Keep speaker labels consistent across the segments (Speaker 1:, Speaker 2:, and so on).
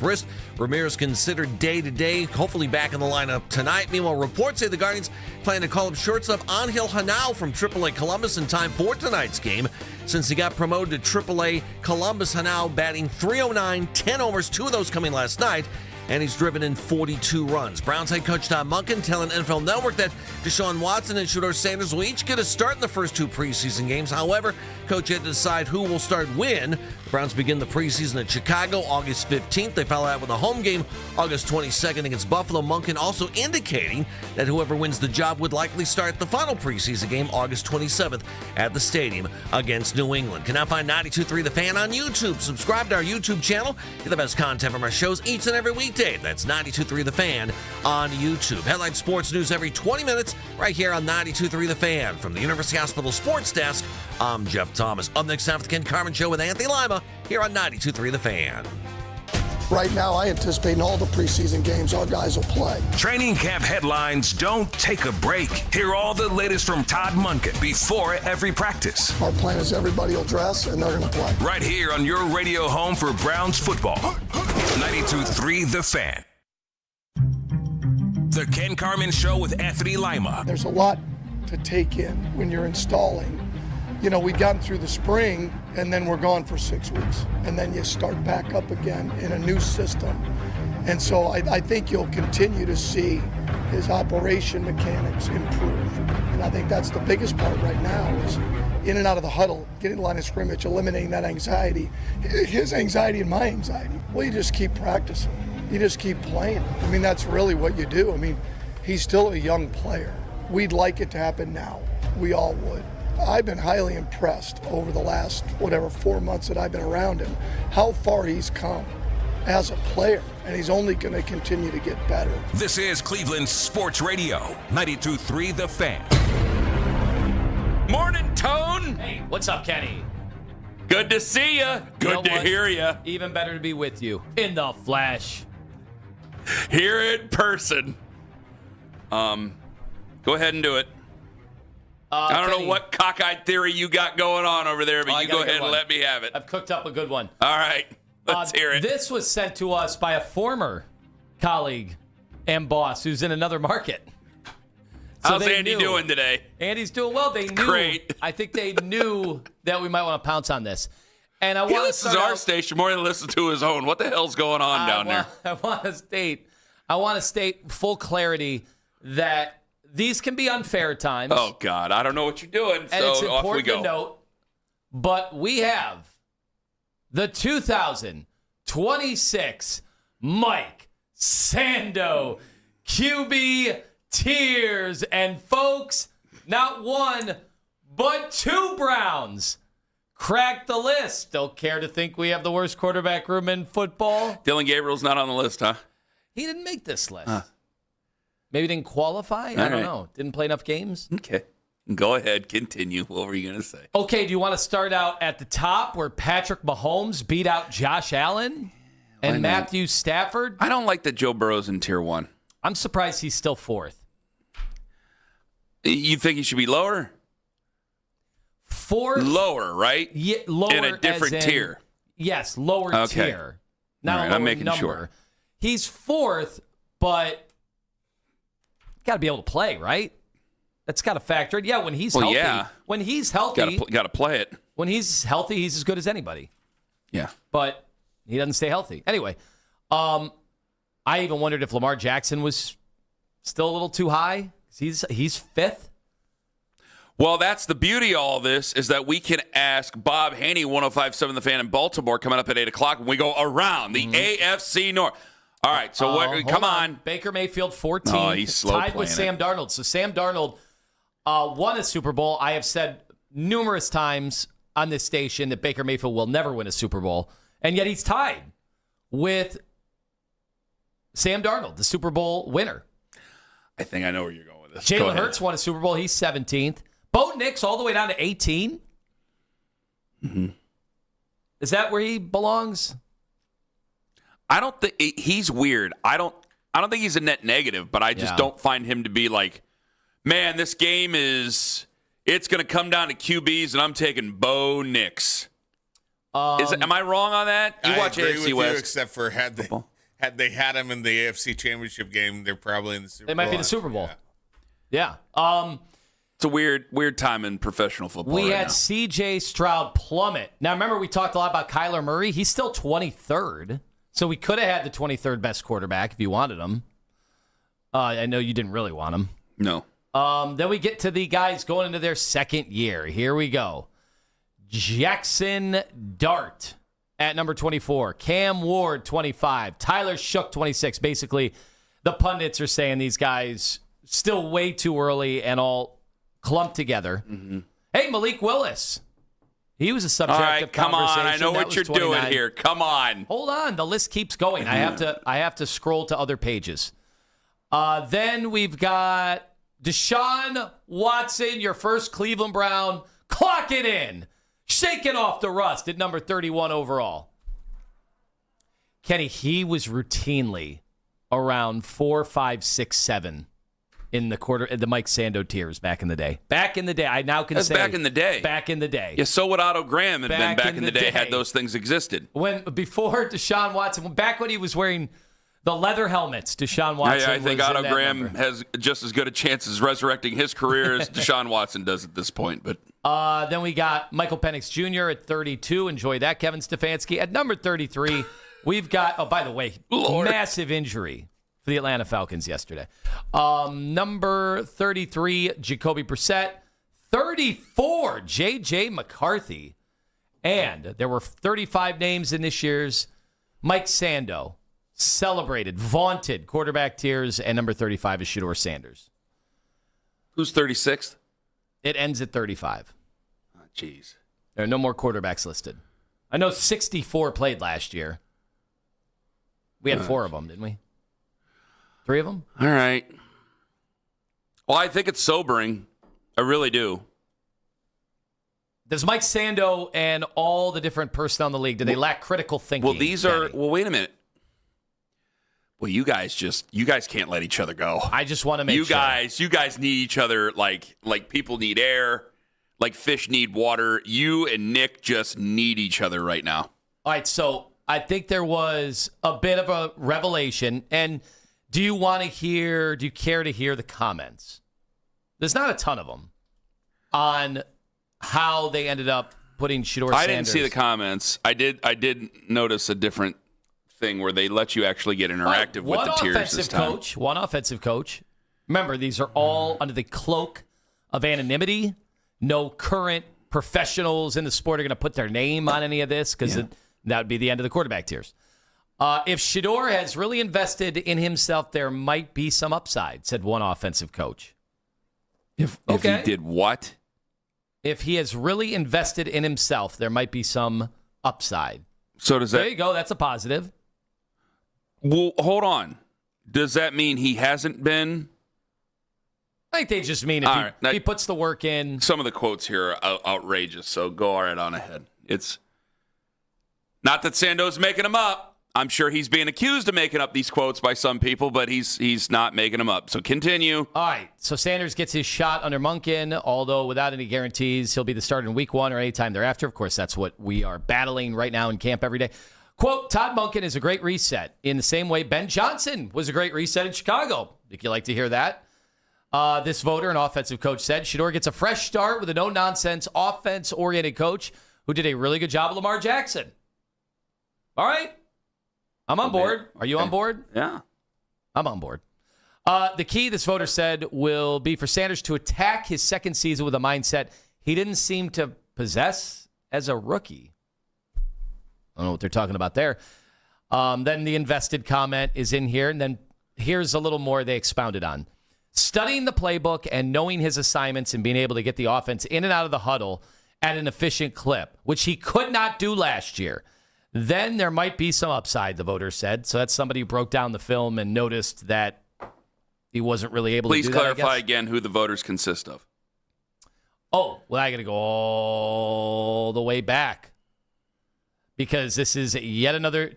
Speaker 1: wrist. Ramirez considered day-to-day, hopefully back in the lineup tonight. Meanwhile, reports say the Guardians plan to call up shortstop Angel Hanao from AAA Columbus in time for tonight's game. Since he got promoted to AAA Columbus, Hanao batting .309, 10 homers, 2 of those coming last night, and he's driven in 42 runs. Browns head coach Tom Munkin telling NFL Network that Deshaun Watson and Shedeur Sanders will each get a start in the first 2 preseason games. However, coach had to decide who will start when. The Browns begin the preseason in Chicago August 15th. They follow that with a home game August 22nd against Buffalo. Munkin also indicating that whoever wins the job would likely start the final preseason game August 27th at the stadium against New England. Can now find 92.3 The Fan on YouTube. Subscribe to our YouTube channel. Get the best content from our shows each and every weekday. That's 92.3 The Fan on YouTube. Headline sports news every 20 minutes right here on 92.3 The Fan. From the University Hospital Sports Desk, I'm Jeff Thomas. Up next time for the Ken Carman Show with Anthony Lima here on 92.3 The Fan.
Speaker 2: Right now, I anticipate in all the preseason games our guys will play.
Speaker 3: Training camp headlines don't take a break. Hear all the latest from Todd Munkin before every practice.
Speaker 2: Our plan is everybody will dress and they're going to play.
Speaker 3: Right here on your radio home for Browns football. 92.3 The Fan. The Ken Carman Show with Anthony Lima.
Speaker 2: There's a lot to take in when you're installing. You know, we've gotten through the spring, and then we're gone for 6 weeks. And then you start back up again in a new system. And so I think you'll continue to see his operation mechanics improve. And I think that's the biggest part right now is in and out of the huddle, getting the line of scrimmage, eliminating that anxiety. His anxiety and my anxiety. Well, you just keep practicing. You just keep playing. I mean, that's really what you do. I mean, he's still a young player. We'd like it to happen now. We all would. I've been highly impressed over the last, 4 months that I've been around him, how far he's come as a player, and he's only going to continue to get better.
Speaker 3: This is Cleveland Sports Radio, 92.3 The Fan.
Speaker 4: Morning, Tone.
Speaker 5: Hey, what's up, Kenny?
Speaker 4: Good to see you. Good to hear you.
Speaker 5: Even better to be with you in the flesh.
Speaker 4: Here in person. Go ahead and do it. I don't know what cockeyed theory you got going on over there, but you go ahead and let me have it.
Speaker 5: I've cooked up a good one.
Speaker 4: All right. Let's hear it.
Speaker 5: This was sent to us by a former colleague and boss who's in another market. So
Speaker 4: how's Andy doing today?
Speaker 5: Andy's doing well. They knew.
Speaker 4: Great.
Speaker 5: I think they knew that we might want to pounce on this. And I
Speaker 4: He
Speaker 5: want to
Speaker 4: listens to our station more than listen to his own. What the hell's going on down there?
Speaker 5: I want to state full clarity that these can be unfair at times.
Speaker 4: Oh, God. I don't know what you're doing,
Speaker 5: and
Speaker 4: so
Speaker 5: it's
Speaker 4: off we
Speaker 5: important
Speaker 4: go.
Speaker 5: to note, but we have the 2026 Mike Sando QB Tiers. And folks, not one, but 2 Browns cracked the list. Don't care to think we have the worst quarterback room in football.
Speaker 4: Dylan Gabriel's not on the list, huh?
Speaker 5: He didn't make this list. Maybe didn't qualify? I don't know. Didn't play enough games?
Speaker 4: Okay. Go ahead. Continue. What were you going to say?
Speaker 5: Okay, do you want to start out at the top where Patrick Mahomes beat out Josh Allen and Matthew Stafford?
Speaker 4: I don't like that Joe Burrow's in tier 1.
Speaker 5: I'm surprised he's still 4th.
Speaker 4: You think he should be lower?
Speaker 5: 4th?
Speaker 4: Lower, right?
Speaker 5: Yeah, lower.
Speaker 4: In a different tier.
Speaker 5: Yes, lower tier. Not
Speaker 4: right,
Speaker 5: a lower
Speaker 4: I'm making
Speaker 5: number.
Speaker 4: sure.
Speaker 5: He's 4th, but got to be able to play, right? That's got to factor in. Yeah, when he's healthy.
Speaker 4: Yeah.
Speaker 5: When he's healthy.
Speaker 4: Got to play it.
Speaker 5: When he's healthy, he's as good as anybody.
Speaker 4: Yeah.
Speaker 5: But he doesn't stay healthy. Anyway, I even wondered if Lamar Jackson was still a little too high. He's 5th.
Speaker 4: Well, that's the beauty of all this is that we can ask Bob Haney, 105.7 The Fan in Baltimore, coming up at 8 o'clock when we go around the AFC North. All right, so come on.
Speaker 5: Baker Mayfield, 14th.
Speaker 4: Oh, he's slow
Speaker 5: tied with Sam Darnold. So Sam Darnold won a Super Bowl. I have said numerous times on this station that Baker Mayfield will never win a Super Bowl, and yet he's tied with Sam Darnold, the Super Bowl winner.
Speaker 4: I think I know where you're going with this.
Speaker 5: Jalen Hurts won a Super Bowl. He's 17th. Bo Nix all the way down to 18.
Speaker 4: Mm-hmm.
Speaker 5: Is that where he belongs?
Speaker 4: I don't think he's weird. I don't think he's a net negative, but I just don't find him to be like, man, this game it's going to come down to QBs, and I'm taking Bo Nix. Am I wrong on that? You watch AFC West,
Speaker 6: except for Had they had him in the AFC Championship game, they're probably in the Super Bowl.
Speaker 5: They might be the Super Bowl. Yeah.
Speaker 4: It's a weird time in professional football.
Speaker 5: We
Speaker 4: right
Speaker 5: had
Speaker 4: now.
Speaker 5: C.J. Stroud plummet. Now, remember we talked a lot about Kyler Murray. He's still 23rd, so we could have had the 23rd best quarterback if you wanted him. I know you didn't really want him.
Speaker 4: No.
Speaker 5: Then we get to the guys going into their second year. Here we go. Jackson Dart at number 24. Cam Ward, 25. Tyler Shook, 26. Basically, the pundits are saying these guys still way too early and all clumped together. Mm-hmm. Hey, Malik Willis. He was a subject
Speaker 4: All right,
Speaker 5: of
Speaker 4: come
Speaker 5: conversation.
Speaker 4: on. I know
Speaker 5: That
Speaker 4: what
Speaker 5: was
Speaker 4: you're
Speaker 5: 29.
Speaker 4: doing here. Come on.
Speaker 5: Hold on. The list keeps going. I have to scroll to other pages. Then we've got Deshaun Watson, your first Cleveland Brown. Clock it in. Shaking off the rust at number 31 overall. Kenny, he was routinely around 4, 5, 6, 7 in the Mike Sando tiers back in the day. Back in the day. I now can
Speaker 4: That's
Speaker 5: say.
Speaker 4: back in the day.
Speaker 5: Back in the day.
Speaker 4: Yeah, so would Otto Graham had been back in the day had those things existed.
Speaker 5: Before Deshaun Watson, back when he was wearing the leather helmets, Deshaun Watson.
Speaker 4: I think
Speaker 5: was
Speaker 4: Otto
Speaker 5: in that
Speaker 4: Graham
Speaker 5: number.
Speaker 4: has just as good a chance as resurrecting his career as Deshaun Watson does at this point. But
Speaker 5: Then we got Michael Penix Jr. at 32. Enjoy that, Kevin Stefanski. At number 33, we've got, oh, by the way, massive injury for the Atlanta Falcons yesterday. Number 33, Jacoby Brissett. 34, J.J. McCarthy. And there were 35 names in this year's Mike Sando. Celebrated, vaunted quarterback tiers, and number 35 is Shedeur Sanders.
Speaker 4: who's 36th?
Speaker 5: It ends at 35.
Speaker 4: Oh, jeez.
Speaker 5: There are no more quarterbacks listed. I know 64 played last year. We had 4 of them, didn't we? 3 of them?
Speaker 4: All right. Well, I think it's sobering. I really do.
Speaker 5: Does Mike Sando and all the different personnel in the league, do they lack critical thinking?
Speaker 4: Well, these are.
Speaker 5: Danny?
Speaker 4: Well, wait a minute. Well, you guys can't let each other go.
Speaker 5: I just want to make
Speaker 4: you
Speaker 5: sure.
Speaker 4: You guys need each other like people need air, like fish need water. You and Nick just need each other right now.
Speaker 5: All right, so I think there was a bit of a revelation. And do you care to hear the comments? There's not a ton of them on how they ended up putting Shedeur Sanders.
Speaker 4: I didn't see the comments. I did notice a different thing where they let you actually get interactive with the tiers this time.
Speaker 5: One offensive coach. Remember, these are all under the cloak of anonymity. No current professionals in the sport are going to put their name on any of this because that would be the end of the quarterback tiers. If Shedeur has really invested in himself, there might be some upside, said one offensive coach.
Speaker 4: If he did what?
Speaker 5: If he has really invested in himself, there might be some upside.
Speaker 4: So does that?
Speaker 5: There you go. That's a positive.
Speaker 4: Well, hold on. Does that mean he hasn't been?
Speaker 5: I think they just mean if he puts the work in.
Speaker 4: Some of the quotes here are outrageous, so go right on ahead. It's not that Sando's making them up. I'm sure he's being accused of making up these quotes by some people, but he's not making them up. So continue.
Speaker 5: All right. So Sanders gets his shot under Monken, although without any guarantees, he'll be the starter in week 1 or anytime thereafter. Of course, that's what we are battling right now in camp every day. Quote, Todd Monken is a great reset in the same way Ben Johnson was a great reset in Chicago. Think you like to hear that? This voter, an offensive coach, said Shedeur gets a fresh start with a no-nonsense, offense-oriented coach who did a really good job with Lamar Jackson. All right. I'm on board. Are you on board?
Speaker 4: Yeah.
Speaker 5: I'm on board. The key, this voter said, will be for Sanders to attack his second season with a mindset he didn't seem to possess as a rookie. I don't know what they're talking about there. Then the invested comment is in here. And then here's a little more they expounded on. Studying the playbook and knowing his assignments and being able to get the offense in and out of the huddle at an efficient clip, which he could not do last year. Then there might be some upside, the voter said. So that's somebody who broke down the film and noticed that he wasn't really able to do that.
Speaker 4: Please clarify again who the voters consist of.
Speaker 5: Oh, well, I got to go all the way back because this is yet another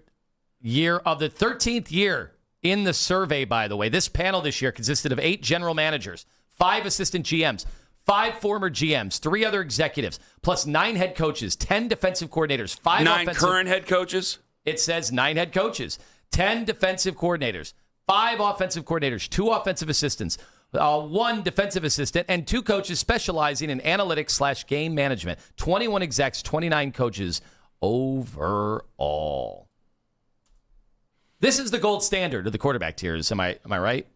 Speaker 5: year of the 13th year in the survey, by the way. This panel this year consisted of 8 general managers, 5 assistant GMs, 5 former GMs, 3 other executives, plus 9 head coaches, 10 defensive coordinators, 5
Speaker 4: 9 current head coaches?
Speaker 5: It says 9 head coaches, 10 defensive coordinators, 5 offensive coordinators, 2 offensive assistants, 1 defensive assistant, and 2 coaches specializing in analytics/game management. 21 execs, 29 coaches overall. This is the gold standard of the quarterback tiers. Am I right?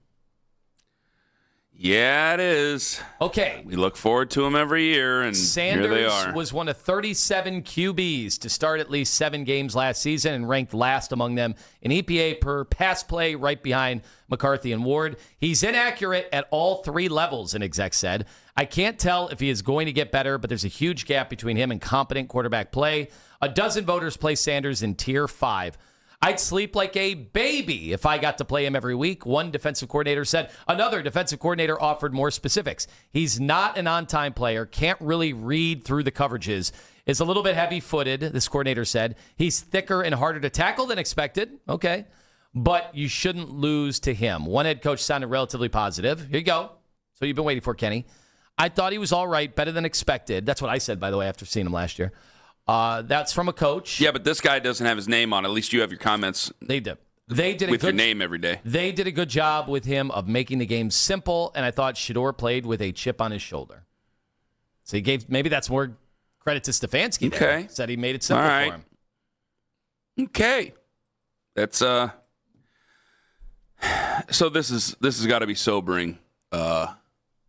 Speaker 4: Yeah, it is.
Speaker 5: Okay.
Speaker 4: We look forward to them every year, and
Speaker 5: Sanders
Speaker 4: here they are.
Speaker 5: was one of 37 QBs to start at least 7 games last season and ranked last among them in EPA per pass play, right behind McCarthy and Ward. He's inaccurate at all 3 levels, an exec said. I can't tell if he is going to get better, but there's a huge gap between him and competent quarterback play. A dozen voters place Sanders in tier 5. I'd sleep like a baby if I got to play him every week, one defensive coordinator said. Another defensive coordinator offered more specifics. He's not an on-time player, can't really read through the coverages, is a little bit heavy-footed, this coordinator said. He's thicker and harder to tackle than expected. Okay. But you shouldn't lose to him. One head coach sounded relatively positive. Here you go. So you've been waiting for, Kenny. I thought he was all right, better than expected. That's what I said, by the way, after seeing him last year. That's from a coach.
Speaker 4: Yeah, but this guy doesn't have his name on. At least you have your comments.
Speaker 5: They did. They did
Speaker 4: with your name every day.
Speaker 5: They did a good job with him of making the game simple, and I thought Shedeur played with a chip on his shoulder. So he gave, maybe that's more credit to Stefanski.
Speaker 4: Okay,
Speaker 5: there. Said he made it simple for him.
Speaker 4: Okay, that's So this has got to be sobering to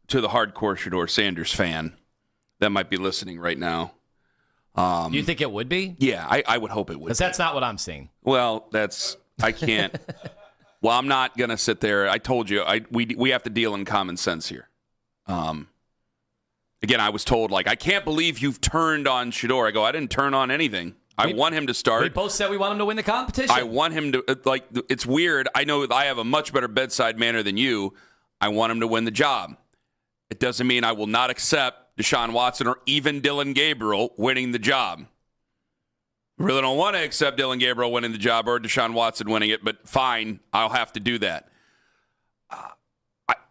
Speaker 4: the hardcore Shedeur Sanders fan that might be listening right now.
Speaker 5: You think it would be?
Speaker 4: Yeah, I would hope it would.
Speaker 5: Because that's not what I'm seeing.
Speaker 4: Well, I can't. Well, I'm not going to sit there. I told you, we have to deal in common sense here. Again, I was told, I can't believe you've turned on Shedeur. I go, I didn't turn on anything. I want him to start.
Speaker 5: We both said we want him to win the competition.
Speaker 4: I want him to, it's weird. I know I have a much better bedside manner than you. I want him to win the job. It doesn't mean I will not accept Deshaun Watson or even Dylan Gabriel winning the job. I really don't want to accept Dylan Gabriel winning the job or Deshaun Watson winning it, but fine, I'll have to do that.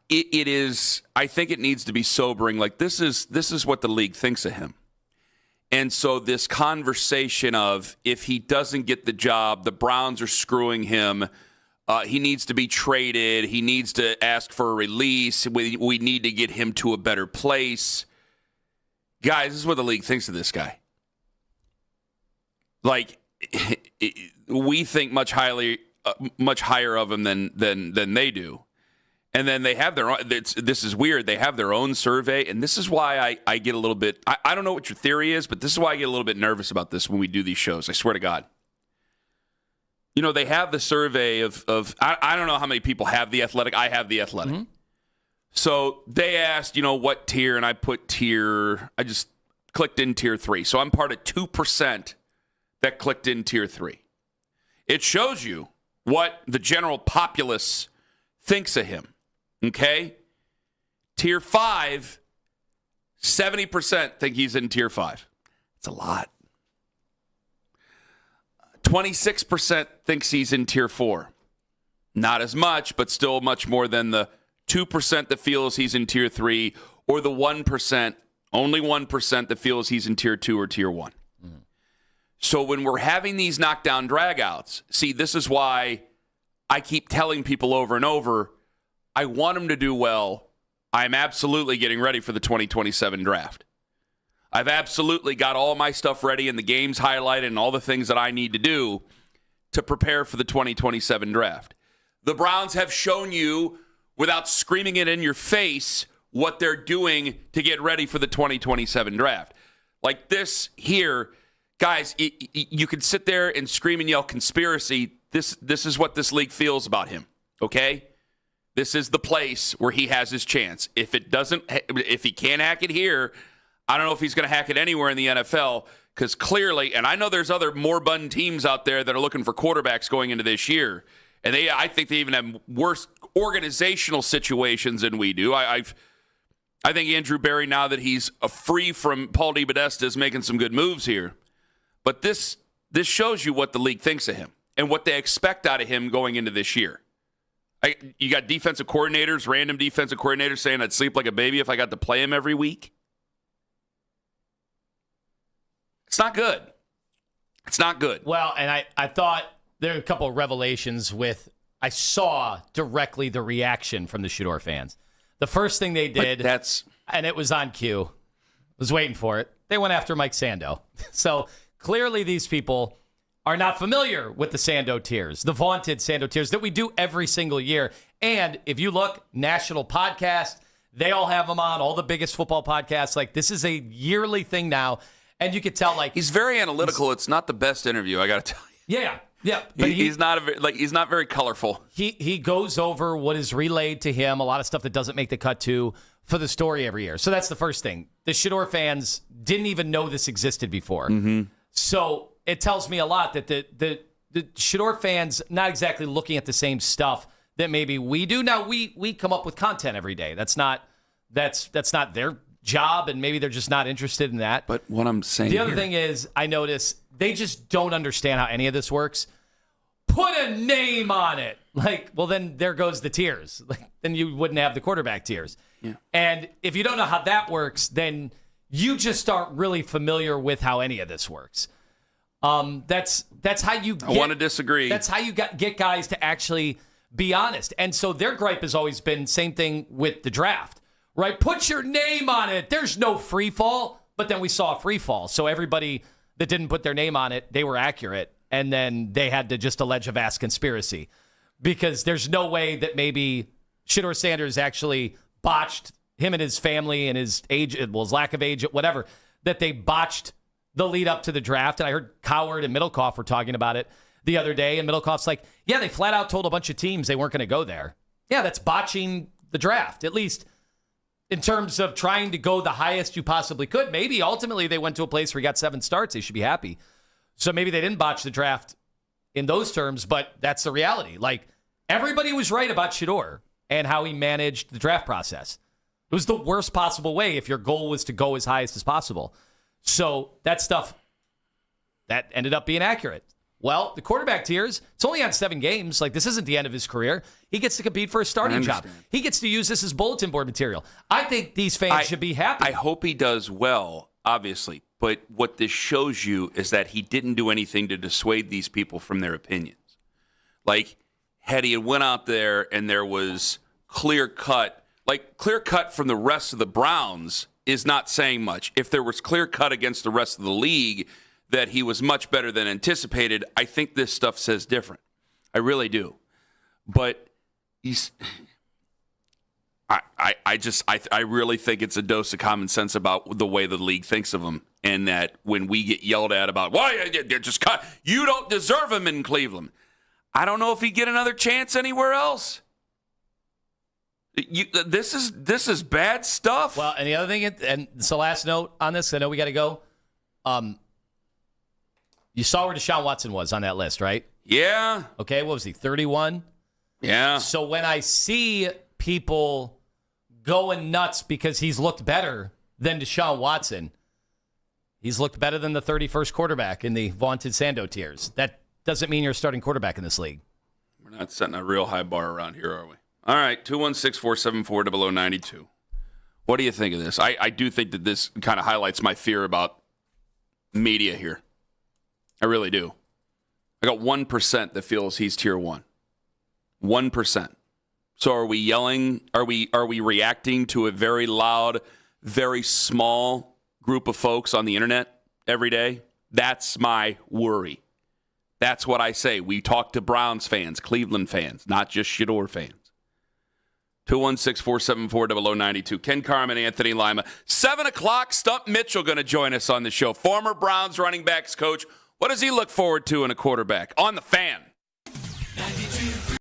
Speaker 4: It is. I think it needs to be sobering. This is what the league thinks of him. And so this conversation of if he doesn't get the job, the Browns are screwing him. He needs to be traded. He needs to ask for a release. We need to get him to a better place. Guys, this is what the league thinks of this guy. We think much higher of him than they do. And then they have their own, this is weird, they have their own survey, and this is why I get a little bit, I don't know what your theory is, but this is why I get a little bit nervous about this when we do these shows, I swear to God. You know, they have the survey of I don't know how many people have The Athletic. I have The Athletic. Mm-hmm. So they asked, what tier, and I put I just clicked in tier 3. So I'm part of 2% that clicked in tier 3. It shows you what the general populace thinks of him, okay? Tier 5, 70% think he's in tier 5. That's a lot. 26% thinks he's in tier 4. Not as much, but still much more than the 2% that feels he's in tier 3 or the 1%, only 1% that feels he's in tier 2 or tier 1. Mm. So when we're having these knockdown dragouts, see, this is why I keep telling people over and over, I want him to do well. I'm absolutely getting ready for the 2027 draft. I've absolutely got all my stuff ready and the games highlighted and all the things that I need to do to prepare for the 2027 draft. The Browns have shown you, without screaming it in your face, what they're doing to get ready for the 2027 draft. Like this here, guys, you can sit there and scream and yell conspiracy. This is what this league feels about him, okay? This is the place where he has his chance. If he can't hack it here, I don't know if he's going to hack it anywhere in the NFL, because clearly, and I know there's other moribund teams out there that are looking for quarterbacks going into this year, and I think they even have worse organizational situations than we do. I think Andrew Berry, now that he's free from Paul DePodesta, is making some good moves here. But this shows you what the league thinks of him and what they expect out of him going into this year. You got defensive coordinators, random defensive coordinators saying I'd sleep like a baby if I got to play him every week. It's not good. It's not good.
Speaker 5: Well, and I thought there are a couple of revelations I saw directly the reaction from the Shador fans. The first thing they did, and it was on cue, was waiting for it. They went after Mike Sando. So clearly these people are not familiar with the Sando Tears, the vaunted Sando Tears that we do every single year. And if you look, national podcast, they all have them on, all the biggest football podcasts. Like, this is a yearly thing now. And you could tell, like,
Speaker 4: he's very analytical. It's not the best interview, I got to tell you.
Speaker 5: Yeah. But
Speaker 4: he's not very colorful.
Speaker 5: He goes over what is relayed to him, a lot of stuff that doesn't make the cut too, for the story every year. So that's the first thing. The Shador fans didn't even know this existed before. Mm-hmm. So it tells me a lot that the Shador fans not exactly looking at the same stuff that maybe we do. Now we come up with content every day. That's not their job, and maybe they're just not interested in that.
Speaker 4: But what I'm saying,
Speaker 5: the other thing is, I notice they just don't understand how any of this works. Put a name on it. Like, well, then there goes the tiers. Like, then you wouldn't have the quarterback tiers.
Speaker 4: Yeah.
Speaker 5: And if you don't know how that works, then you just aren't really familiar with how any of this works. That's how you get,
Speaker 4: I want to disagree.
Speaker 5: That's how you get guys to actually be honest. And so their gripe has always been same thing with the draft, right? Put your name on it. There's no free fall. But then we saw a free fall. So everybody that didn't put their name on it, they were accurate. And then they had to just allege a vast conspiracy, because there's no way that maybe Shador Sanders actually botched, him and his family and his age, well, his lack of age, whatever, that they botched the lead up to the draft. And I heard Coward and Middlecoff were talking about it the other day. And Middlecoff's like, yeah, they flat out told a bunch of teams they weren't going to go there. Yeah, that's botching the draft, at least in terms of trying to go the highest you possibly could. Maybe ultimately they went to a place where he got 7 starts. They should be happy. So maybe they didn't botch the draft in those terms, but that's the reality. Like, everybody was right about Shador and how he managed the draft process. It was the worst possible way if your goal was to go as highest as possible. So that stuff, that ended up being accurate. Well, the quarterback tiers, it's only on 7 games. Like, this isn't the end of his career. He gets to compete for a starting job. He gets to use this as bulletin board material. I think these fans should be happy.
Speaker 4: I hope he does well, obviously. But what this shows you is that he didn't do anything to dissuade these people from their opinions. Like, had he went out there and there was clear cut from the rest of the Browns is not saying much. If there was clear cut against the rest of the league that he was much better than anticipated, I think this stuff says different. I really do. But I really think it's a dose of common sense about the way the league thinks of him, and that when we get yelled at about, why they're just cut, you don't deserve him in Cleveland. I don't know if he'd get another chance anywhere else. This is bad stuff.
Speaker 5: Well, and the other thing, and it's the last note on this, I know we got to go. You saw where Deshaun Watson was on that list, right?
Speaker 4: Yeah.
Speaker 5: Okay, what was he, 31?
Speaker 4: Yeah.
Speaker 5: So when I see people going nuts because he's looked better than Deshaun Watson, he's looked better than the 31st quarterback in the vaunted Sando tiers. That doesn't mean you're a starting quarterback in this league.
Speaker 4: We're not setting a real high bar around here, are we? All right, 216-474-0092. What do you think of this? I do think that this kind of highlights my fear about media here. I really do. I got 1% that feels he's tier 1. 1%. So are we yelling? Are we reacting to a very loud, very small group of folks on the internet every day? That's my worry. That's what I say. We talk to Browns fans, Cleveland fans, not just Shador fans. 216-474-0092. Ken Carman, Anthony Lima. 7 o'clock, Stump Mitchell going to join us on the show. Former Browns running backs coach. What does he look forward to in a quarterback? On the Fan.
Speaker 7: 92.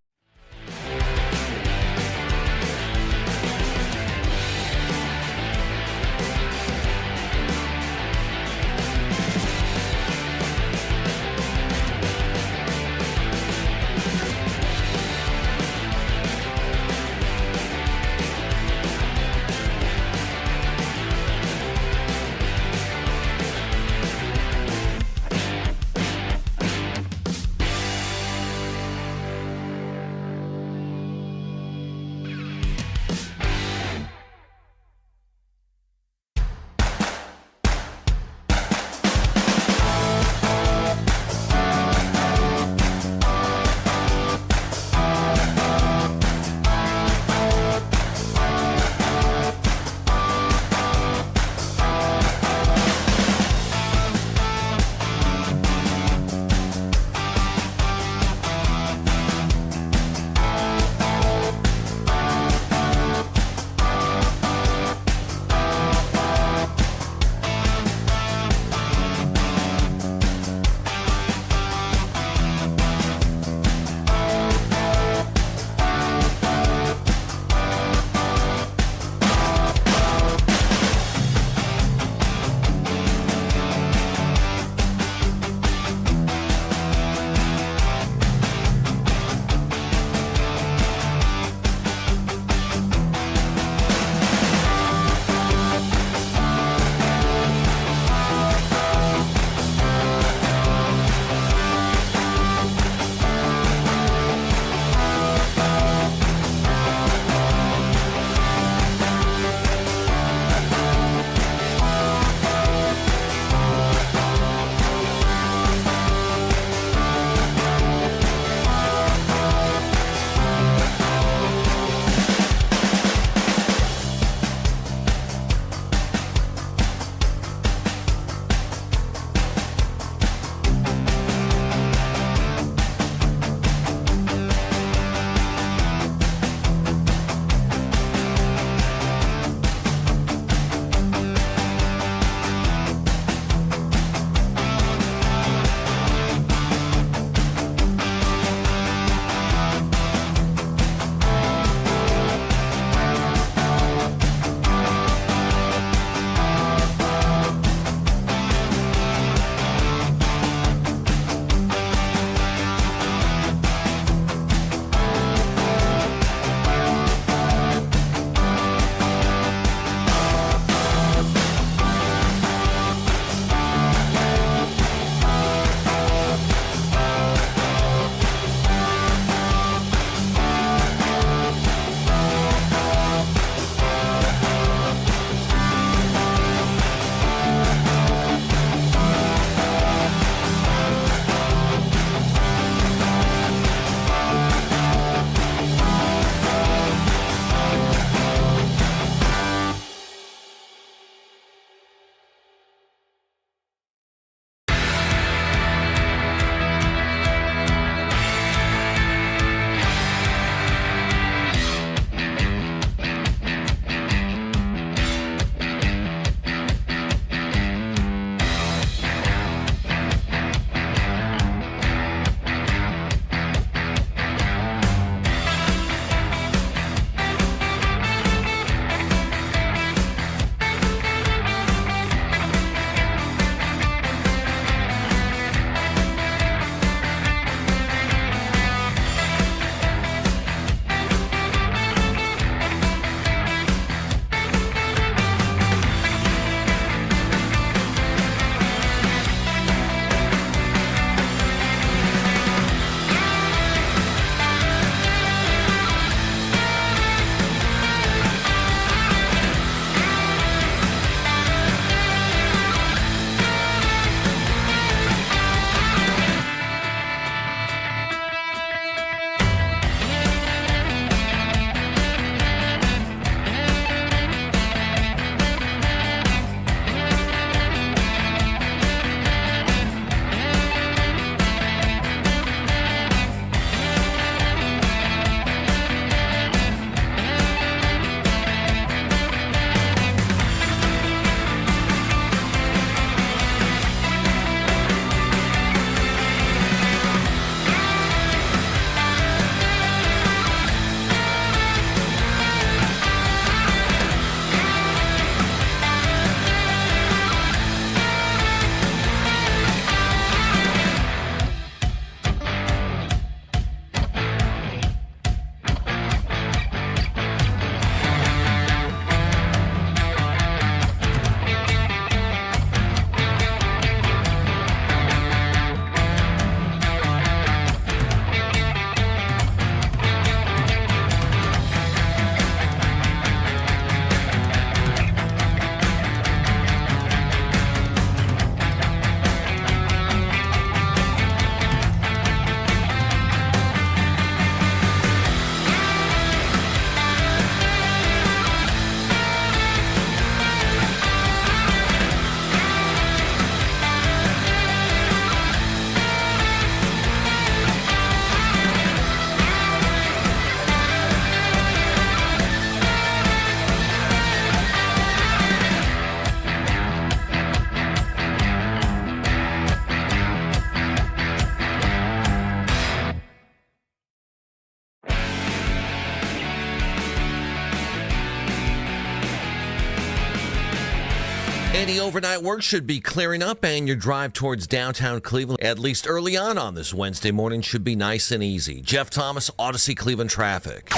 Speaker 1: Any overnight work should be clearing up, and your drive towards downtown Cleveland, at least early on this Wednesday morning, should be nice and easy. Jeff Thomas, Odyssey Cleveland Traffic.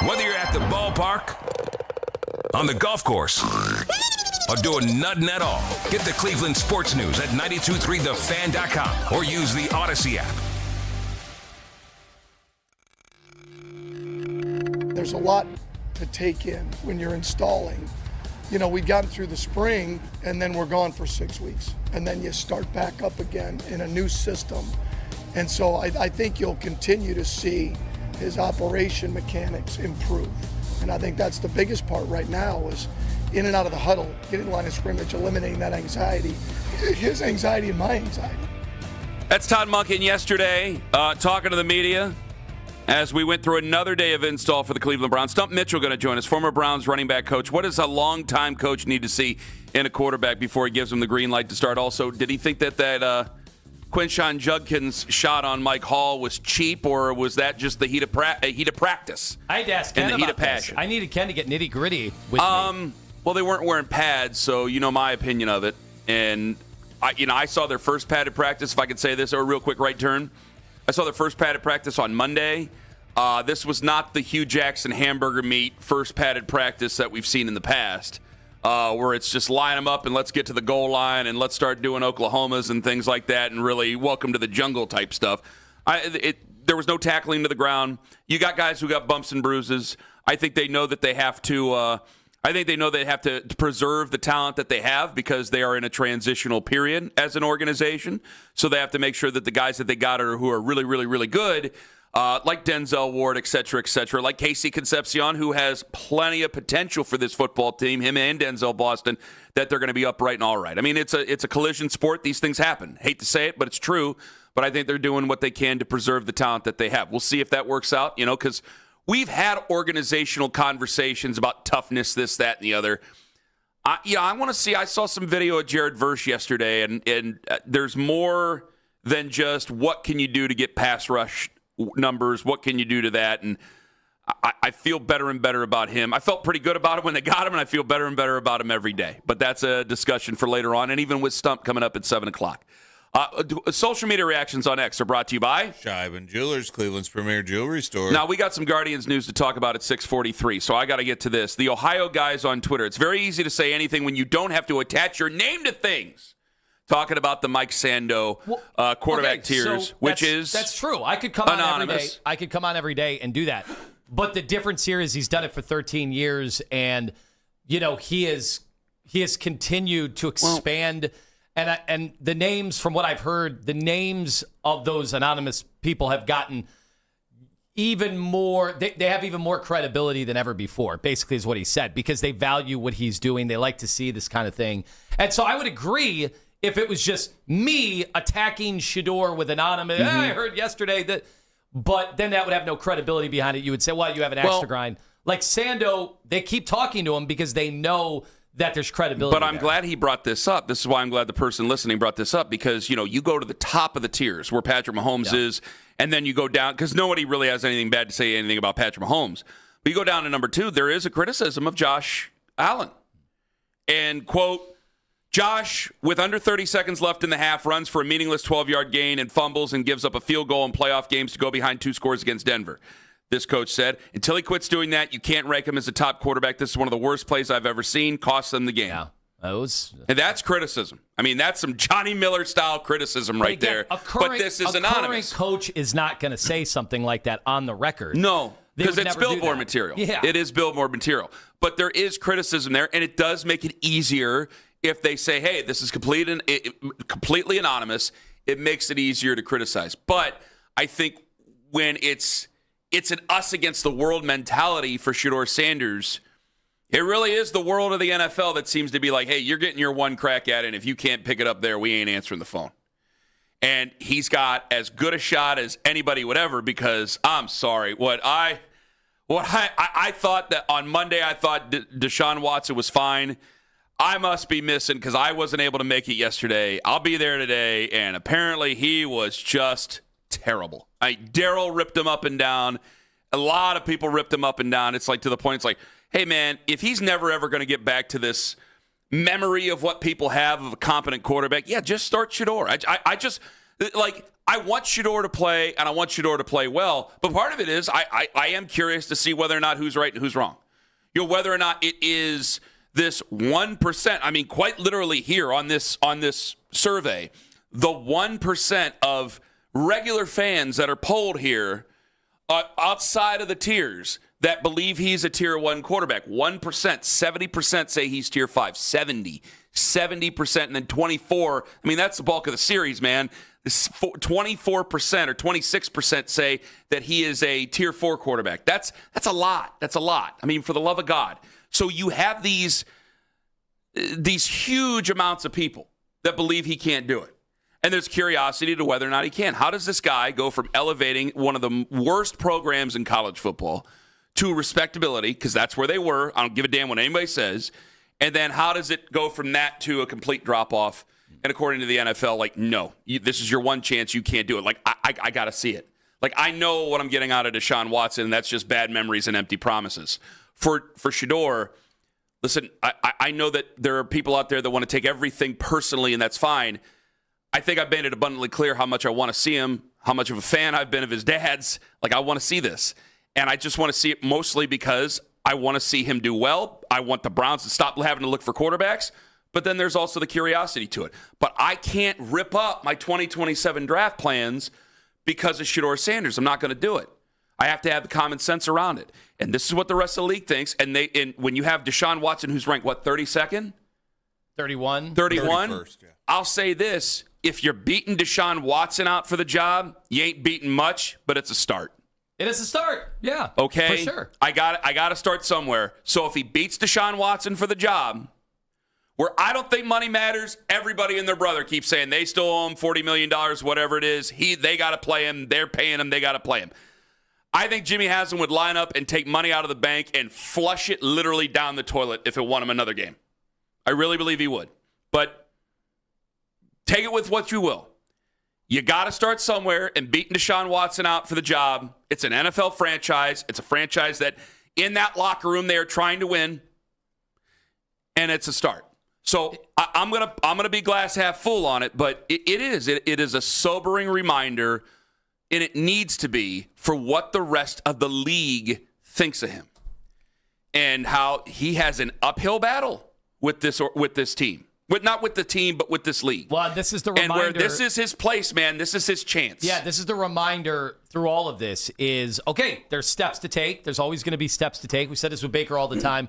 Speaker 3: Whether you're at the ballpark, on the golf course, or doing nothing at all, get the Cleveland sports news at 923thefan.com or use the Odyssey app.
Speaker 2: There's a lot to take in when you're installing. You know, we've gotten through the spring and then we're gone for 6 weeks. And then you start back up again in a new system. And so I think you'll continue to see his operation mechanics improve. And I think that's the biggest part right now is in and out of the huddle, getting the line of scrimmage, eliminating that anxiety, his anxiety and my anxiety.
Speaker 4: That's Todd Monken yesterday talking to the media as we went through another day of install for the Cleveland Browns. Stump Mitchell going to join us, former Browns running back coach. What does a long-time coach need to see in a quarterback before he gives him the green light to start? Also, did he think that Quinshon Judkins shot on Mike Hall was cheap, or was that just the heat of practice?
Speaker 5: I had to ask Ken
Speaker 4: and the heat
Speaker 5: about
Speaker 4: of passion.
Speaker 5: this. I needed Ken to get nitty-gritty with me.
Speaker 4: Well, they weren't wearing pads, so you know my opinion of it. And I saw their first padded practice, if I could say this, or a real quick right turn. I saw their first padded practice on Monday. This was not the Hugh Jackson hamburger meat first padded practice that we've seen in the past, where it's just line them up and let's get to the goal line and let's start doing Oklahomas and things like that and really welcome to the jungle type stuff. There was no tackling to the ground. You got guys who got bumps and bruises. I think they know that they have to. I think they know they have to preserve the talent that they have because they are in a transitional period as an organization. So they have to make sure that the guys that they got who are really, really, really good. Like Denzel Ward, et cetera, like Casey Concepcion, who has plenty of potential for this football team, him and Denzel Boston, that they're going to be upright and all right. I mean, it's a collision sport. These things happen. Hate to say it, but it's true. But I think they're doing what they can to preserve the talent that they have. We'll see if that works out, because we've had organizational conversations about toughness, this, that, and the other. I want to see. I saw some video of Jared Verse yesterday, and there's more than just what can you do to get pass rush numbers, what can you do to that? And I feel better and better about him. I felt pretty good about him when they got him, and I feel better and better about him every day. But that's a discussion for later on, and even with Stump coming up at 7 o'clock. Social media reactions on X are brought to you by
Speaker 6: Shibe & Jewelers, Cleveland's premier jewelry store.
Speaker 4: Now, we got some Guardians news to talk about at 6:43, so I got to get to this. The Ohio guys on Twitter. It's very easy to say anything when you don't have to attach your name to things. Talking about the Mike Sando quarterback tiers,
Speaker 5: so
Speaker 4: which is
Speaker 5: that's true. I could come
Speaker 4: anonymous.
Speaker 5: on every day. I could come on every day and do that. But the difference here is he's done it for 13 years, and he has continued to expand. And the names, from what I've heard, the names of those anonymous people have gotten even more. They have even more credibility than ever before. Basically, is what he said, because they value what he's doing. They like to see this kind of thing, and so I would agree. If it was just me attacking Shedeur with anonymous, I heard yesterday that, but then that would have no credibility behind it. You would say, well, you have an axe to grind. Like Sando, they keep talking to him because they know that there's credibility.
Speaker 4: But I'm glad he brought this up. This is why I'm glad the person listening brought this up, because, you go to the top of the tiers where Patrick Mahomes is, and then you go down, because nobody really has anything bad to say anything about Patrick Mahomes. But you go down to number 2, there is a criticism of Josh Allen. And, quote, Josh, with under 30 seconds left in the half, runs for a meaningless 12-yard gain and fumbles and gives up a field goal in playoff games to go behind 2 scores against Denver. This coach said, until he quits doing that, you can't rank him as a top quarterback. This is one of the worst plays I've ever seen. Cost them the game.
Speaker 5: Yeah,
Speaker 4: and that's criticism. I mean, that's some Johnny Miller-style criticism right there. But this is anonymous.
Speaker 5: A current coach is not going to say something like that on the record.
Speaker 4: No, because it's billboard material.
Speaker 5: Yeah.
Speaker 4: It is billboard material. But there is criticism there, and it does make it easier if they say, hey, this is completely anonymous. It makes it easier to criticize. But I think when it's an us against the world mentality for Shedeur Sanders, it really is the world of the NFL that seems to be like, hey, you're getting your one crack at it, and if you can't pick it up there, we ain't answering the phone. And he's got as good a shot as anybody would ever, because I'm sorry, what I thought that on Monday, I thought Deshaun Watson was fine. I must be missing because I wasn't able to make it yesterday. I'll be there today, and apparently he was just terrible. Daryl ripped him up and down. A lot of people ripped him up and down. It's like to the point, it's like, hey, man, if he's never, ever going to get back to this memory of what people have of a competent quarterback, yeah, just start Shedeur. I just, like, I want Shedeur to play, and I want Shedeur to play well. But part of it is I am curious to see whether or not who's right and who's wrong. Whether or not it is this 1%. I mean, quite literally here on this survey, the 1% of regular fans that are polled here outside of the tiers that believe he's a tier 1 quarterback. 1%, 70% say he's tier 5, 70%, and then 24%. I mean, that's the bulk of the series, man. 24% or 26% say that he is a tier 4 quarterback. That's a lot. That's a lot. I mean, for the love of God. So you have these huge amounts of people that believe he can't do it. And there's curiosity to whether or not he can. How does this guy go from elevating one of the worst programs in college football to respectability, because that's where they were. I don't give a damn what anybody says. And then how does it go from that to a complete drop-off? And according to the NFL, like, no, this is your one chance. You can't do it. Like, I got to see it. Like, I know what I'm getting out of Deshaun Watson, and that's just bad memories and empty promises. For Shedeur, listen, I know that there are people out there that want to take everything personally, and that's fine. I think I've made it abundantly clear how much I want to see him, how much of a fan I've been of his dad's. Like, I want to see this. And I just want to see it mostly because I want to see him do well. I want the Browns to stop having to look for quarterbacks. But then there's also the curiosity to it. But I can't rip up my 2027 draft plans because of Shedeur Sanders. I'm not going to do it. I have to have the common sense around it. And this is what the rest of the league thinks. And when you have Deshaun Watson, who's ranked, 32nd?
Speaker 5: 31.
Speaker 6: 31st, yeah.
Speaker 4: I'll say this. If you're beating Deshaun Watson out for the job, you ain't beating much, but it's a start.
Speaker 5: It is a start. Yeah.
Speaker 4: Okay.
Speaker 5: For sure.
Speaker 4: I got to start somewhere. So if he beats Deshaun Watson for the job, where I don't think money matters, everybody and their brother keeps saying they still owe him $40 million, whatever it is. They got to play him. They're paying him. They got to play him. I think Jimmy Haslam would line up and take money out of the bank and flush it literally down the toilet if it won him another game. I really believe he would. But take it with what you will. You got to start somewhere, and beating Deshaun Watson out for the job. It's an NFL franchise. It's a franchise that in that locker room they are trying to win, and it's a start. So I'm gonna be glass half full on it, but it is a sobering reminder, and it needs to be, for what the rest of the league thinks of him and how he has an uphill battle with this team. Not with the team, but with this league.
Speaker 5: Well, this is the reminder.
Speaker 4: And where this is his place, man. This is his chance.
Speaker 5: Yeah, this is the reminder through all of this is, okay, there's steps to take. There's always going to be steps to take. We said this with Baker all the time.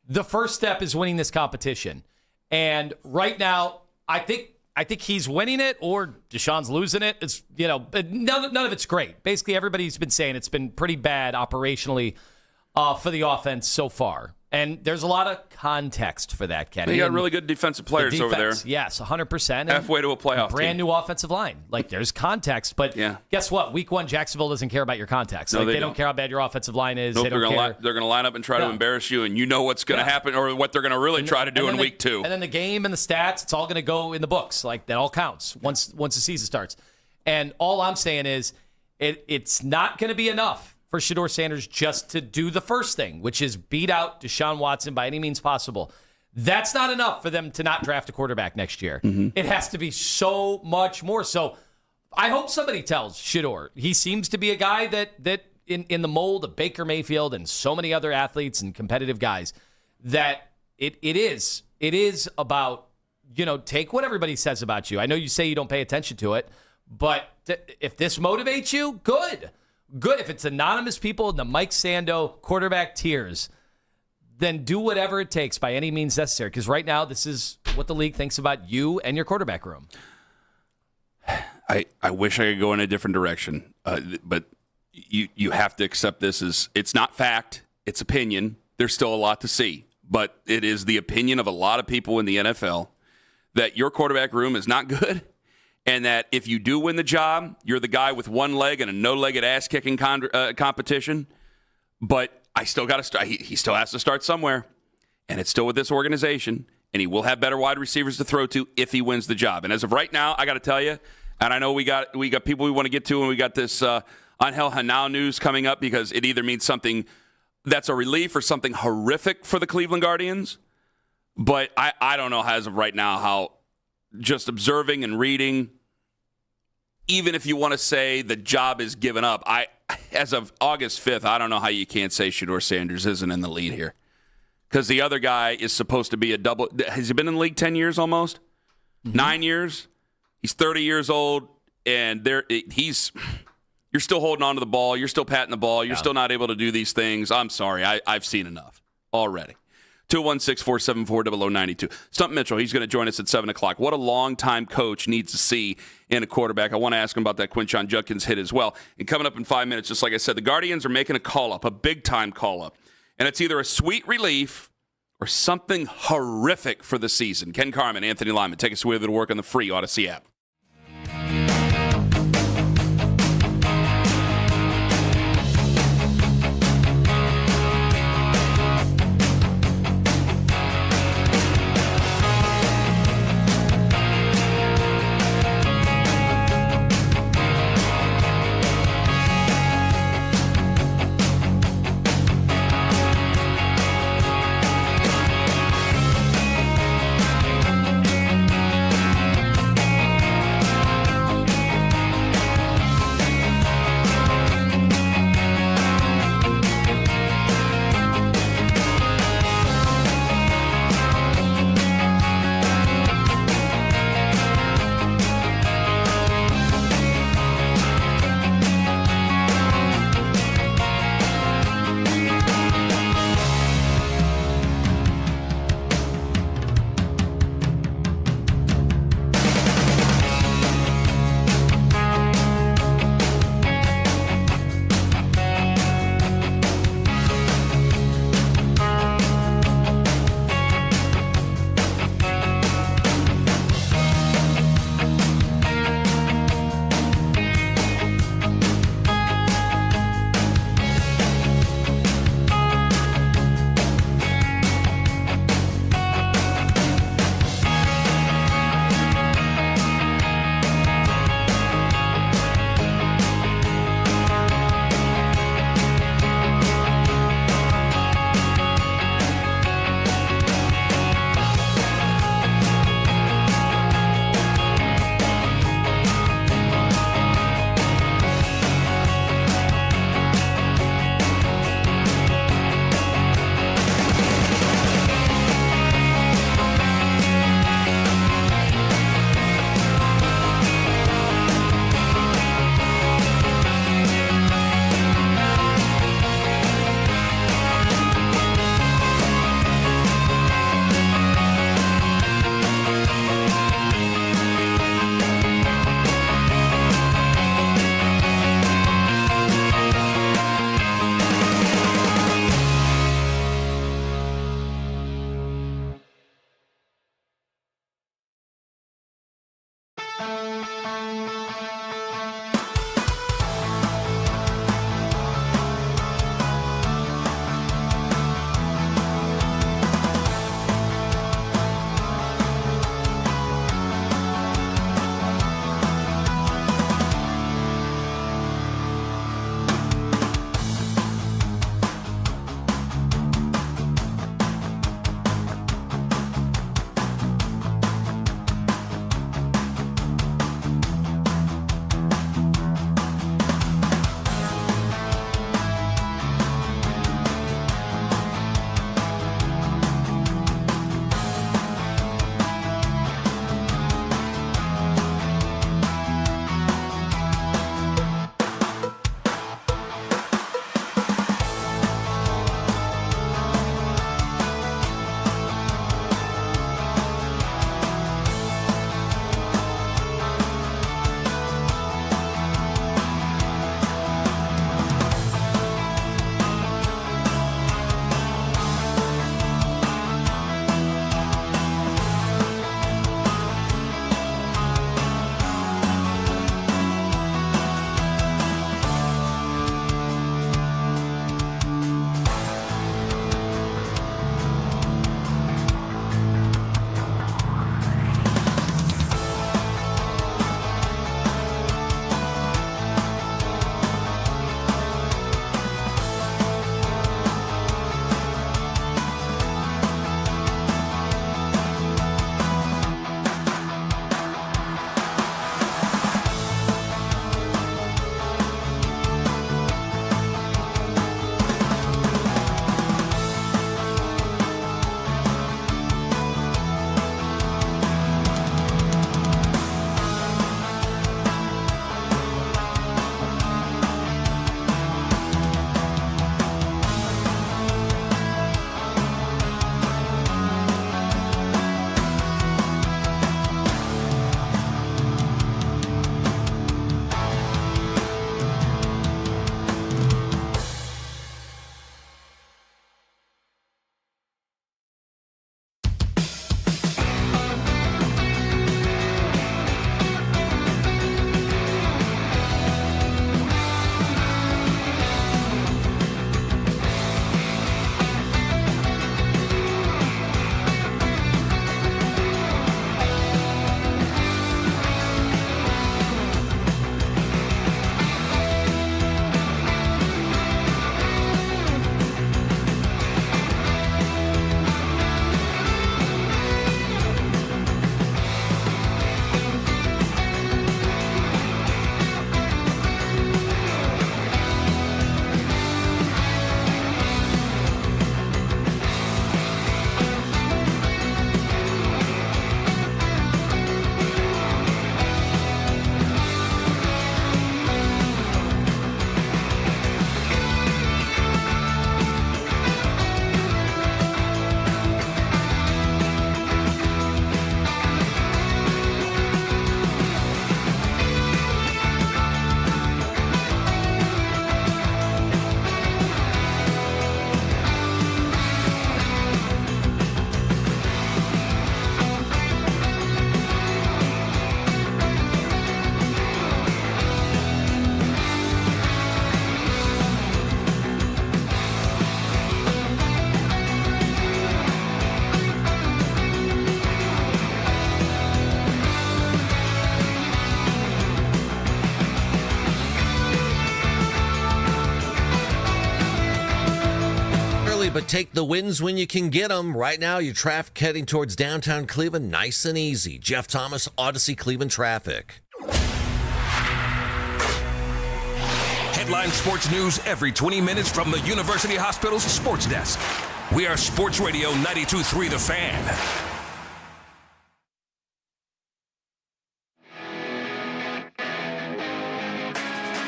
Speaker 5: The first step is winning this competition. And right now, I think he's winning it, or Deshaun's losing it. It's, none of it's great. Basically, everybody's been saying it's been pretty bad operationally for the offense so far. And there's a lot of context for that, Kenny.
Speaker 4: They got really good defensive players over there.
Speaker 5: Yes, 100%.
Speaker 4: Halfway to a playoff
Speaker 5: brand new offensive line. Like, there's context. But guess what? Week 1, Jacksonville doesn't care about your context.
Speaker 4: No,
Speaker 5: they don't care how bad your offensive line is.
Speaker 4: Nope,
Speaker 5: they don't care.
Speaker 4: They're going to line up and try to embarrass you, and you know what's going to happen, or what they're going to really try to do in week 2.
Speaker 5: And then the game and the stats, it's all going to go in the books. Like, that all counts once the season starts. And all I'm saying is it's not going to be enough for Shedeur Sanders just to do the first thing, which is beat out Deshaun Watson by any means possible. That's not enough for them to not draft a quarterback next year. Mm-hmm. It has to be so much more. So I hope somebody tells Shedeur. He seems to be a guy that in the mold of Baker Mayfield and so many other athletes and competitive guys, that it is about, take what everybody says about you. I know you say you don't pay attention to it, but if this motivates you, good. Good. If it's anonymous people in the Mike Sando quarterback tiers, then do whatever it takes by any means necessary. Because right now, this is what the league thinks about you and your quarterback room.
Speaker 4: I wish I could go in a different direction, but you have to accept this as it's not fact, it's opinion. There's still a lot to see, but it is the opinion of a lot of people in the NFL that your quarterback room is not good. And that if you do win the job, you're the guy with one leg and a no-legged ass-kicking competition. But I still got to start. He still has to start somewhere, and it's still with this organization. And he will have better wide receivers to throw to if he wins the job. And as of right now, I got to tell you, and I know we got people we want to get to, and we got this Angel Hanau news coming up because it either means something that's a relief or something horrific for the Cleveland Guardians. But I don't know as of right now how just observing and reading, even if you want to say the job is given up, as of August 5th, I don't know how you can't say Shedeur Sanders isn't in the lead here. Because the other guy is supposed to be a double. Has he been in the league 10 years almost? 9 years? He's 30 years old, and you're still holding on to the ball. You're still patting the ball. You're still not able to do these things. I'm sorry. I've seen enough already. 216-474-0092. Stump Mitchell, he's going to join us at 7 o'clock. What a long-time coach needs to see in a quarterback. I want to ask him about that Quinshon Judkins hit as well. And coming up in 5 minutes, just like I said, the Guardians are making a call-up, a big-time call-up. And it's either a sweet relief or something horrific for the season. Ken Carman, Anthony Lima, take us with it to work on the free Odyssey app.
Speaker 1: take the wins when you can get them. Right now, your traffic heading towards downtown Cleveland, nice and easy. Jeff Thomas, Odyssey Cleveland traffic.
Speaker 3: Headline sports news every 20 minutes from the University Hospital's sports desk. We are Sports Radio 92.3 The Fan.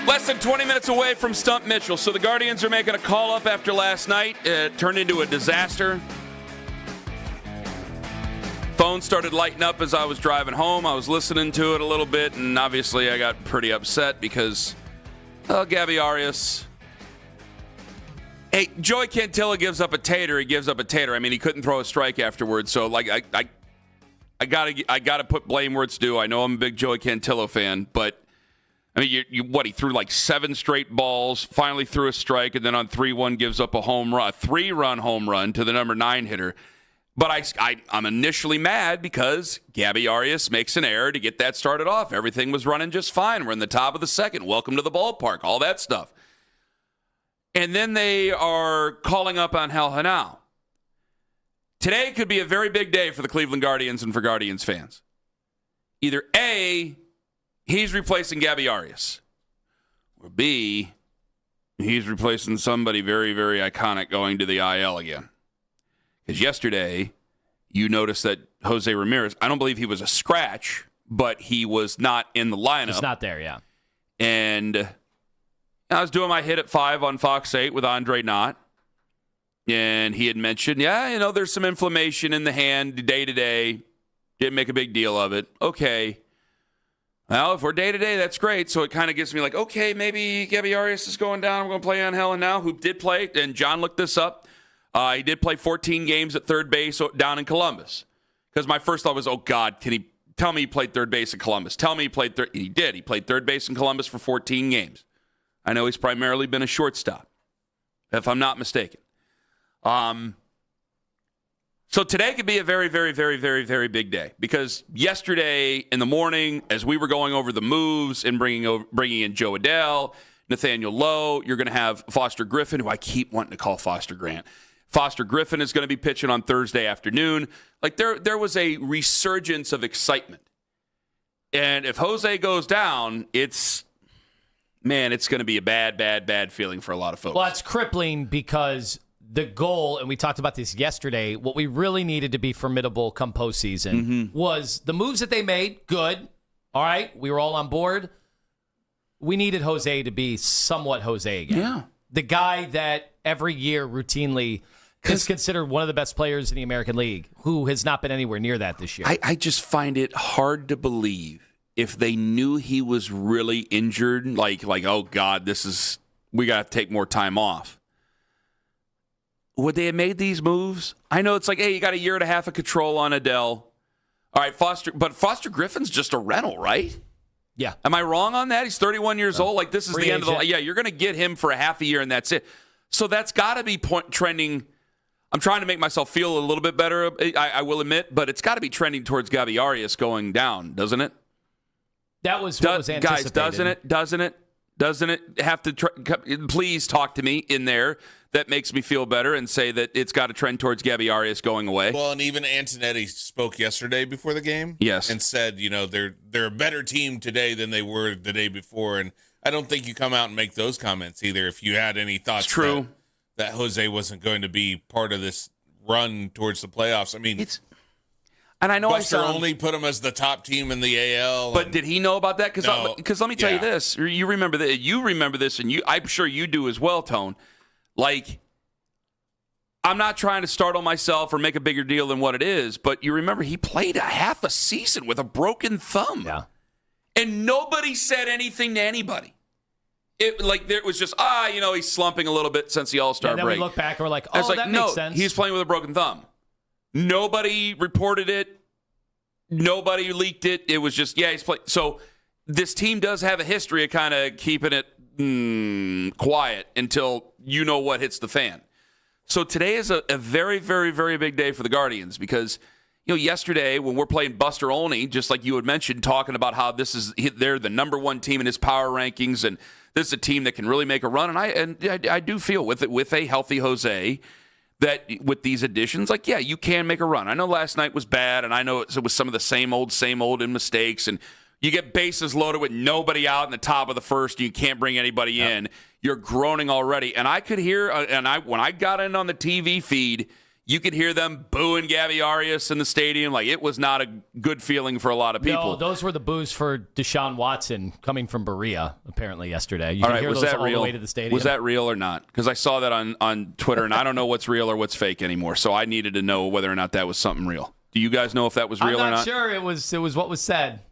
Speaker 4: Less than 20 minutes away from Stump Mitchell. So the Guardians are making a call up after last night. It turned into a disaster. Phone started lighting up as I was driving home. I was listening to it a little bit, and obviously I got pretty upset because Gabby Arias. Hey, Joey Cantilla gives up a tater. He gives up a tater. I mean, he couldn't throw a strike afterwards. So, like, I gotta put blame where it's due. I know I'm a big Joey Cantillo fan, but I mean, he threw like 7 straight balls, finally threw a strike, and then on 3-1 gives up a home run, a 3-run home run to the number 9 hitter. But I'm initially mad because Gabby Arias makes an error to get that started off. Everything was running just fine. We're in the top of the second. Welcome to the ballpark. All that stuff. And then they are calling up on Angel Hanao. Today could be a very big day for the Cleveland Guardians and for Guardians fans. Either A, he's replacing Gabby Arias, or B, he's replacing somebody very, very iconic going to the IL again. Because yesterday, you noticed that Jose Ramirez, I don't believe he was a scratch, but he was not in the lineup.
Speaker 5: He's not there, yeah.
Speaker 4: And I was doing my hit at 5 on Fox 8 with Andre Knott. And he had mentioned, there's some inflammation in the hand day to day. Didn't make a big deal of it. Okay. Well, if we're day to day, that's great. So it kind of gives me like, okay, maybe Gabby Arias is going down. I'm going to play on Helen now, who did play. And John looked this up. He did play 14 games at third base down in Columbus. Because my first thought was, oh, God, can he tell me he played third base in Columbus? Tell me he played third. He did. He played third base in Columbus for 14 games. I know he's primarily been a shortstop, if I'm not mistaken. So today could be a very, very, very, very, very big day. Because yesterday in the morning, as we were going over the moves and bringing in Joe Adele, Nathaniel Lowe, you're going to have Foster Griffin, who I keep wanting to call Foster Grant. Foster Griffin is going to be pitching on Thursday afternoon. Like there was a resurgence of excitement. And if Jose goes down, it's going to be a bad, bad, bad feeling for a lot of folks.
Speaker 5: Well, it's crippling because the goal, and we talked about this yesterday, what we really needed to be formidable come postseason was the moves that they made, good. All right, we were all on board. We needed Jose to be somewhat Jose again.
Speaker 4: Yeah.
Speaker 5: The guy that every year routinely is considered one of the best players in the American League, who has not been anywhere near that this year.
Speaker 4: I just find it hard to believe if they knew he was really injured, like oh, God, we got to take more time off. Would they have made these moves? I know it's like, hey, you got a year and a half of control on Adele. All right, Foster Griffin's just a rental, right?
Speaker 5: Yeah.
Speaker 4: Am I wrong on that? He's 31 years old. Like, this is the end of the... Yeah, you're going to get him for a half a year, and that's it. So that's got to be trending... I'm trying to make myself feel a little bit better, I will admit, but it's got to be trending towards Gabby Arias going down, doesn't it?
Speaker 5: That was what was anticipated.
Speaker 4: Guys, doesn't it have to... Please talk to me in there. That makes me feel better and say that it's got to trend towards Gabby Arias going away.
Speaker 6: Well, and even Antonetti spoke yesterday before the game.
Speaker 4: Yes.
Speaker 6: And said, they're a better team today than they were the day before. And I don't think you come out and make those comments either if you had any thoughts that Jose wasn't going to be part of this run towards the playoffs. I mean,
Speaker 4: and I know
Speaker 6: Buster only put him as the top team in the AL.
Speaker 4: But did he know about that? Because let me tell you this. You remember that. You remember this, and I'm sure you do as well, Tone. Like, I'm not trying to startle myself or make a bigger deal than what it is, but you remember he played a half a season with a broken thumb.
Speaker 5: Yeah.
Speaker 4: And nobody said anything to anybody. It was just, he's slumping a little bit since the All-Star break.
Speaker 5: And then we look back and we're like, that makes sense.
Speaker 4: He's playing with a broken thumb. Nobody reported it. Nobody leaked it. It was just, he's playing. So this team does have a history of kind of keeping it quiet until you know what hits the fan. So today is a very, very, very big day for the Guardians because, yesterday when we're playing Buster Olney, just like you had mentioned, talking about how they're the number one team in his power rankings, and this is a team that can really make a run. And I do feel with a healthy Jose that with these additions, like, yeah, you can make a run. I know last night was bad, and I know it was some of the same old and mistakes, and you get bases loaded with nobody out in the top of the first, and you can't bring anybody in. You're groaning already. And I could hear, when I got in on the TV feed, you could hear them booing Gabby Arias in the stadium. Like, it was not a good feeling for a lot of people.
Speaker 5: No, those were the boos for Deshaun Watson coming from Berea, apparently, yesterday. You
Speaker 4: all
Speaker 5: can
Speaker 4: right,
Speaker 5: hear
Speaker 4: was
Speaker 5: those
Speaker 4: that
Speaker 5: all
Speaker 4: real?
Speaker 5: the way to the stadium.
Speaker 4: Was that real or not? Because I saw that on Twitter, and I don't know what's real or what's fake anymore. So I needed to know whether or not that was something real. Do you guys know if that was real or not?
Speaker 5: I'm not sure. It was what was said.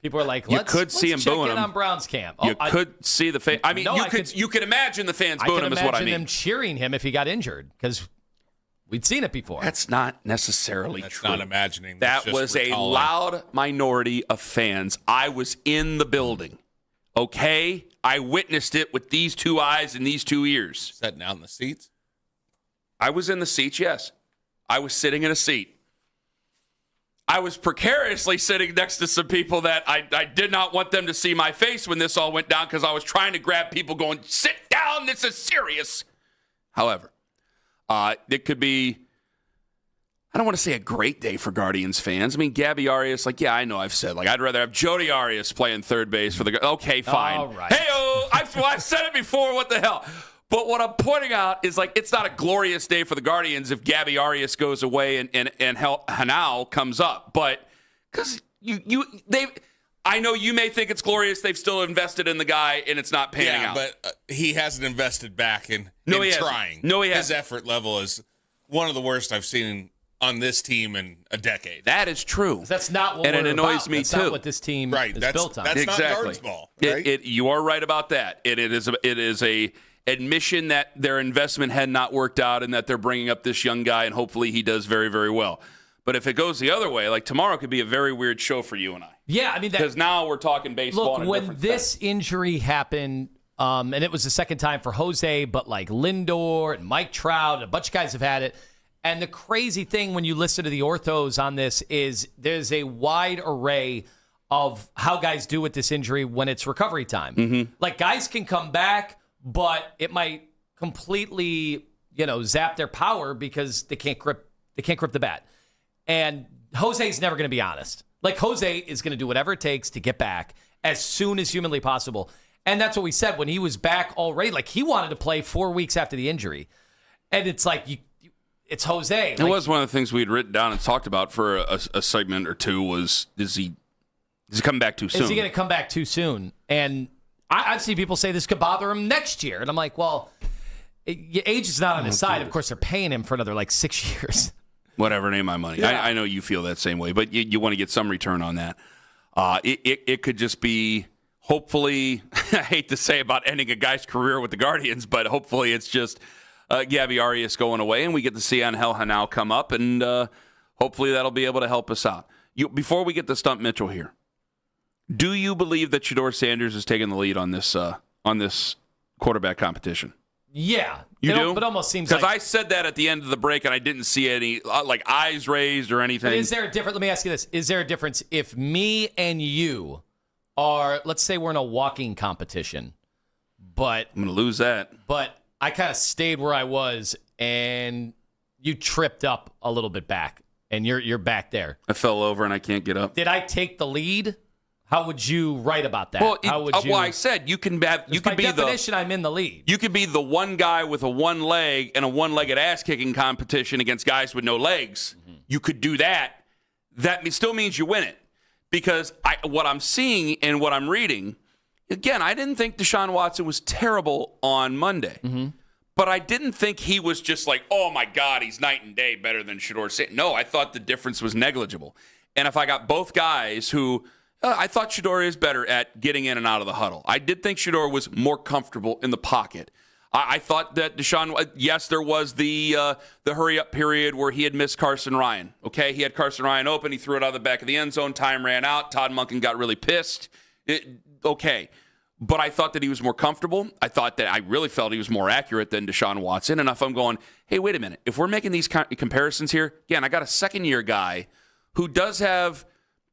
Speaker 5: People are like, let's
Speaker 4: see him
Speaker 5: check
Speaker 4: booing
Speaker 5: in
Speaker 4: him.
Speaker 5: on Browns camp.
Speaker 4: You could see the fans. I mean, you could imagine the fans booing him is what I mean.
Speaker 5: I could imagine them cheering him if he got injured because we'd seen it before.
Speaker 4: That's not necessarily true.
Speaker 6: That's not imagining.
Speaker 4: That was a loud minority of fans. I was in the building. Okay? I witnessed it with these two eyes and these 2 ears.
Speaker 6: Sitting out in the seats?
Speaker 4: I was in the seats, yes. I was sitting in a seat. I was precariously sitting next to some people that I did not want them to see my face when this all went down because I was trying to grab people going, sit down, this is serious. However, it could be, I don't want to say a great day for Guardians fans. I mean, Gabby Arias, like, yeah, I know I've said, like, I'd rather have Jody Arias playing third base for the, okay, fine.
Speaker 5: All right.
Speaker 4: Hey-oh, I've said it before, what the hell? But what I'm pointing out is, like, it's not a glorious day for the Guardians if Gabby Arias goes away and Hanau comes up. But because I know you may think it's glorious. They've still invested in the guy, and it's not panning out.
Speaker 6: But he hasn't invested back in trying.
Speaker 4: No, he hasn't.
Speaker 6: His effort level is one of the worst I've seen on this team in a decade.
Speaker 4: That is true.
Speaker 5: That's not what
Speaker 4: and
Speaker 5: we're
Speaker 4: it annoys
Speaker 5: about.
Speaker 4: me
Speaker 5: That's
Speaker 4: too.
Speaker 5: not what this team is built on.
Speaker 6: That's
Speaker 4: exactly.
Speaker 6: not guards ball. Right?
Speaker 4: You are right about that. It is a admission that their investment had not worked out and that they're bringing up this young guy, and hopefully he does very, very well. But if it goes the other way, like tomorrow could be a very weird show for you and I.
Speaker 5: Yeah, I mean,
Speaker 4: because now we're talking baseball.
Speaker 5: Look, when this injury happened, and it was the second time for Jose, but like Lindor and Mike Trout, and a bunch of guys have had it. And the crazy thing when you listen to the orthos on this is there's a wide array of how guys do with this injury when it's recovery time.
Speaker 4: Mm-hmm.
Speaker 5: Like, guys can come back, but it might completely, zap their power because they can't grip the bat. And Jose's never going to be honest. Like, Jose is going to do whatever it takes to get back as soon as humanly possible. And that's what we said when he was back already. Like, he wanted to play 4 weeks after the injury. And it's like, it's Jose.
Speaker 4: It was one of the things we'd written down and talked about for a segment or two was, is he coming back too soon?
Speaker 5: Is he going to come back too soon? And I've seen people say this could bother him next year. And I'm like, well, age is not on his side. Of course, they're paying him for another, 6 years.
Speaker 4: Whatever, name my money. Yeah. I know you feel that same way, but you want to get some return on that. It could just be, hopefully, I hate to say about ending a guy's career with the Guardians, but hopefully it's just Gabby Arias going away, and we get to see Angel Hanau come up, and hopefully that'll be able to help us out. Before we get to Stump Mitchell here, do you believe that Shedeur Sanders is taking the lead on this quarterback competition?
Speaker 5: Yeah.
Speaker 4: You do?
Speaker 5: But almost seems like...
Speaker 4: Because I said that at the end of the break, and I didn't see any, eyes raised or anything.
Speaker 5: But is there a difference? Let me ask you this. Is there a difference if me and you are, let's say we're in a walking competition, but...
Speaker 4: I'm going to lose that.
Speaker 5: But I kind of stayed where I was, and you tripped up a little bit back, and you're back there.
Speaker 4: I fell over, and I can't get up.
Speaker 5: Did I take the lead? How would you write about that?
Speaker 4: Well, I said you can have. You
Speaker 5: by
Speaker 4: can be
Speaker 5: definition, I'm in the lead.
Speaker 4: You could be the one guy with a one leg and a one-legged ass-kicking competition against guys with no legs. Mm-hmm. You could do that. That still means you win it. Because what I'm seeing and what I'm reading, again, I didn't think Deshaun Watson was terrible on Monday.
Speaker 5: Mm-hmm.
Speaker 4: But I didn't think he was just like, oh, my God, he's night and day better than Shedeur Sanders. No, I thought the difference was negligible. And if I got both guys who... I thought Shedeur is better at getting in and out of the huddle. I did think Shedeur was more comfortable in the pocket. I thought that Deshaun, yes, there was the hurry-up period where he had missed Carson Ryan. Okay, he had Carson Ryan open. He threw it out of the back of the end zone. Time ran out. Todd Monken got really pissed. Okay, but I thought that he was more comfortable. I really felt he was more accurate than Deshaun Watson. And if I'm going, hey, wait a minute. If we're making these comparisons here, again, I got a second-year guy who does have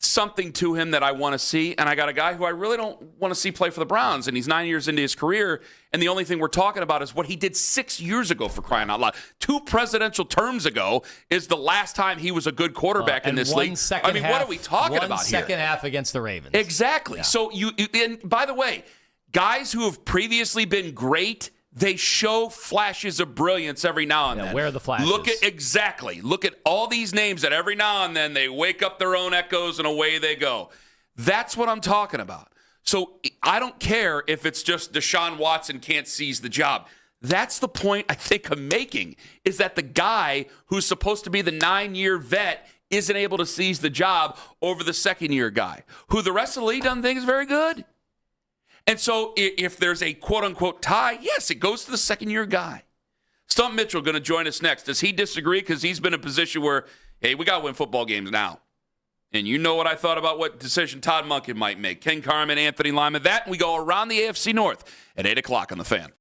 Speaker 4: something to him that I want to see, and I got a guy who I really don't want to see play for the Browns, and he's 9 years into his career, and the only thing we're talking about is what he did 6 years ago, for crying out loud. 2 presidential terms ago is the last time he was a good quarterback in this league. I mean, what are we talking about here?
Speaker 5: Second half against the Ravens.
Speaker 4: Exactly.
Speaker 5: Yeah.
Speaker 4: So and by the way, guys who have previously been great, they show flashes of brilliance every now and then.
Speaker 5: Where are the flashes?
Speaker 4: Look at all these names that every now and then they wake up their own echoes and away they go. That's what I'm talking about. So I don't care if it's just Deshaun Watson can't seize the job. That's the point I think I'm making, is that the guy who's supposed to be the 9-year vet isn't able to seize the job over the second-year guy, who the rest of the league doesn't think is very good. And so if there's a quote-unquote tie, yes, it goes to the second-year guy. Stump Mitchell going to join us next. Does he disagree? Because he's been in a position where, hey, we got to win football games now. And you know what I thought about what decision Todd Monken might make. Ken Carman, Anthony Lima. That, and we go around the AFC North at 8 o'clock on The Fan.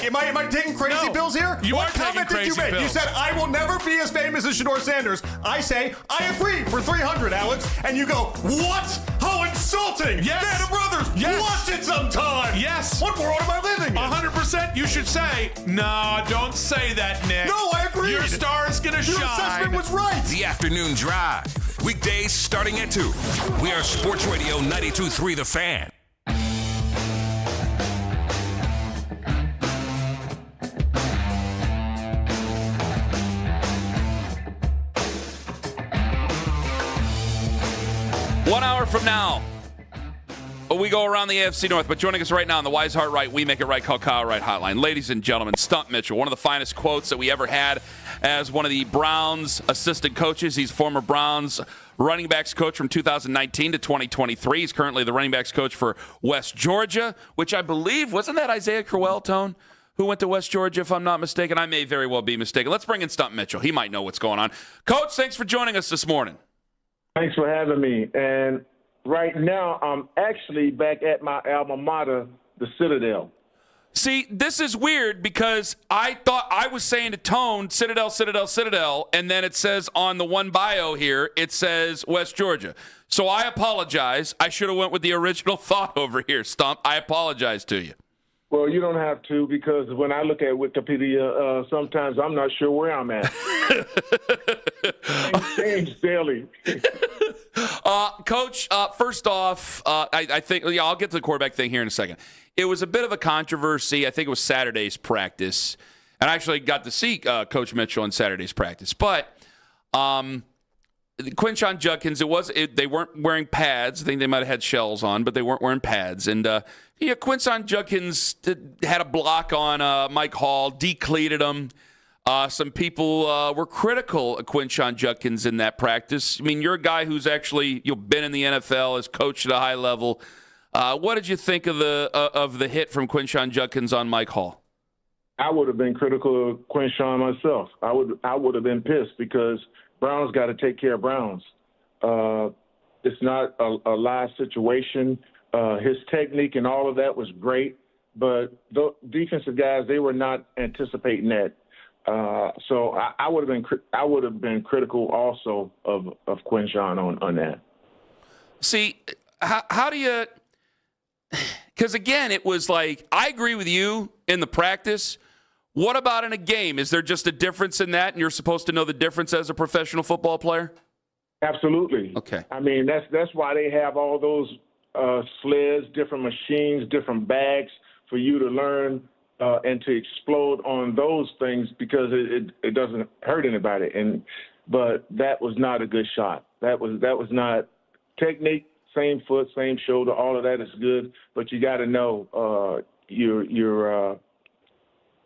Speaker 8: am I taking crazy pills here?
Speaker 6: You
Speaker 8: What
Speaker 6: are taking
Speaker 8: comment did you
Speaker 6: crazy
Speaker 8: make? You
Speaker 6: pills.
Speaker 8: said, I will never be as famous as Shador Sanders. I say, I agree for 300, Alex. And you go, what? How insulting.
Speaker 6: Yes.
Speaker 8: Band of Brothers,
Speaker 6: Yes.
Speaker 8: watch it sometime.
Speaker 6: Yes.
Speaker 8: What world am I living in?
Speaker 6: 100%. You should say, no, don't say that, Nick.
Speaker 8: No, I agree.
Speaker 6: Your star is going to
Speaker 8: Your
Speaker 6: shine.
Speaker 8: assessment was right.
Speaker 3: The Afternoon Drive. Weekdays starting at 2. We are Sports Radio 92.3 The Fan.
Speaker 4: One hour from now, we go around the AFC North. But joining us right now on the Wise Heart Right, We Make It Right, call Kyle Right hotline. Ladies and gentlemen, Stump Mitchell, one of the finest quotes that we ever had as one of the Browns assistant coaches. He's former Browns running backs coach from 2019 to 2023. He's currently the running backs coach for West Georgia, which I believe, wasn't that Isaiah Crowell, Tone, who went to West Georgia, if I'm not mistaken? I may very well be mistaken. Let's bring in Stump Mitchell. He might know what's going on. Coach, thanks for joining us this morning.
Speaker 9: Thanks for having me. And right now, I'm actually back at my alma mater, the Citadel.
Speaker 4: See, this is weird because I thought I was saying to Tone, Citadel, Citadel, Citadel, and then it says on the one bio here, it says West Georgia. So I apologize. I should have went with the original thought over here, Stump. I apologize to you.
Speaker 9: Well, you don't have to, because when I look at Wikipedia, sometimes I'm not sure where I'm at. Change daily.
Speaker 4: Coach, first off, I think I'll get to the quarterback thing here in a second. It was a bit of a controversy. I think it was Saturday's practice, and I actually got to see Coach Mitchell in Saturday's practice. But Quinshon Judkins, they weren't wearing pads. I think they might have had shells on, but they weren't wearing pads. And Quinshon Judkins had a block on Mike Hall, decleated him. Some people were critical of Quinshon Judkins in that practice. I mean, you're a guy who's actually been in the NFL, has coached at a high level. What did you think of the hit from Quinshon Judkins on Mike Hall?
Speaker 9: I would have been critical of Quinshon myself. I would have been pissed, because Browns got to take care of Browns. It's not a live situation. His technique and all of that was great, but the defensive guys, they were not anticipating that. So I would have been critical also of Quinshon on that.
Speaker 4: See, how do you? Because again, it was like, I agree with you in the practice. What about in a game? Is there just a difference in that, and you're supposed to know the difference as a professional football player?
Speaker 9: Absolutely.
Speaker 4: Okay.
Speaker 9: I mean, that's why they have all those sleds, different machines, different bags for you to learn and to explode on those things, because it doesn't hurt anybody. But that was not a good shot. That was not technique. Same foot, same shoulder. All of that is good, but you got to know you're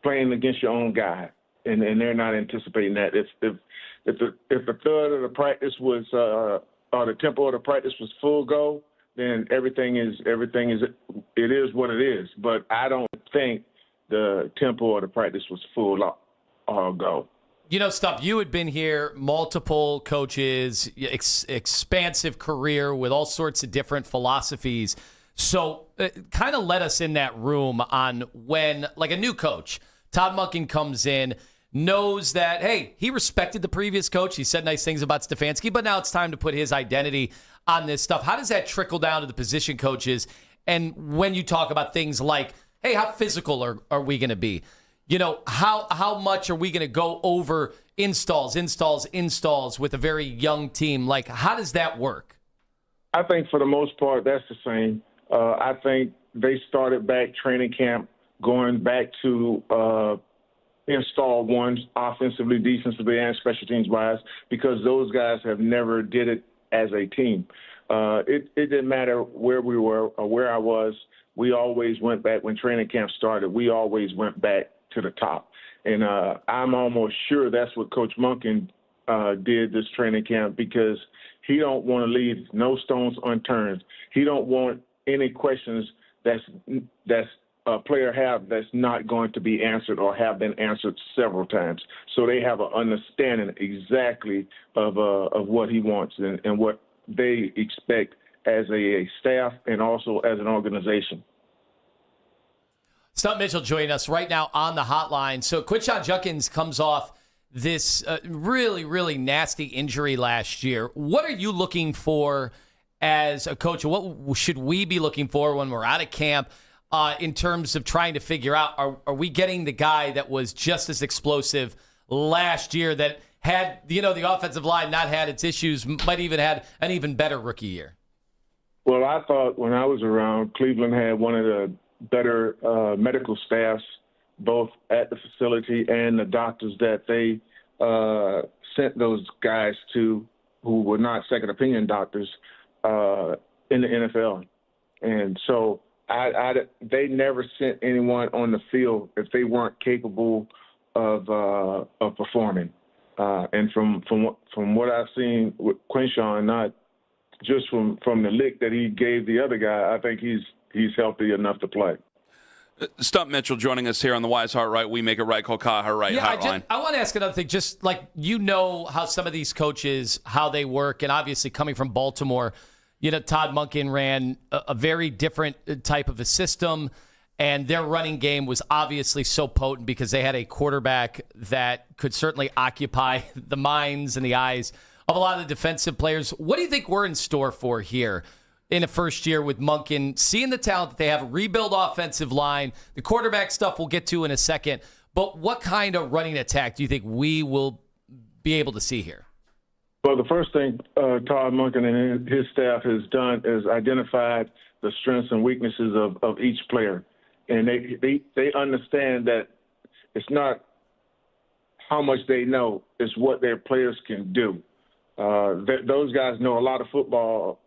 Speaker 9: playing against your own guy, and they're not anticipating that. If the third of the practice was or the tempo of the practice was full go, then everything is what it is. But I don't think the tempo of the practice was full go.
Speaker 5: Stump, you had been here, multiple coaches, expansive career with all sorts of different philosophies. So kind of let us in that room on when, like a new coach, Todd Monken comes in, knows that, hey, he respected the previous coach. He said nice things about Stefanski, but now it's time to put his identity on this stuff. How does that trickle down to the position coaches? And when you talk about things like, hey, how physical are we going to be? How much are we going to go over installs with a very young team? Like, how does that work?
Speaker 9: I think for the most part, that's the same. I think they started back training camp going back to install ones offensively, defensively, and special teams wise, because those guys have never did it as a team. It didn't matter where we were or where I was. We always went back when training camp started. We always went back to the top. And I'm almost sure that's what Coach Monken did this training camp, because he don't want to leave no stones unturned. He don't want any questions that's a player have that's not going to be answered or have been answered several times. So they have an understanding exactly of what he wants and what they expect as a staff and also as an organization.
Speaker 5: Stump Mitchell joining us right now on the hotline. So Quinshon Judkins comes off this really, really nasty injury last year. What are you looking for as a coach? What should we be looking for when we're out of camp in terms of trying to figure out, are we getting the guy that was just as explosive last year that had, the offensive line not had its issues, might even had an even better rookie year?
Speaker 9: Well, I thought when I was around, Cleveland had one of the better medical staffs, both at the facility and the doctors that they sent those guys to, who were not second opinion doctors in the NFL. And so they never sent anyone on the field if they weren't capable of performing. And from what I've seen with Quinshon, not just from the lick that he gave the other guy, I think he's healthy enough to play.
Speaker 4: Stump Mitchell joining us here on the Wise Heart Right, We Make It Right, call Kyle Heart Right hotline.
Speaker 5: I want to ask another thing. Just like, how some of these coaches, how they work, and obviously coming from Baltimore, Todd Monken ran a very different type of a system, and their running game was obviously so potent because they had a quarterback that could certainly occupy the minds and the eyes of a lot of the defensive players. What do you think we're in store for here in the first year with Monken, seeing the talent that they have, rebuild offensive line, the quarterback stuff we'll get to in a second, but what kind of running attack do you think we will be able to see here?
Speaker 9: Well, the first thing Todd Monken and his staff has done is identified the strengths and weaknesses of each player. And they understand that it's not how much they know, it's what their players can do. Those guys know a lot of football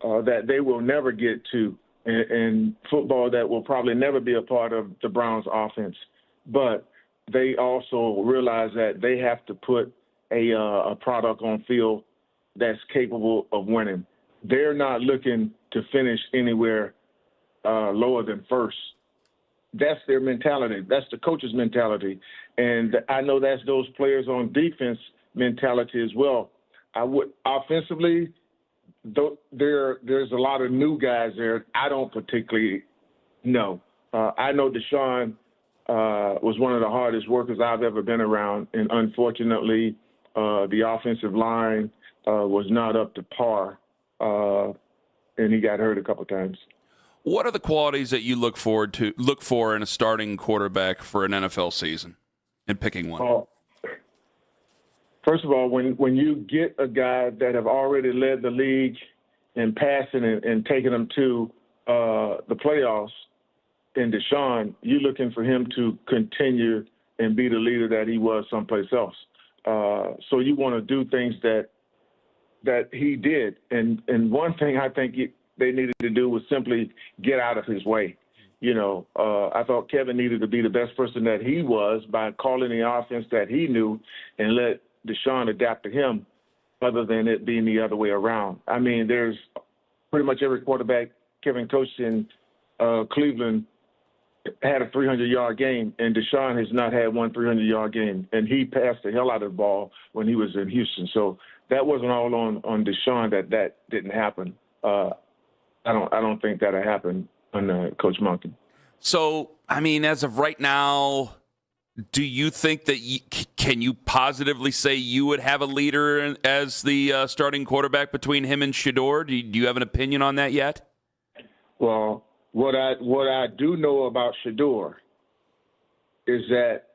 Speaker 9: that they will never get to, and football that will probably never be a part of the Browns offense. But they also realize that they have to put a product on field that's capable of winning. They're not looking to finish anywhere lower than first. That's their mentality. That's the coach's mentality. And I know that's those players on defense mentality as well. Offensively, there's a lot of new guys there. I don't particularly know. I know Deshaun was one of the hardest workers I've ever been around, and unfortunately, the offensive line was not up to par, and he got hurt a couple times.
Speaker 4: What are the qualities that you look for in a starting quarterback for an NFL season, in picking one?
Speaker 9: First of all, when you get a guy that have already led the league in passing and taking them to the playoffs in Deshaun, you're looking for him to continue and be the leader that he was someplace else. So you want to do things that he did. And one thing I think they needed to do was simply get out of his way. I thought Kevin needed to be the best person that he was by calling the offense that he knew and let Deshaun adapt to him, other than it being the other way around. I mean, there's pretty much every quarterback Kevin coached in Cleveland had a 300-yard game, and Deshaun has not had one 300-yard game, and he passed the hell out of the ball when he was in Houston. So that wasn't all on Deshaun that didn't happen. I don't think that'll happen under Coach Monken.
Speaker 4: So, I mean, as of right now, do you think that can you positively say you would have a leader as the starting quarterback between him and Shedeur? Do you have an opinion on that yet?
Speaker 9: Well, what I do know about Shedeur is that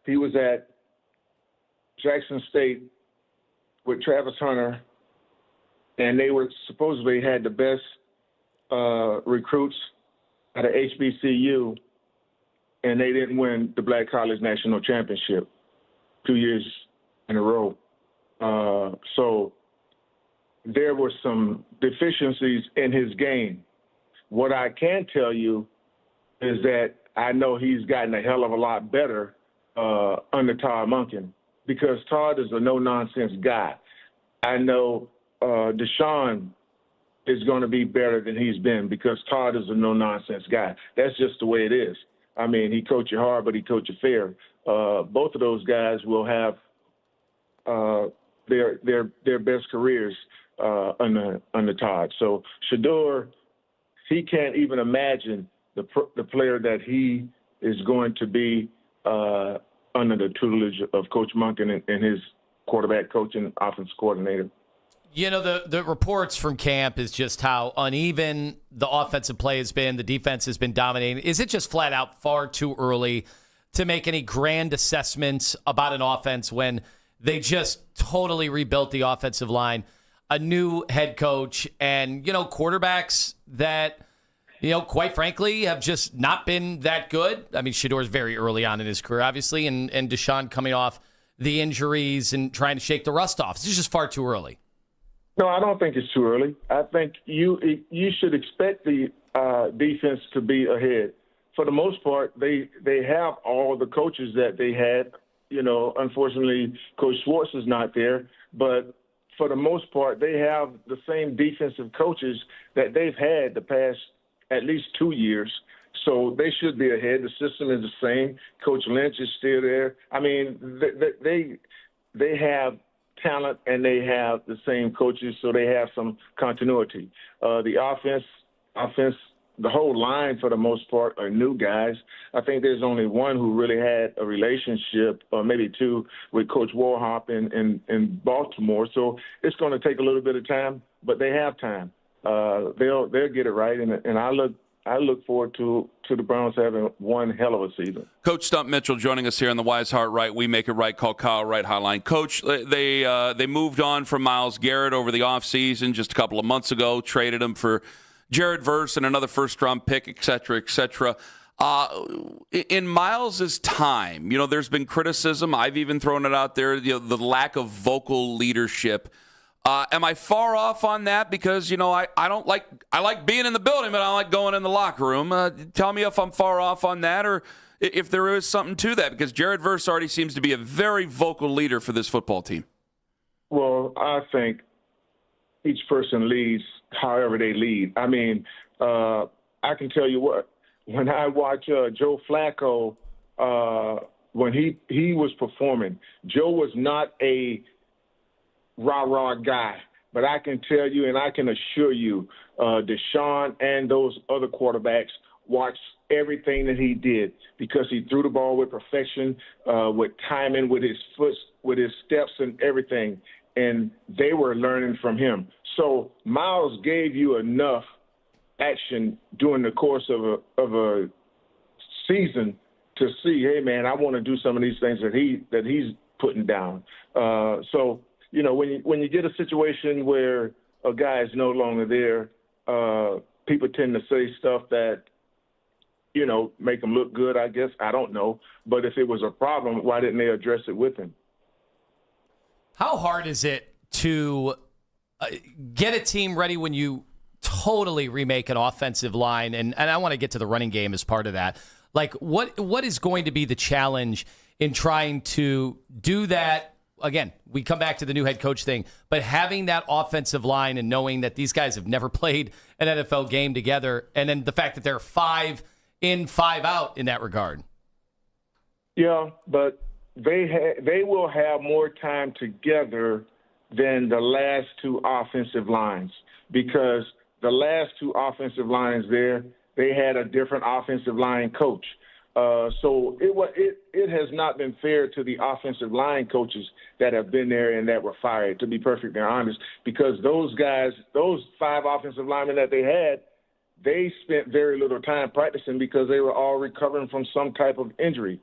Speaker 9: he was at Jackson State with Travis Hunter, and they were supposedly had the best recruits at a HBCU, and they didn't win the Black College National Championship 2 years in a row. So there were some deficiencies in his game. What I can tell you is that I know he's gotten a hell of a lot better under Todd Monken, because Todd is a no-nonsense guy. I know Deshaun is going to be better than he's been because Todd is a no-nonsense guy. That's just the way it is. I mean, he coached you hard, but he coached you fair. Both of those guys will have their best careers under Todd. So Shedeur, he can't even imagine the player that he is going to be under the tutelage of Coach Monken and his quarterback coach and offense coordinator.
Speaker 5: You know, the reports from camp is just how uneven the offensive play has been. The defense has been dominating. Is it just flat out far too early to make any grand assessments about an offense when they just totally rebuilt the offensive line, a new head coach, and, quarterbacks that, quite frankly, have just not been that good? I mean, Shador's very early on in his career, obviously, and Deshaun coming off the injuries and trying to shake the rust off. It's just far too early.
Speaker 9: No, I don't think it's too early. I think you should expect the defense to be ahead. For the most part, they have all the coaches that they had. Unfortunately, Coach Schwartz is not there. But for the most part, they have the same defensive coaches that they've had the past at least 2 years. So they should be ahead. The system is the same. Coach Lynch is still there. I mean, they have talent and they have the same coaches, so they have some continuity. The offense, the whole line for the most part are new guys. I think there's only one who really had a relationship, or maybe two, with Coach Warhop in Baltimore. So it's going to take a little bit of time, but they have time. They'll get it right, and I look forward to the Browns having one hell of a season.
Speaker 4: Coach Stump Mitchell joining us here on the Wise Heart Right, We Make It Right, call Kyle Wright hotline. Coach, they moved on from Myles Garrett over the offseason just a couple of months ago, traded him for Jared Verse and another first-round pick, et cetera, et cetera. In Myles' time, there's been criticism. I've even thrown it out there, the lack of vocal leadership. Am I far off on that? Because, I like being in the building, but I don't like going in the locker room. Tell me if I'm far off on that or if there is something to that, because Jared Verse already seems to be a very vocal leader for this football team.
Speaker 9: Well, I think each person leads however they lead. I mean, I can tell you what, when I watch Joe Flacco, when he was performing, Joe was not a rah-rah guy. But I can tell you and I can assure you, Deshaun and those other quarterbacks watched everything that he did because he threw the ball with perfection, with timing, with his foot, with his steps and everything. And they were learning from him. So Myles gave you enough action during the course of a season to see, hey, man, I want to do some of these things that he's putting down. So, when you get a situation where a guy is no longer there, people tend to say stuff that, make them look good, I guess. I don't know. But if it was a problem, why didn't they address it with him?
Speaker 5: How hard is it to get a team ready when you totally remake an offensive line? And I want to get to the running game as part of that. Like, what is going to be the challenge in trying to do that? Again, we come back to the new head coach thing, but having that offensive line and knowing that these guys have never played an NFL game together, and then the fact that they're 5 in, 5 out in that regard.
Speaker 9: Yeah, but they will have more time together than the last two offensive lines because the last two offensive lines there, they had a different offensive line coach. So it has not been fair to the offensive line coaches that have been there and that were fired, to be perfectly honest, because those guys, those 5 offensive linemen that they had, they spent very little time practicing because they were all recovering from some type of injury.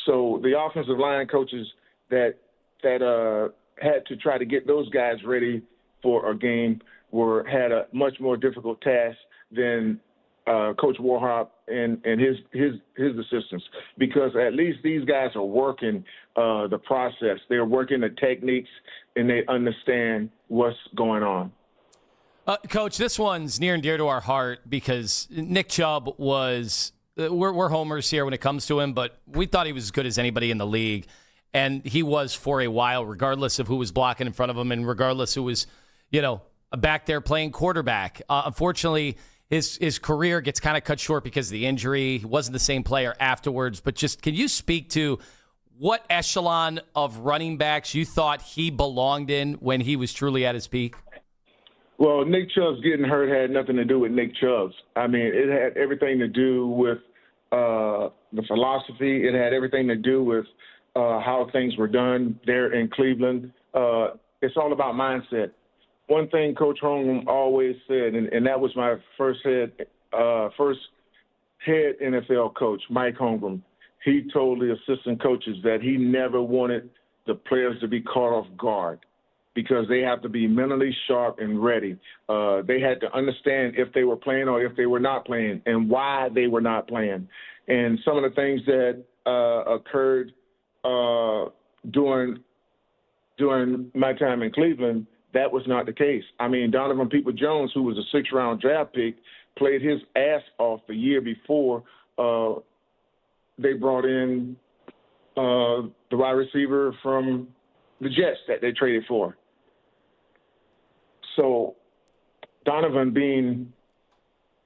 Speaker 9: So the offensive line coaches that had to try to get those guys ready for a game had a much more difficult task than Coach Warhop and his assistants, because at least these guys are working the process. They're working the techniques, and they understand what's going on.
Speaker 5: Coach, this one's near and dear to our heart because Nick Chubb was we're homers here when it comes to him, but we thought he was as good as anybody in the league, and he was for a while, regardless of who was blocking in front of him and regardless who was, back there playing quarterback. Unfortunately, his career gets kind of cut short because of the injury. He wasn't the same player afterwards. But just can you speak to what echelon of running backs you thought he belonged in when he was truly at his peak?
Speaker 9: Well, Nick Chubb's getting hurt had nothing to do with Nick Chubb's. I mean, it had everything to do with the philosophy. It had everything to do with how things were done there in Cleveland. It's all about mindset. One thing Coach Holmgren always said, and that was my first head NFL coach, Mike Holmgren. He told the assistant coaches that he never wanted the players to be caught off guard, because they have to be mentally sharp and ready. They had to understand if they were playing or if they were not playing and why they were not playing. And some of the things that occurred during my time in Cleveland, that was not the case. I mean, Donovan Peoples-Jones, who was a 6th-round draft pick, played his ass off the year before they brought in the wide receiver from the Jets that they traded for. So Donovan being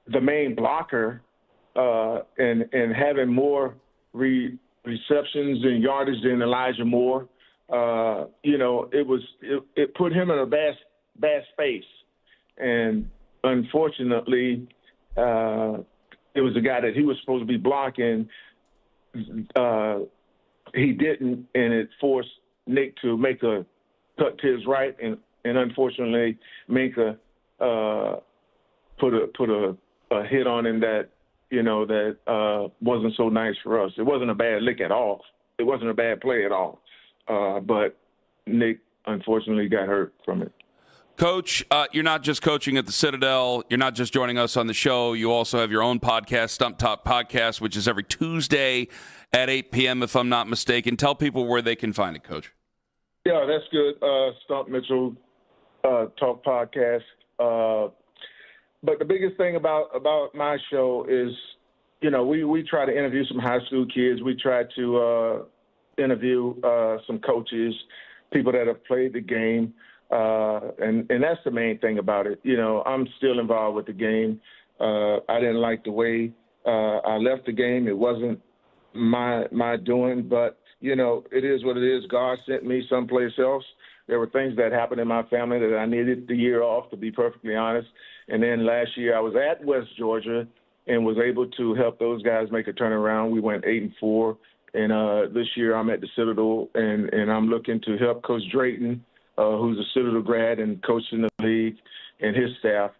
Speaker 9: the main blocker and having more receptions and yardage than Elijah Moore, it put him in a bad space. And unfortunately, it was a guy that he was supposed to be blocking. He didn't, and it forced Nick to make a cut to his right, and unfortunately Minka put a hit on him that wasn't so nice for us. It wasn't a bad lick at all. It wasn't a bad play at all. But Nick unfortunately got hurt from it.
Speaker 4: Coach, you're not just coaching at the Citadel. You're not just joining us on the show. You also have your own podcast, Stump Talk Podcast, which is every Tuesday at 8 p.m., if I'm not mistaken. Tell people where they can find it, Coach.
Speaker 9: Yeah, that's good. Stump Mitchell Talk Podcast. But the biggest thing about my show is, we try to interview some high school kids. We try to interview some coaches, people that have played the game. And that's the main thing about it. I'm still involved with the game. I didn't like the way I left the game. It wasn't my doing, but it is what it is. God sent me someplace else. There were things that happened in my family that I needed the year off, to be perfectly honest. And then last year I was at West Georgia and was able to help those guys make a turnaround. We went 8-4, and this year I'm at the Citadel, and I'm looking to help Coach Drayton, who's a Citadel grad and coaching the league, and his staff,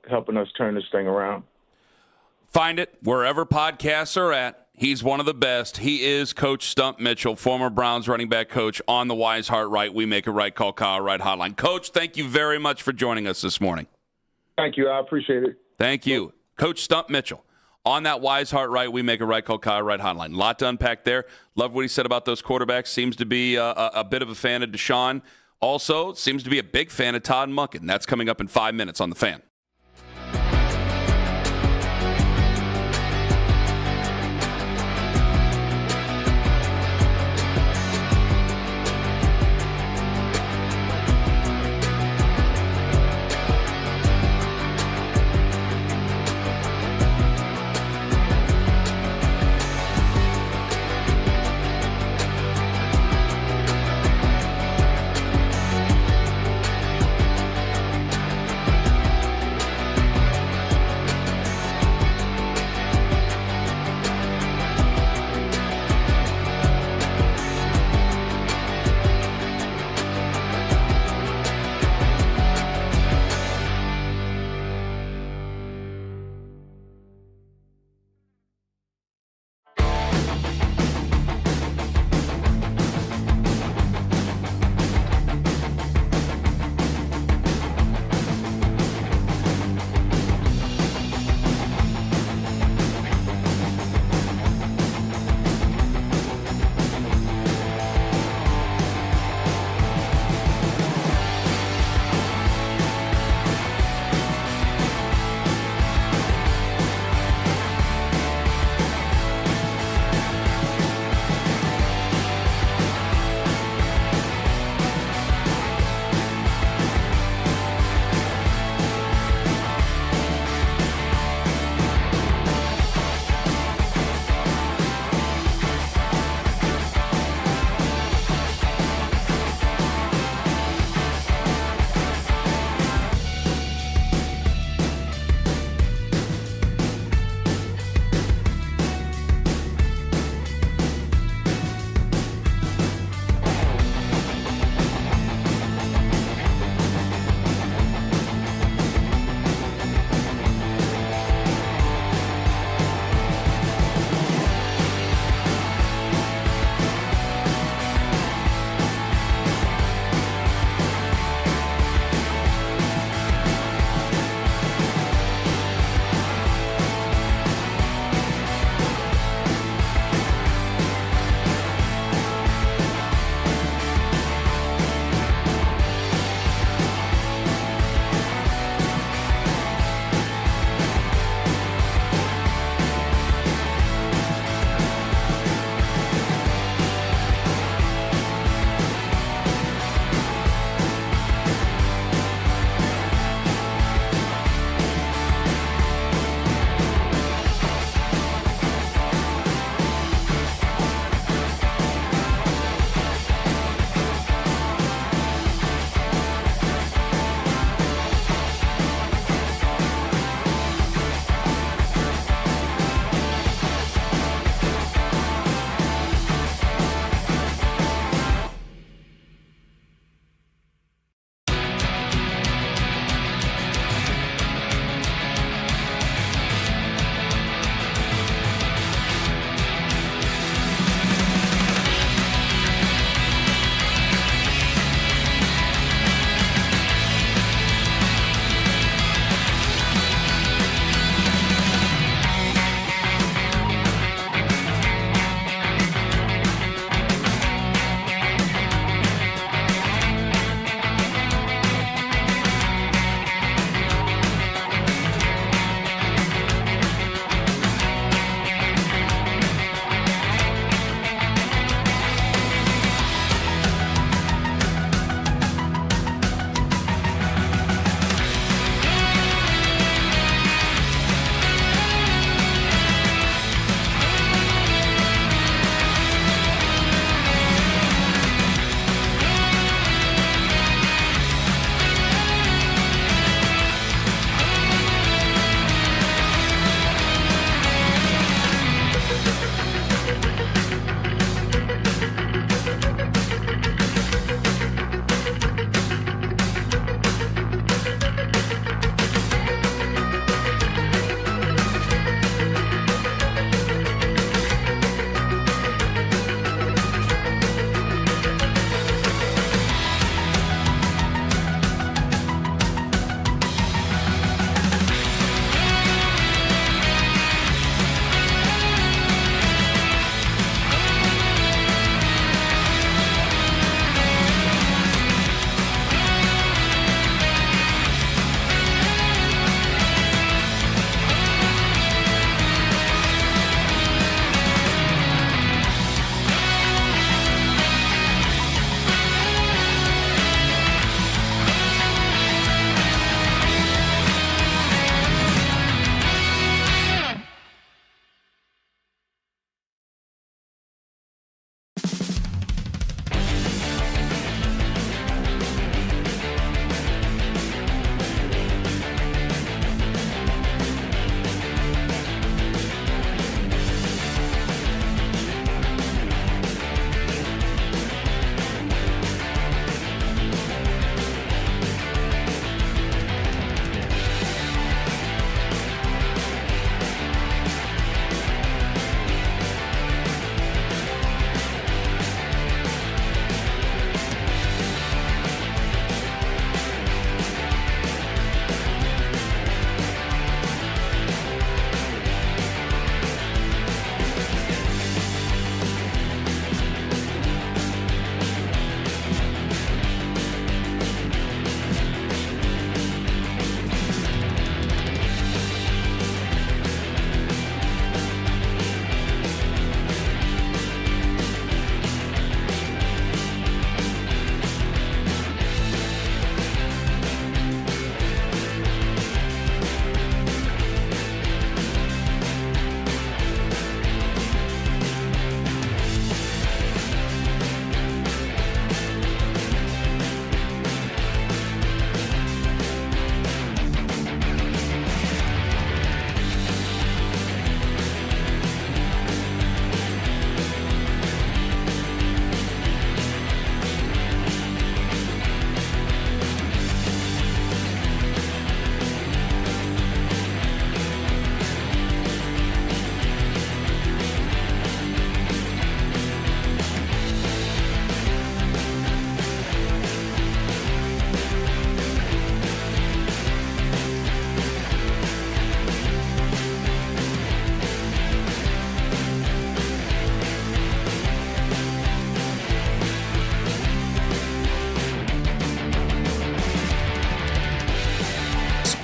Speaker 9: helping us turn this thing around.
Speaker 4: Find it wherever podcasts are at. He's one of the best. He is Coach Stump Mitchell, former Browns running back coach on the Wise Heart Right, We Make It Right, Call Kyle Right hotline. Coach, thank you very much for joining us this morning.
Speaker 9: Thank you. I appreciate it.
Speaker 4: Thank you. Coach Stump Mitchell on that Wise Heart Right, We Make It Right, Call Kyle Right hotline. A lot to unpack there. Love what he said about those quarterbacks. Seems to be a bit of a fan of Deshaun. Also, seems to be a big fan of Todd Monken. That's coming up in 5 minutes on The Fan.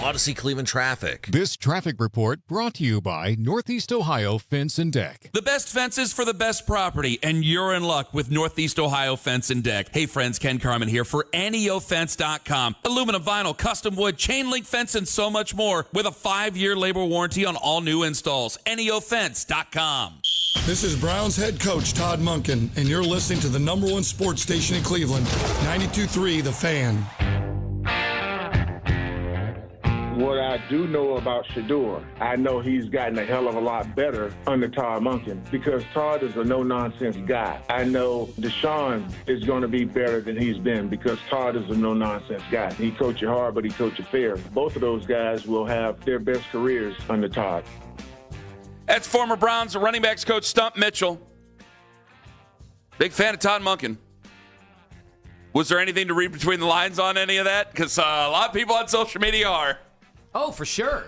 Speaker 1: Odyssey Cleveland traffic.
Speaker 10: This traffic report brought to you by Northeast Ohio Fence and Deck.
Speaker 11: The best fences for the best property, and you're in luck with Northeast Ohio Fence and Deck. Hey friends, Ken Carman here for NEOFence.com. Aluminum, vinyl, custom wood, chain link fence, and so much more with a 5-year labor warranty on all new installs. NEOFence.com.
Speaker 12: This is Browns head coach Todd Monken, and you're listening to the number one sports station in Cleveland, 92.3 The Fan.
Speaker 9: What I do know about Shedeur, I know he's gotten a hell of a lot better under Todd Monken because Todd is a no-nonsense guy. I know Deshaun is going to be better than he's been because Todd is a no-nonsense guy. He coaches hard, but he coaches fair. Both of those guys will have their best careers under Todd.
Speaker 4: That's former Browns running backs coach Stump Mitchell. Big fan of Todd Monken. Was there anything to read between the lines on any of that? Because a lot of people on social media are.
Speaker 5: Oh, for sure.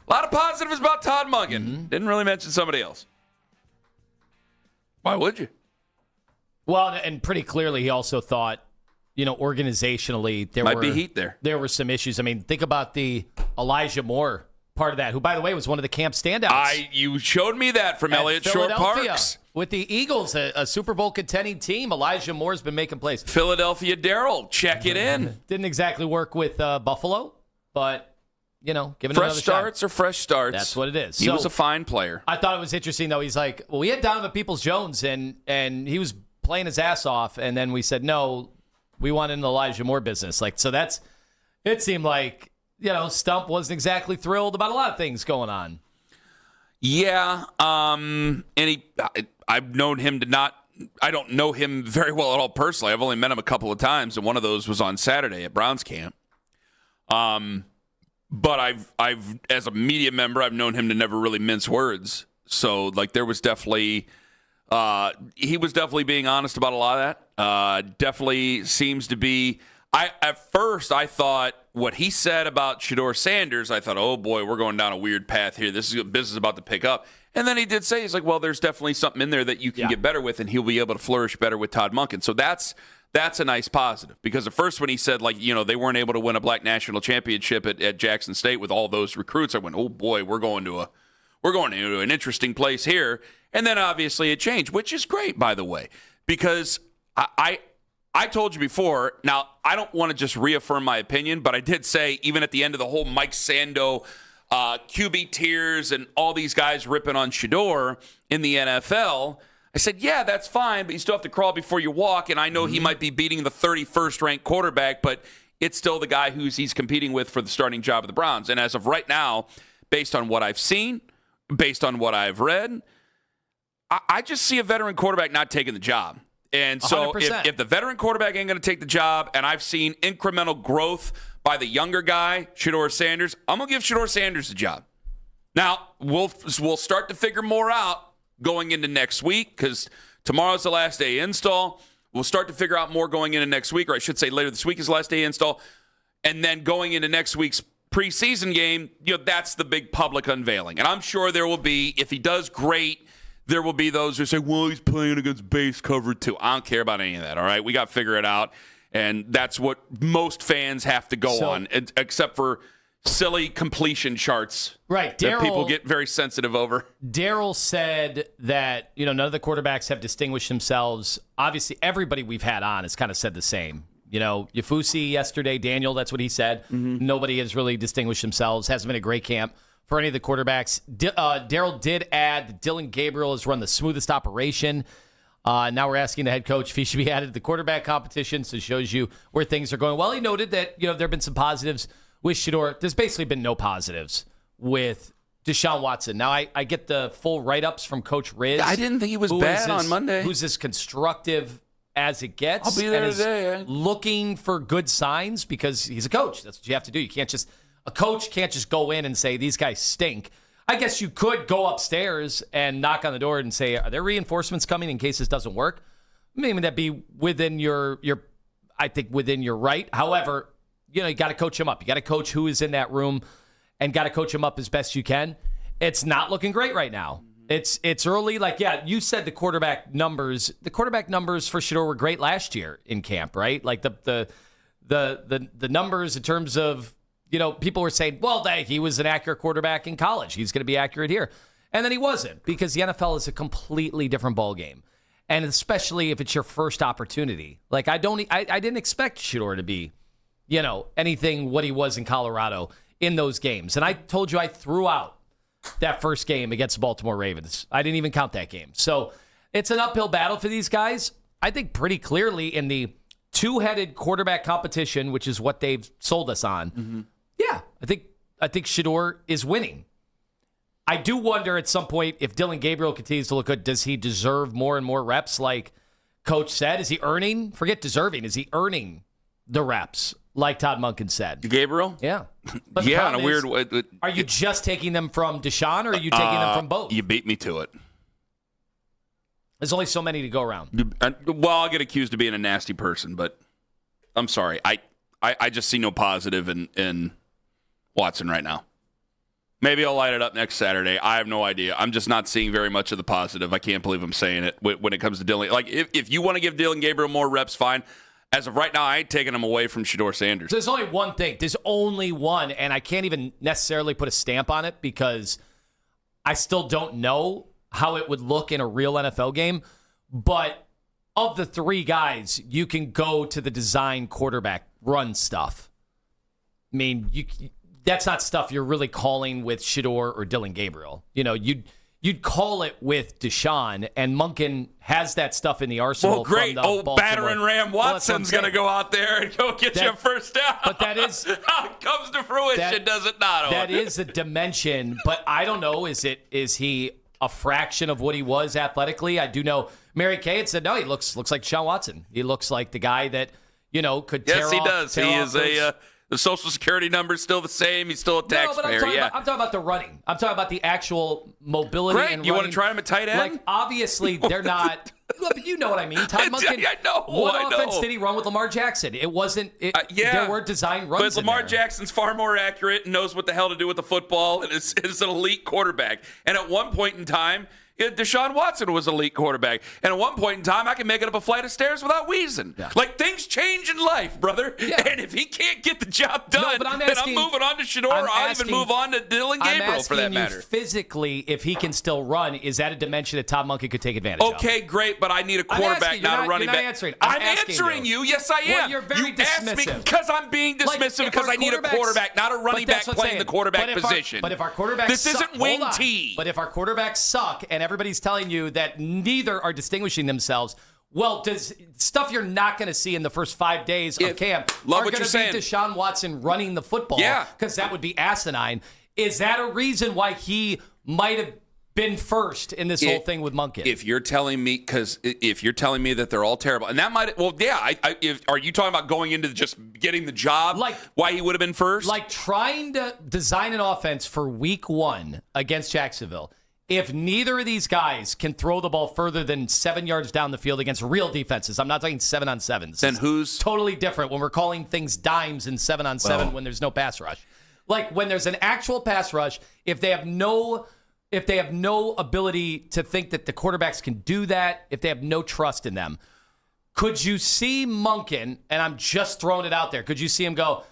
Speaker 4: A lot of positives about Todd Monken. Mm-hmm. Didn't really mention somebody else. Why would you?
Speaker 5: Well, and pretty clearly he also thought, organizationally, there
Speaker 4: might be heat there.
Speaker 5: There were some issues. I mean, think about the Elijah Moore part of that, who, by the way, was one of the camp standouts.
Speaker 4: You showed me that from Elliott Short Parks.
Speaker 5: With the Eagles, a Super Bowl contending team, Elijah Moore's been making plays.
Speaker 4: Philadelphia Darryl, check it in.
Speaker 5: Didn't exactly work with Buffalo, but, give it
Speaker 4: fresh starts or fresh starts.
Speaker 5: That's what it is.
Speaker 4: He was a fine player.
Speaker 5: I thought it was interesting, though. He's like, well, we had Donovan Peoples-Jones, and he was playing his ass off, and then we said, no, we want in the Elijah Moore business. It seemed like, Stump wasn't exactly thrilled about a lot of things going on.
Speaker 4: Yeah, and I've known him I don't know him very well at all personally. I've only met him a couple of times, and one of those was on Saturday at Browns camp. But I've as a media member, I've known him to never really mince words. So there was definitely he was definitely being honest about a lot of that. Definitely seems to be. At first I thought what he said about Shedeur Sanders, I thought, oh boy, we're going down a weird path here. This is business about to pick up. And then he did say, he's like, well, there's definitely something in there that you can get better with, and he'll be able to flourish better with Todd Monken. So that's a nice positive, because at first when he said, they weren't able to win a black national championship at Jackson State with all those recruits, I went, oh boy, we're going to an interesting place here. And then obviously it changed, which is great, by the way, because I told you before, now I don't want to just reaffirm my opinion, but I did say even at the end of the whole Mike Sando QB tiers and all these guys ripping on Shedeur in the NFL, I said, yeah, that's fine, but you still have to crawl before you walk, and I know he might be beating the 31st ranked quarterback, but it's still the guy he's competing with for the starting job of the Browns. And as of right now, based on what I've seen, based on what I've read, I just see a veteran quarterback not taking the job. And so if the veteran quarterback ain't going to take the job, and I've seen incremental growth by the younger guy, Shedeur Sanders, I'm going to give Shedeur Sanders the job. Now, we'll start to figure more out going into next week, because tomorrow's the last day install. We'll start to figure out more going into next week, or I should say later this week is the last day install. And then going into next week's preseason game, that's the big public unveiling. And I'm sure there will be, if he does great, there will be those who say, well, he's playing against base cover too. I don't care about any of that, all right? We got to figure it out, and that's what most fans have to go on, except for silly completion charts that people get very sensitive over.
Speaker 5: Darryl said that, none of the quarterbacks have distinguished themselves. Obviously, everybody we've had on has kind of said the same. Yafusi yesterday, Daniel, that's what he said. Mm-hmm. Nobody has really distinguished themselves. Hasn't been a great camp for any of the quarterbacks. Darryl did add that Dylan Gabriel has run the smoothest operation. Now we're asking the head coach if he should be added to the quarterback competition, so it shows you where things are going. Well, he noted that there have been some positives with Shedeur. There's basically been no positives with Deshaun Watson. Now, I get the full write-ups from Coach Riz.
Speaker 4: I didn't think he was bad on Monday.
Speaker 5: Who's as constructive as it gets.
Speaker 4: I'll be there today.
Speaker 5: Looking for good signs, because he's a coach. That's what you have to do. A coach can't just go in and say, these guys stink. I guess you could go upstairs and knock on the door and say, are there reinforcements coming in case this doesn't work? Maybe that'd be within your right. However, you got to coach him up. You got to coach who is in that room and got to coach him up as best you can. It's not looking great right now. It's early. You said the quarterback numbers. The quarterback numbers for Shedeur were great last year in camp, right? The numbers in terms of people were saying, well, he was an accurate quarterback in college. He's going to be accurate here. And then he wasn't, because the NFL is a completely different ballgame. And especially if it's your first opportunity. Like, I didn't expect Shedeur to be, anything what he was in Colorado in those games. And I told you I threw out that first game against the Baltimore Ravens. I didn't even count that game. So it's an uphill battle for these guys. I think pretty clearly in the two-headed quarterback competition, which is what they've sold us on. Mm-hmm. Yeah, I think Shedeur is winning. I do wonder at some point if Dylan Gabriel continues to look good, does he deserve more and more reps like Coach said? Is he earning? Forget deserving. Is he earning the reps like Todd Monken said?
Speaker 4: Gabriel?
Speaker 5: Yeah. But
Speaker 4: yeah, in a weird way.
Speaker 5: Are you just taking them from Deshaun, or are you taking them from both?
Speaker 4: You beat me to it.
Speaker 5: There's only so many to go around.
Speaker 4: Well, I'll get accused of being a nasty person, but I'm sorry. I just see no positive in Watson right now. Maybe I'll light it up next Saturday. I have no idea. I'm just not seeing very much of the positive. I can't believe I'm saying it when it comes to Dylan. Like, if you want to give Dylan Gabriel more reps, fine. As of right now, I ain't taking him away from Shedeur Sanders.
Speaker 5: There's only one thing. There's only one, and I can't even necessarily put a stamp on it because I still don't know how it would look in a real NFL game. But of the three guys, you can go to the design quarterback run stuff. I mean, that's not stuff you're really calling with Shedeur or Dylan Gabriel. You'd call it with Deshaun, and Monken has that stuff in the arsenal.
Speaker 4: Well, great. Battering Ram Watson's going to go out there and go get you a first down.
Speaker 5: But that is
Speaker 4: how it comes to fruition, does it not?
Speaker 5: That is a dimension, but I don't know. Is he a fraction of what he was athletically? I do know Mary Kay had said, no, he looks like Deshaun Watson. He looks like the guy that, could tear off.
Speaker 4: Yes, he does. He is the Social Security number is still the same. He's still a taxpayer.
Speaker 5: I'm talking about the running. I'm talking about the actual mobility.
Speaker 4: Great.
Speaker 5: And
Speaker 4: you
Speaker 5: running.
Speaker 4: Want to try him at tight end?
Speaker 5: Like, obviously, they're not. But you know what I mean. Todd Monken.
Speaker 4: I know.
Speaker 5: What offense did he run with Lamar Jackson? It wasn't. There were design runs.
Speaker 4: But Lamar Jackson's far more accurate and knows what the hell to do with the football, and is an elite quarterback. And at one point in time, Deshaun Watson was an elite quarterback. And at one point in time, I can make it up a flight of stairs without wheezing. Yeah. Like, things change in life, brother. Yeah. And if he can't get the job done, then I'm moving on to Shedeur, or I'll even move on to Dylan Gabriel for that matter.
Speaker 5: Physically, if he can still run, is that a dimension that Todd Monken could take advantage of?
Speaker 4: Okay, great, but I need a quarterback, not a running back. I'm answering you. Yes, I am.
Speaker 5: Well, you're very dismissive.
Speaker 4: Asked me because I'm being dismissive because I need a quarterback, not a running back playing the quarterback position.
Speaker 5: But if our quarterbacks
Speaker 4: this isn't wing T.
Speaker 5: But if our quarterbacks suck and everybody's telling you that neither are distinguishing themselves, well, does stuff you're not going to see in the first 5 days of camp are going to be Deshaun Watson running the football? Yeah, because that would be asinine. Is that a reason why he might have been first in this whole thing with Monken?
Speaker 4: If you're telling me, that they're all terrible, and that might, well, yeah. Are you talking about going into just getting the job? Like why he would have been first?
Speaker 5: Like trying to design an offense for Week 1 against Jacksonville. If neither of these guys can throw the ball further than 7 yards down the field against real defenses, I'm not talking 7-on-7s.
Speaker 4: Then who's
Speaker 5: totally different when we're calling things dimes in 7-on-7 when there's no pass rush. Like when there's an actual pass rush, if they have no ability to think that the quarterbacks can do that, if they have no trust in them, could you see Monken, and I'm just throwing it out there, could you see him go,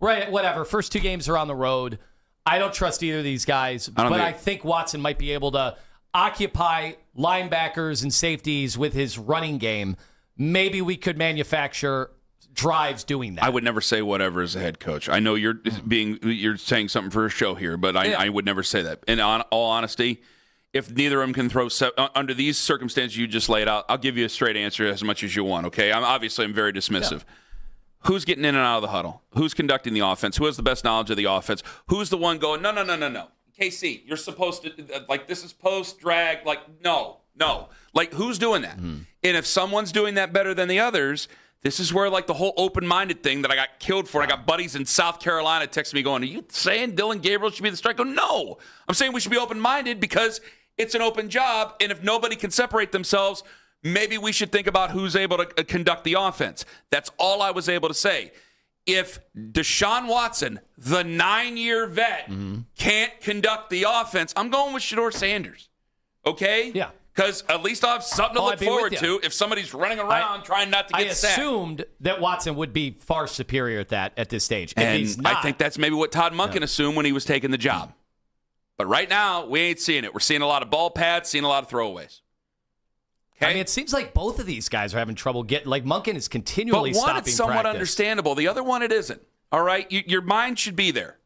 Speaker 5: right, whatever, first 2 games are on the road, I don't trust either of these guys, but I think Watson might be able to occupy linebackers and safeties with his running game. Maybe we could manufacture drives doing that.
Speaker 4: I would never say whatever as a head coach. I know you're saying something for a show here, but I would never say that. In all honesty, if neither of them can throw under these circumstances you just laid out, I'll give you a straight answer as much as you want, okay? I'm very dismissive. Yeah. Who's getting in and out of the huddle? Who's conducting the offense? Who has the best knowledge of the offense? Who's the one going, no. KC, you're supposed to, like, this is post, drag, like, no. Like, who's doing that? Mm-hmm. And if someone's doing that better than the others, this is where, like, the whole open-minded thing that I got killed for. I got buddies in South Carolina texting me going, are you saying Dylan Gabriel should be the striker? No. I'm saying we should be open-minded because it's an open job, and if nobody can separate themselves, maybe we should think about who's able to conduct the offense. That's all I was able to say. If Deshaun Watson, the 9-year vet, can't conduct the offense, I'm going with Shedeur Sanders. Okay?
Speaker 5: Yeah.
Speaker 4: Because at least I'll have something to look forward to if somebody's running around trying not to get sacked.
Speaker 5: I assumed that Watson would be far superior at this stage.
Speaker 4: And
Speaker 5: he's not,
Speaker 4: I think that's maybe what Todd Monken assumed when he was taking the job. But right now, we ain't seeing it. We're seeing a lot of ball pads, seeing a lot of throwaways. Okay?
Speaker 5: I mean, it seems like both of these guys are having trouble getting. Like Monken is continually stopping
Speaker 4: But one, it's somewhat
Speaker 5: practice.
Speaker 4: understandable. The other one, it isn't. All right, your mind should be there.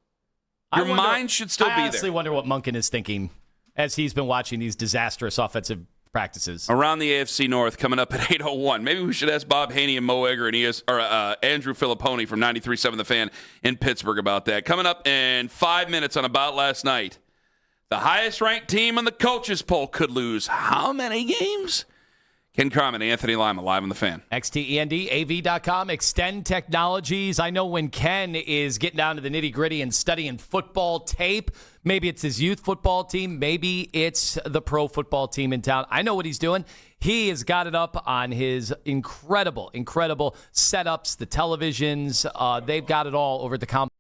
Speaker 4: Your mind should still be there.
Speaker 5: I honestly wonder what Monken is thinking as he's been watching these disastrous offensive practices.
Speaker 4: Around the AFC North, coming up at 8:01. Maybe we should ask Bob Haney and Mo Egger and Andrew Filipponi from 93.7 The Fan in Pittsburgh about that. Coming up in 5 minutes on About Last Night. The highest-ranked team in the coaches poll could lose how many games? Ken Carman, Anthony Lima, live on The Fan.
Speaker 5: XTENDAV.com, Extend Technologies. I know when Ken is getting down to the nitty-gritty and studying football tape, maybe it's his youth football team, maybe it's the pro football team in town. I know what he's doing. He has got it up on his incredible setups, the televisions. They've got it all over the company.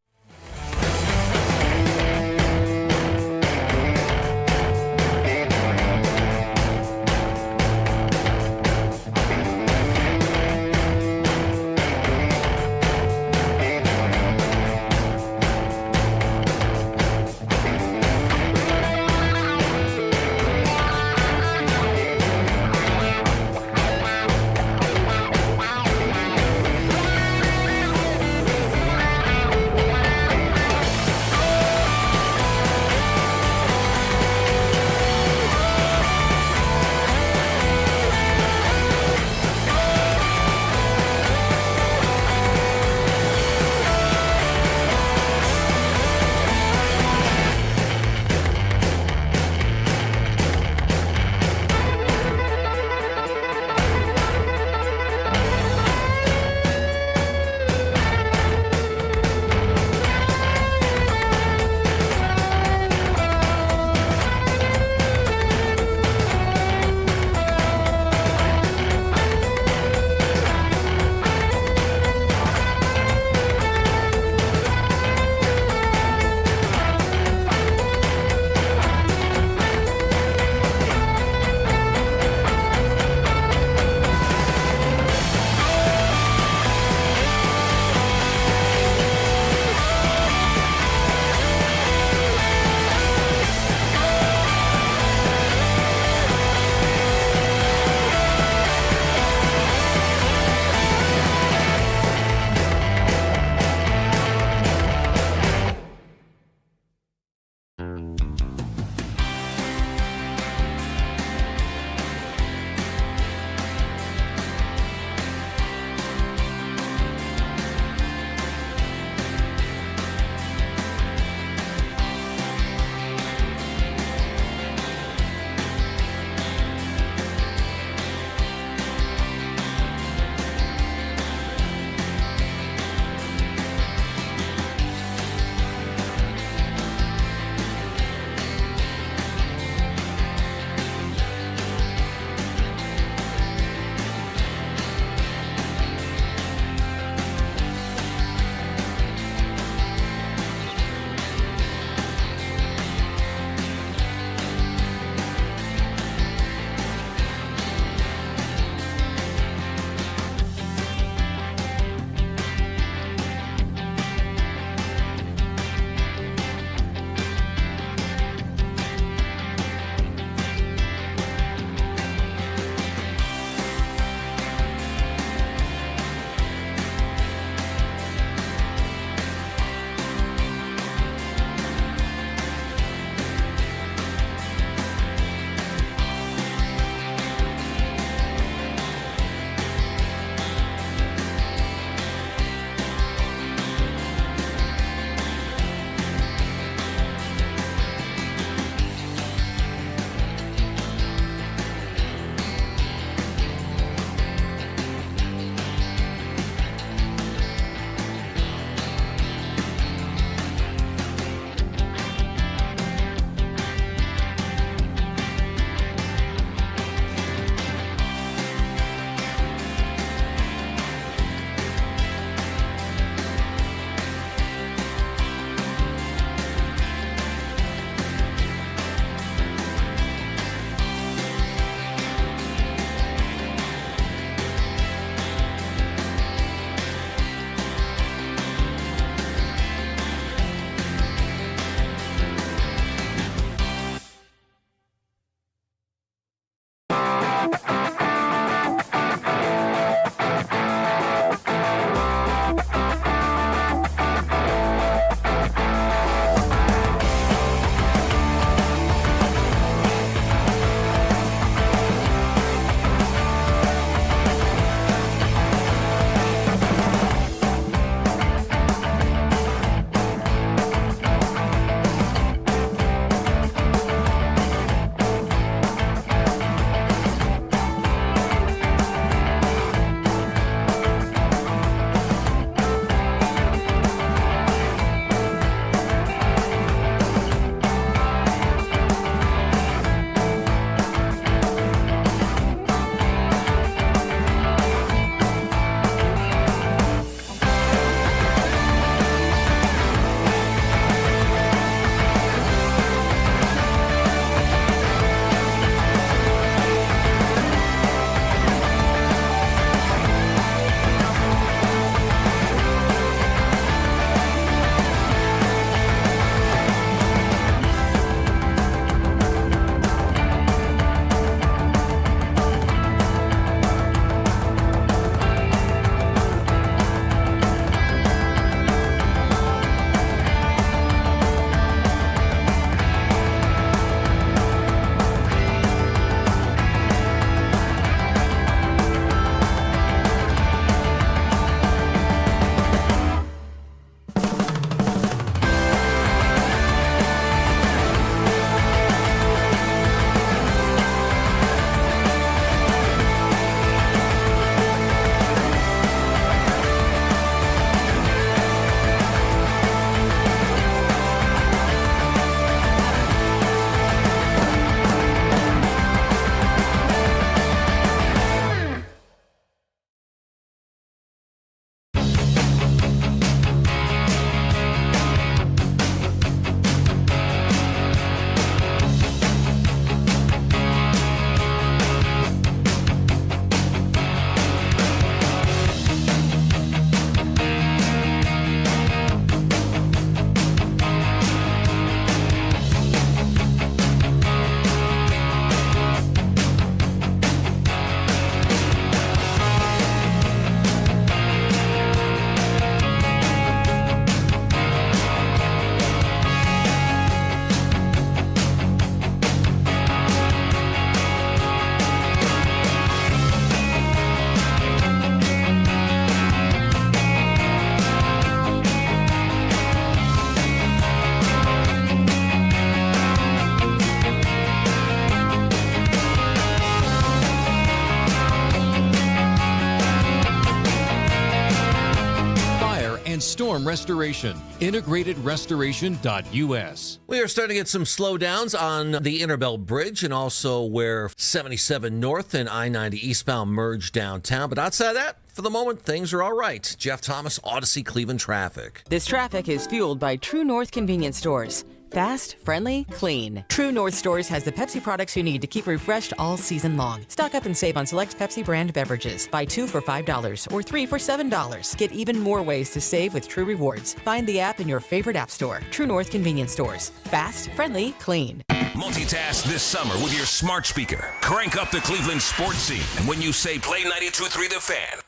Speaker 10: storm restoration. IntegratedRestoration.us.
Speaker 1: We are starting to get some slowdowns on the Interbelt Bridge and also where 77 North and I-90 eastbound merge downtown. But outside of that, for the moment, things are all right. Jeff Thomas, Odyssey Cleveland traffic.
Speaker 13: This traffic is fueled by True North Convenience Stores. Fast, friendly, clean. True North Stores has the Pepsi products you need to keep refreshed all season long. Stock up and save on select Pepsi brand beverages. Buy 2 for $5 or 3 for $7. Get even more ways to save with True Rewards. Find the app in your favorite app store. True North Convenience Stores. Fast, friendly, clean.
Speaker 3: Multitask this summer with your smart speaker. Crank up the Cleveland sports scene. And when you say play 92.3 The Fan.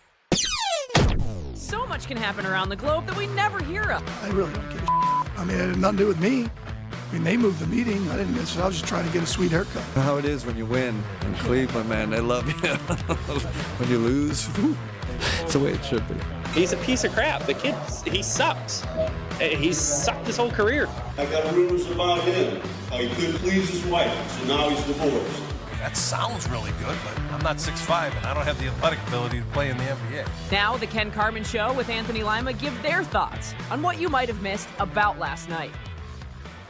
Speaker 14: So much can happen around the globe that we never hear of.
Speaker 2: I really don't give a I mean, it had nothing to do with me. I mean, they moved the meeting. I didn't miss it. I was just trying to get a sweet haircut.
Speaker 15: How it is when you win in Cleveland, man. They love you. When you lose, it's the way it should be.
Speaker 16: He's a piece of crap. The kid, he sucks. He's sucked his whole career.
Speaker 17: I got rumors about him. How he couldn't please his wife, so now he's divorced.
Speaker 18: That sounds really good, but I'm not 6'5", and I don't have the athletic ability to play in the NBA.
Speaker 14: Now, the Ken Carman Show with Anthony Lima give their thoughts on what you might have missed about last night.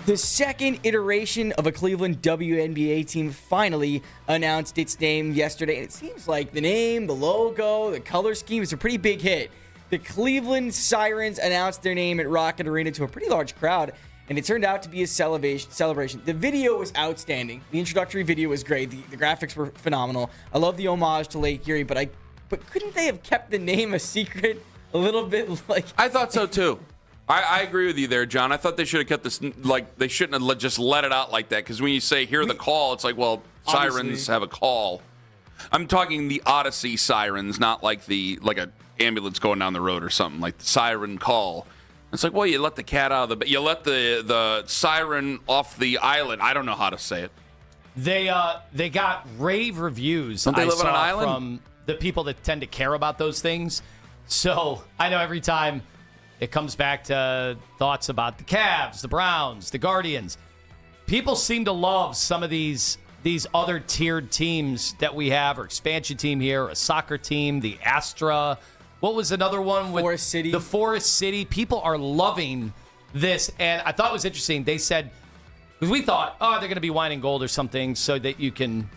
Speaker 19: The second iteration of a Cleveland WNBA team finally announced its name yesterday. And it seems like the name, the logo, the color scheme is a pretty big hit. The Cleveland Sirens announced their name at Rocket Arena to a pretty large crowd, and it turned out to be a celebration. The video was outstanding. The introductory video was great. The graphics were phenomenal. I love the homage to Lake Erie, but couldn't they have kept the name a secret a little bit?
Speaker 4: I thought so too. I agree with you there, John. I thought they should have kept this, they shouldn't have just let it out like that. Because when you say, hear the call, it's like, well, sirens have a call. I'm talking the Odyssey sirens, not like a ambulance going down the road or something, like the siren call. It's like, well, you let the cat out of the, you let the siren off the island. I don't know how to say it.
Speaker 5: They got rave reviews.
Speaker 4: Don't they live on an island?
Speaker 5: From the people that tend to care about those things. So I know every time it comes back to thoughts about the Cavs, the Browns, the Guardians. People seem to love some of these other tiered teams that we have, or expansion team here, a soccer team, the Astra. What was another one with
Speaker 19: Forest City?
Speaker 5: The Forest City. People are loving this, and I thought it was interesting. They said, because we thought, they're going to be wine and gold or something, so that you can.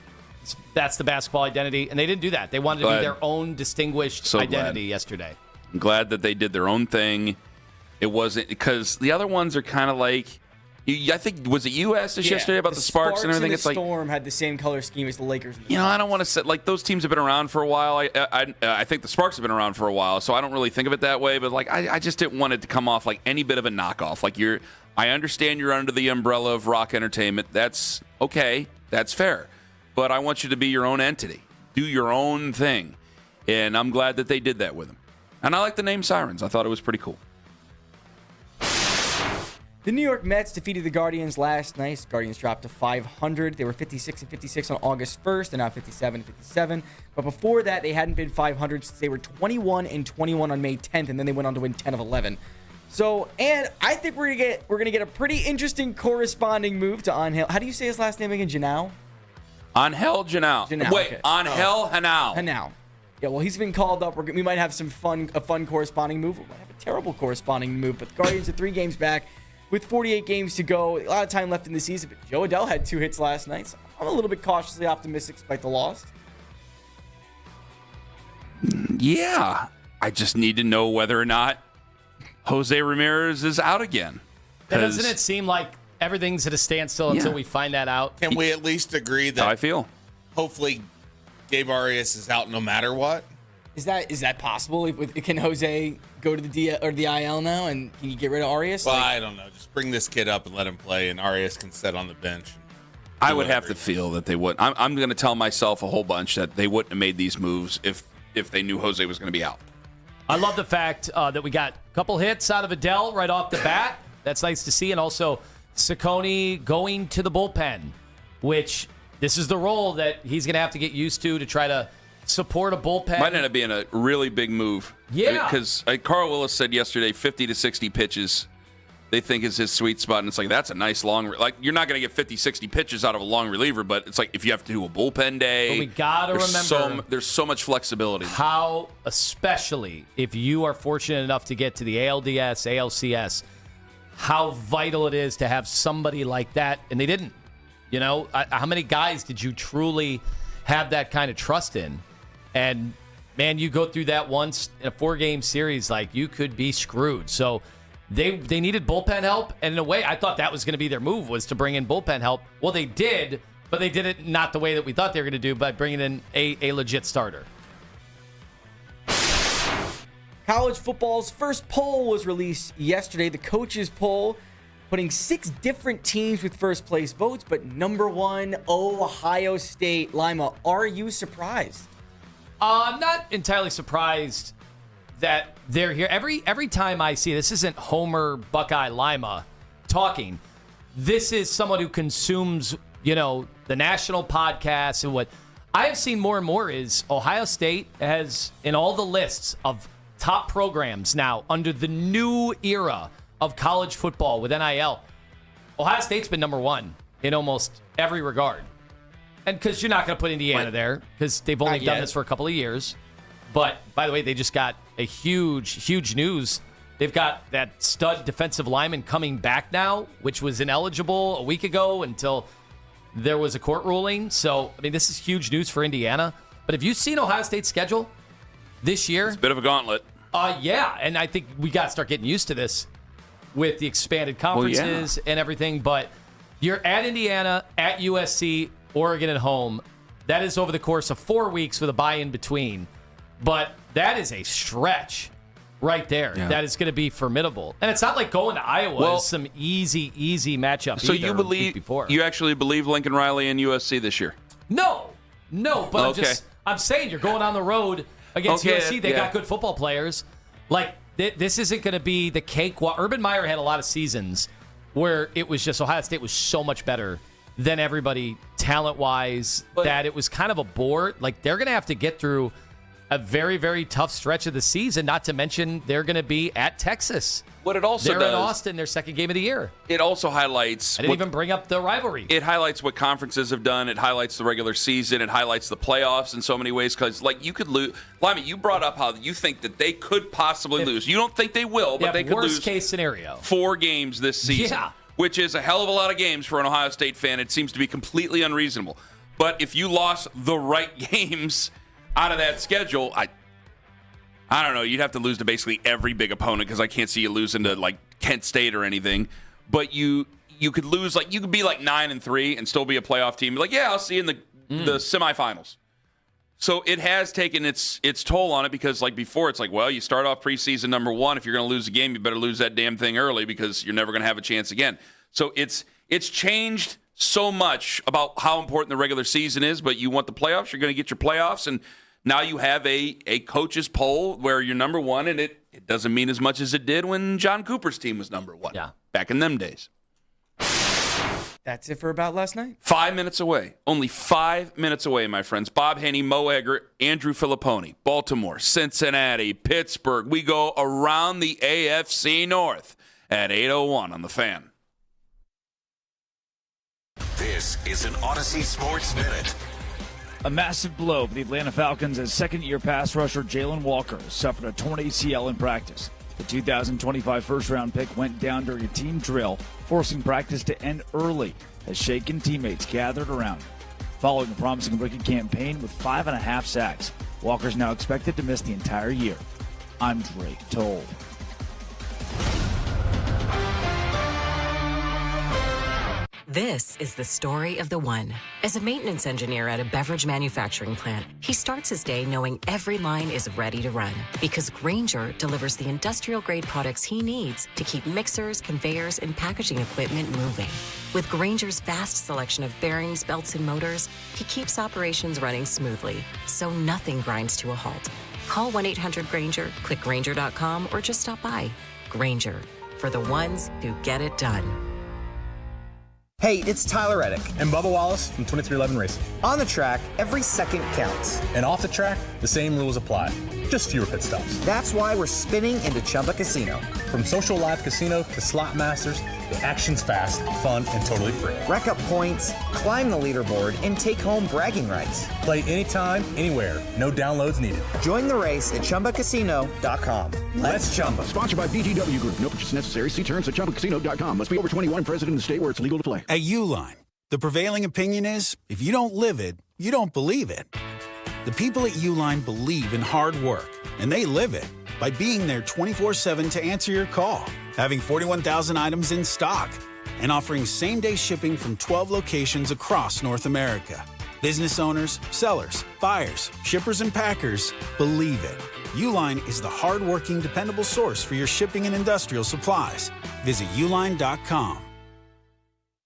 Speaker 5: That's the basketball identity, and they didn't do that. They wanted to be their own distinguished identity yesterday.
Speaker 4: I'm glad that they did their own thing. It wasn't because the other ones are kind of like, I think, was it you asked us yesterday about the Sparks and everything?
Speaker 19: It's like Storm had the same color scheme as the Lakers.
Speaker 4: I don't want to say, those teams have been around for a while. I think the Sparks have been around for a while, so I don't really think of it that way. But I just didn't want it to come off like any bit of a knockoff. I understand you're under the umbrella of Rock Entertainment. That's okay. That's fair. But I want you to be your own entity. Do your own thing. And I'm glad that they did that with them. And I like the name Sirens. I thought it was pretty cool.
Speaker 19: The New York Mets defeated the Guardians last night. The Guardians dropped to 500. They were 56-56 on August 1st. They're now 57-57. But before that, they hadn't been 500 since they were 21-21 on May 10th, and then they went on to win 10 of 11. So, and I think we're gonna get a pretty interesting corresponding move to Angel. How do you say his last name again? Janau?
Speaker 4: Angel Janau. Wait, okay. Angel Janau.
Speaker 19: Janau. Yeah, well, he's been called up. We might have a fun corresponding move. We might have a terrible corresponding move. But the Guardians are 3 games back with 48 games to go. A lot of time left in the season. But Joe Adell had 2 hits last night. So I'm a little bit cautiously optimistic despite the loss.
Speaker 4: Yeah. I just need to know whether or not Jose Ramirez is out again.
Speaker 5: Doesn't it seem like everything's at a standstill until we find that out?
Speaker 6: Can we at least agree that
Speaker 4: how I feel?
Speaker 6: Hopefully Gabe Arias is out no matter what.
Speaker 19: Is that possible? Can Jose go to the IL now, and can you get rid of Arias?
Speaker 6: Well, I don't know. Just bring this kid up and let him play, and Arias can sit on the bench.
Speaker 4: I would have to feel that they would. I'm going to tell myself a whole bunch that they wouldn't have made these moves if they knew Jose was going to be out.
Speaker 5: I love the fact that we got a couple hits out of Adell right off the bat. That's nice to see, and also Ciccone going to the bullpen, which this is the role that he's going to have to get used to try to support a bullpen.
Speaker 4: Might end up being a really big move.
Speaker 5: Yeah.
Speaker 4: Because Carl Willis said yesterday 50 to 60 pitches they think is his sweet spot. And it's like, that's a nice long, like, you're not going to get 50, 60 pitches out of a long reliever, but it's like if you have to do a bullpen day.
Speaker 5: But we got to remember
Speaker 4: there's so much flexibility.
Speaker 5: How, especially if you are fortunate enough to get to the ALDS, ALCS, how vital it is to have somebody like that. And they didn't. You know, how many guys did you truly have that kind of trust in? And, man, you go through that once in a 4-game series, like, you could be screwed. So they needed bullpen help. And in a way, I thought that was going to be their move, was to bring in bullpen help. Well, they did, but they did it not the way that we thought they were going to do, by bringing in a legit starter.
Speaker 19: College football's first poll was released yesterday, the coaches poll, putting 6 different teams with first place votes, but number 1, Ohio State. Lima, are you surprised?
Speaker 5: I'm not entirely surprised that they're here. Every time I see, this isn't Homer Buckeye Lima talking. This is someone who consumes, the national podcasts, and what I have seen more and more is Ohio State has, in all the lists of top programs now under the new era of college football with NIL, Ohio State's been number 1 in almost every regard. And because you're not going to put Indiana there, because they've only done this for a couple of years. But, by the way, they just got a huge news. They've got that stud defensive lineman coming back now, which was ineligible a week ago until there was a court ruling. So, I mean, this is huge news for Indiana. But have you seen Ohio State's schedule this year?
Speaker 4: It's a bit of a gauntlet.
Speaker 5: Yeah, and I think we got to start getting used to this with the expanded conferences and everything. But you're at Indiana, at USC, Oregon at home. That is over the course of 4 weeks with a bye in between. But that is a stretch right there. Yeah. That is going to be formidable. And it's not like going to Iowa is some easy matchup.
Speaker 4: So you actually believe Lincoln Riley and USC this year?
Speaker 5: No, but I'm saying you're going on the road against USC. They got good football players. Like, this isn't going to be the cakewalk. Urban Meyer had a lot of seasons where it was just Ohio State was so much better than everybody talent-wise that it was kind of a bore. Like, they're going to have to get through a very, very tough stretch of the season, not to mention they're going to be at Texas.
Speaker 4: What it also
Speaker 5: They're in Austin, their second game of the year.
Speaker 4: It also highlights...
Speaker 5: I didn't even bring up the rivalry.
Speaker 4: It highlights what conferences have done. It highlights the regular season. It highlights the playoffs in so many ways, because, like, you could lose... Lima, you brought up how you think that they could possibly lose. You don't think they will, but they could lose...
Speaker 5: Worst-case scenario.
Speaker 4: 4 games this season.
Speaker 5: Yeah.
Speaker 4: Which is a hell of a lot of games for an Ohio State fan. It seems to be completely unreasonable. But if you lost the right games out of that schedule, I don't know. You'd have to lose to basically every big opponent, because I can't see you losing to, like, Kent State or anything. But you could lose, like, you could be like 9-3 and still be a playoff team. Like, yeah, I'll see you in the semifinals. So it has taken its toll on it, because, like, before it's like, well, you start off preseason number 1. If you're going to lose a game, you better lose that damn thing early, because you're never going to have a chance again. So it's changed so much about how important the regular season is, but you want the playoffs, you're going to get your playoffs, and now you have a coaches poll where you're number 1, and it doesn't mean as much as it did when John Cooper's team was number 1 back in them days.
Speaker 19: That's it for About Last Night.
Speaker 4: 5 minutes away. Only 5 minutes away, my friends. Bob Haney, Mo Egger, Andrew Filipponi, Baltimore, Cincinnati, Pittsburgh. We go around the AFC North at 8:01 on The Fan.
Speaker 3: This is an Odyssey Sports Minute.
Speaker 20: A massive blow for the Atlanta Falcons as second-year pass rusher Jalen Walker suffered a torn ACL in practice. The 2025 first-round pick went down during a team drill, forcing practice to end early as shaken teammates gathered around him. Following a promising rookie campaign with 5.5 sacks, Walker's now expected to miss the entire year. I'm Drake Toll.
Speaker 21: This is the story of the one. As a maintenance engineer at a beverage manufacturing plant, he starts his day knowing every line is ready to run, because Grainger delivers the industrial-grade products he needs to keep mixers, conveyors, and packaging equipment moving. With Grainger's vast selection of bearings, belts, and motors, he keeps operations running smoothly, so nothing grinds to a halt. Call 1-800-GRAINGER, click Grainger.com, or just stop by. Grainger, for the ones who get it done.
Speaker 7: Hey, it's Tyler Reddick.
Speaker 22: And Bubba Wallace from 2311 Racing.
Speaker 7: On the track, every second counts.
Speaker 22: And off the track, the same rules apply. Just fewer pit stops.
Speaker 7: That's why we're spinning into Chumba Casino.
Speaker 22: From social live casino to slot masters, the action's fast, fun, and totally free.
Speaker 7: Rack up points, climb the leaderboard, and take home bragging rights.
Speaker 22: Play anytime, anywhere. No downloads needed.
Speaker 7: Join the race at ChumbaCasino.com. Let's Chumba.
Speaker 23: Sponsored by VGW Group. No purchase necessary. See terms at ChumbaCasino.com. Must be over 21, present in the state where it's legal to play.
Speaker 24: At Uline, the prevailing opinion is, if you don't live it, you don't believe it. The people at Uline believe in hard work, and they live it by being there 24/7 to answer your call, having 41,000 items in stock, and offering same-day shipping from 12 locations across North America. Business owners, sellers, buyers, shippers, and packers believe it. Uline is the hard-working, dependable source for your shipping and industrial supplies. Visit uline.com.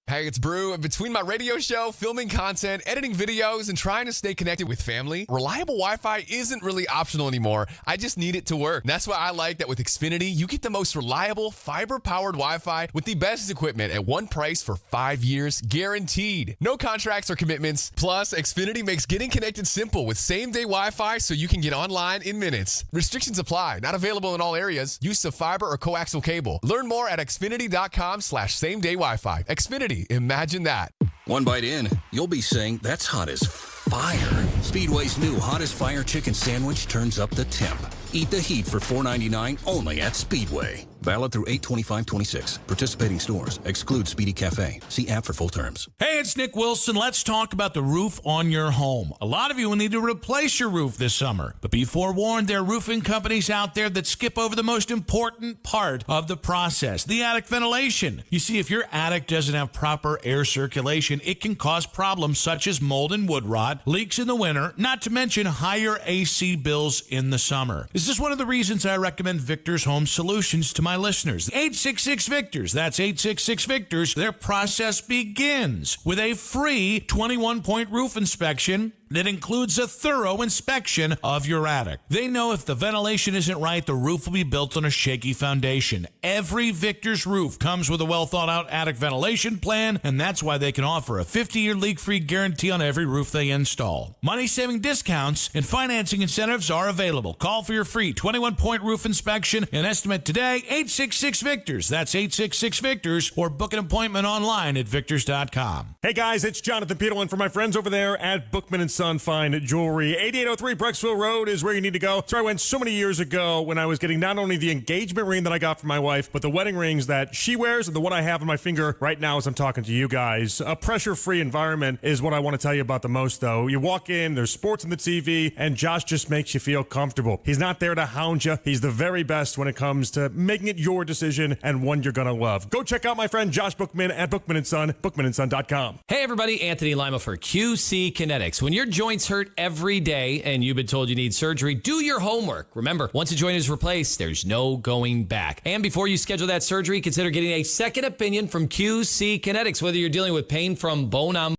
Speaker 25: Hey, it's Brew. Between my radio show, filming content, editing videos, and trying to stay connected with family, reliable Wi-Fi isn't really optional anymore. I just need it to work. That's why I like that with Xfinity, you get the most reliable, fiber-powered Wi-Fi with the best equipment at one price for 5 years, guaranteed. No contracts or commitments. Plus, Xfinity makes getting connected simple with same-day Wi-Fi so you can get online in minutes. Restrictions apply. Not available in all areas. Use of fiber or coaxial cable. Learn more at xfinity.com/same-day Wi-Fi. Xfinity. Imagine that.
Speaker 3: One bite in, you'll be saying, that's hot as fire. Speedway's new Hot as Fire chicken sandwich turns up the temp. Eat the heat for $4.99 only at Speedway. Valid through 8/25/26. Participating stores. Exclude Speedy Cafe. See app for full terms.
Speaker 26: Hey, it's Nick Wilson. Let's talk about the roof on your home. A lot of you will need to replace your roof this summer. But be forewarned, there are roofing companies out there that skip over the most important part of the process, the attic ventilation. You see, if your attic doesn't have proper air circulation, it can cause problems such as mold and wood rot, leaks in the winter, not to mention higher AC bills in the summer. This is one of the reasons I recommend Victor's Home Solutions to my listeners. 866-VICTORS. That's 866-VICTORS. Their process begins with a free 21-point roof inspection that includes a thorough inspection of your attic. They know if the ventilation isn't right, the roof will be built on a shaky foundation. Every Victor's roof comes with a well-thought-out attic ventilation plan, and that's why they can offer a 50-year leak-free guarantee on every roof they install. Money-saving discounts and financing incentives are available. Call for your free 21-point roof inspection and estimate today, 866-VICTORS. That's 866-VICTORS, or book an appointment online at victors.com.
Speaker 8: Hey guys, it's Jonathan Peterlin from my friends over there at Bookman & Son Fine Jewelry. 8803 Brecksville Road is where you need to go. So I went so many years ago when I was getting not only the engagement ring that I got for my wife, but the wedding rings that she wears and the one I have on my finger right now as I'm talking to you guys. A pressure-free environment is what I want to tell you about the most, though. You walk in, there's sports on the TV, and Josh just makes you feel comfortable. He's not there to hound you. He's the very best when it comes to making it your decision and one you're going to love. Go check out my friend Josh Bookman at Bookman & Son, bookmanandson.com.
Speaker 5: Hey everybody, Anthony Lima for QC Kinetics. When your joints hurt every day and you've been told you need surgery, do your homework. Remember, once a joint is replaced, there's no going back. And before you schedule that surgery, consider getting a second opinion from QC Kinetics, whether you're dealing with pain from bone on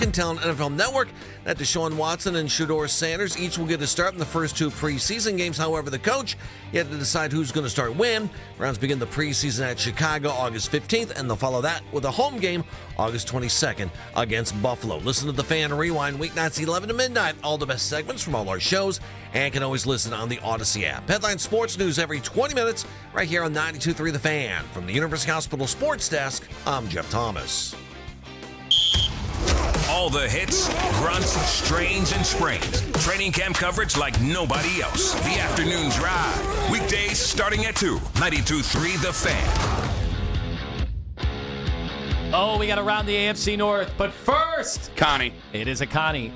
Speaker 1: can tell on NFL Network that Deshaun Watson and Shedeur Sanders each will get a start in the first 2 preseason games. However, the coach yet to decide who's going to start when. Browns begin the preseason at Chicago August 15th, and they'll follow that with a home game August 22nd against Buffalo. Listen to The Fan Rewind weeknights 11 to midnight. All the best segments from all our shows, and can always listen on the Odyssey app. Headline sports news every 20 minutes right here on 92.3 The Fan. From the University Hospital Sports Desk, I'm Jeff Thomas.
Speaker 3: All the hits, grunts, strains, and sprains. Training camp coverage like nobody else. The Afternoon Drive. Weekdays starting at 2. 92.3 The Fan.
Speaker 5: Oh, we got to round the AFC North. But first,
Speaker 4: Connie.
Speaker 5: It is a Connie.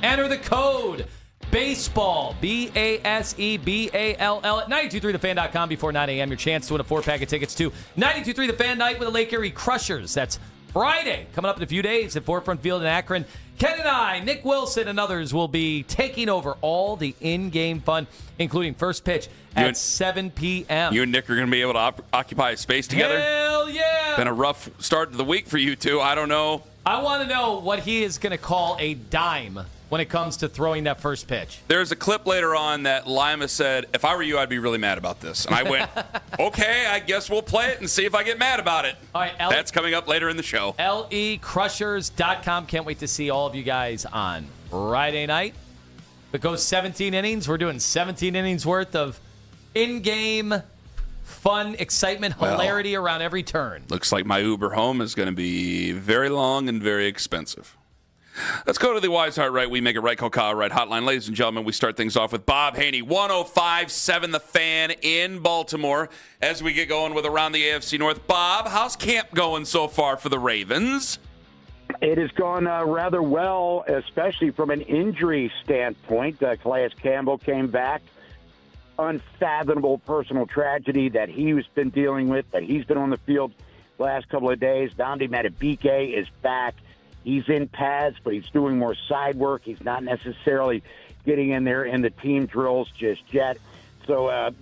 Speaker 5: Enter the code BASEBALL, BASEBALL at 923thefan.com before 9 a.m. Your chance to win a 4-pack of tickets to 92.3 The Fan Night with the Lake Erie Crushers. That's Friday, coming up in a few days at Forefront Field in Akron. Ken and I, Nick Wilson, and others will be taking over all the in-game fun, including first pitch at 7 p.m.
Speaker 4: You and Nick are going to be able to occupy a space together?
Speaker 5: Hell yeah!
Speaker 4: Been a rough start to the week for you two. I don't know.
Speaker 5: I want to know what he is going to call a dime when it comes to throwing that first pitch.
Speaker 4: There's a clip later on that Lima said, if I were you, I'd be really mad about this. And I went, okay, I guess we'll play it and see if I get mad about it.
Speaker 5: All right,
Speaker 4: that's coming up later in the show.
Speaker 5: LECrushers.com. Can't wait to see all of you guys on Friday night. If it goes 17 innings, we're doing 17 innings worth of in-game fun, excitement, hilarity around every turn.
Speaker 4: Looks like my Uber home is going to be very long and very expensive. Let's go to the Wise Heart Right, We Make It Right, Call Right hotline. Ladies and gentlemen, we start things off with Bob Haney, 105.7 The Fan in Baltimore, as we get going with Around the AFC North. Bob, how's camp going so far for the Ravens?
Speaker 9: It has gone rather well, especially from an injury standpoint. Calais Campbell came back. Unfathomable personal tragedy that he's been dealing with, that he's been on the field the last couple of days. Boundy Matabike is back. He's in pads, but he's doing more side work. He's not necessarily getting in there in the team drills just yet. So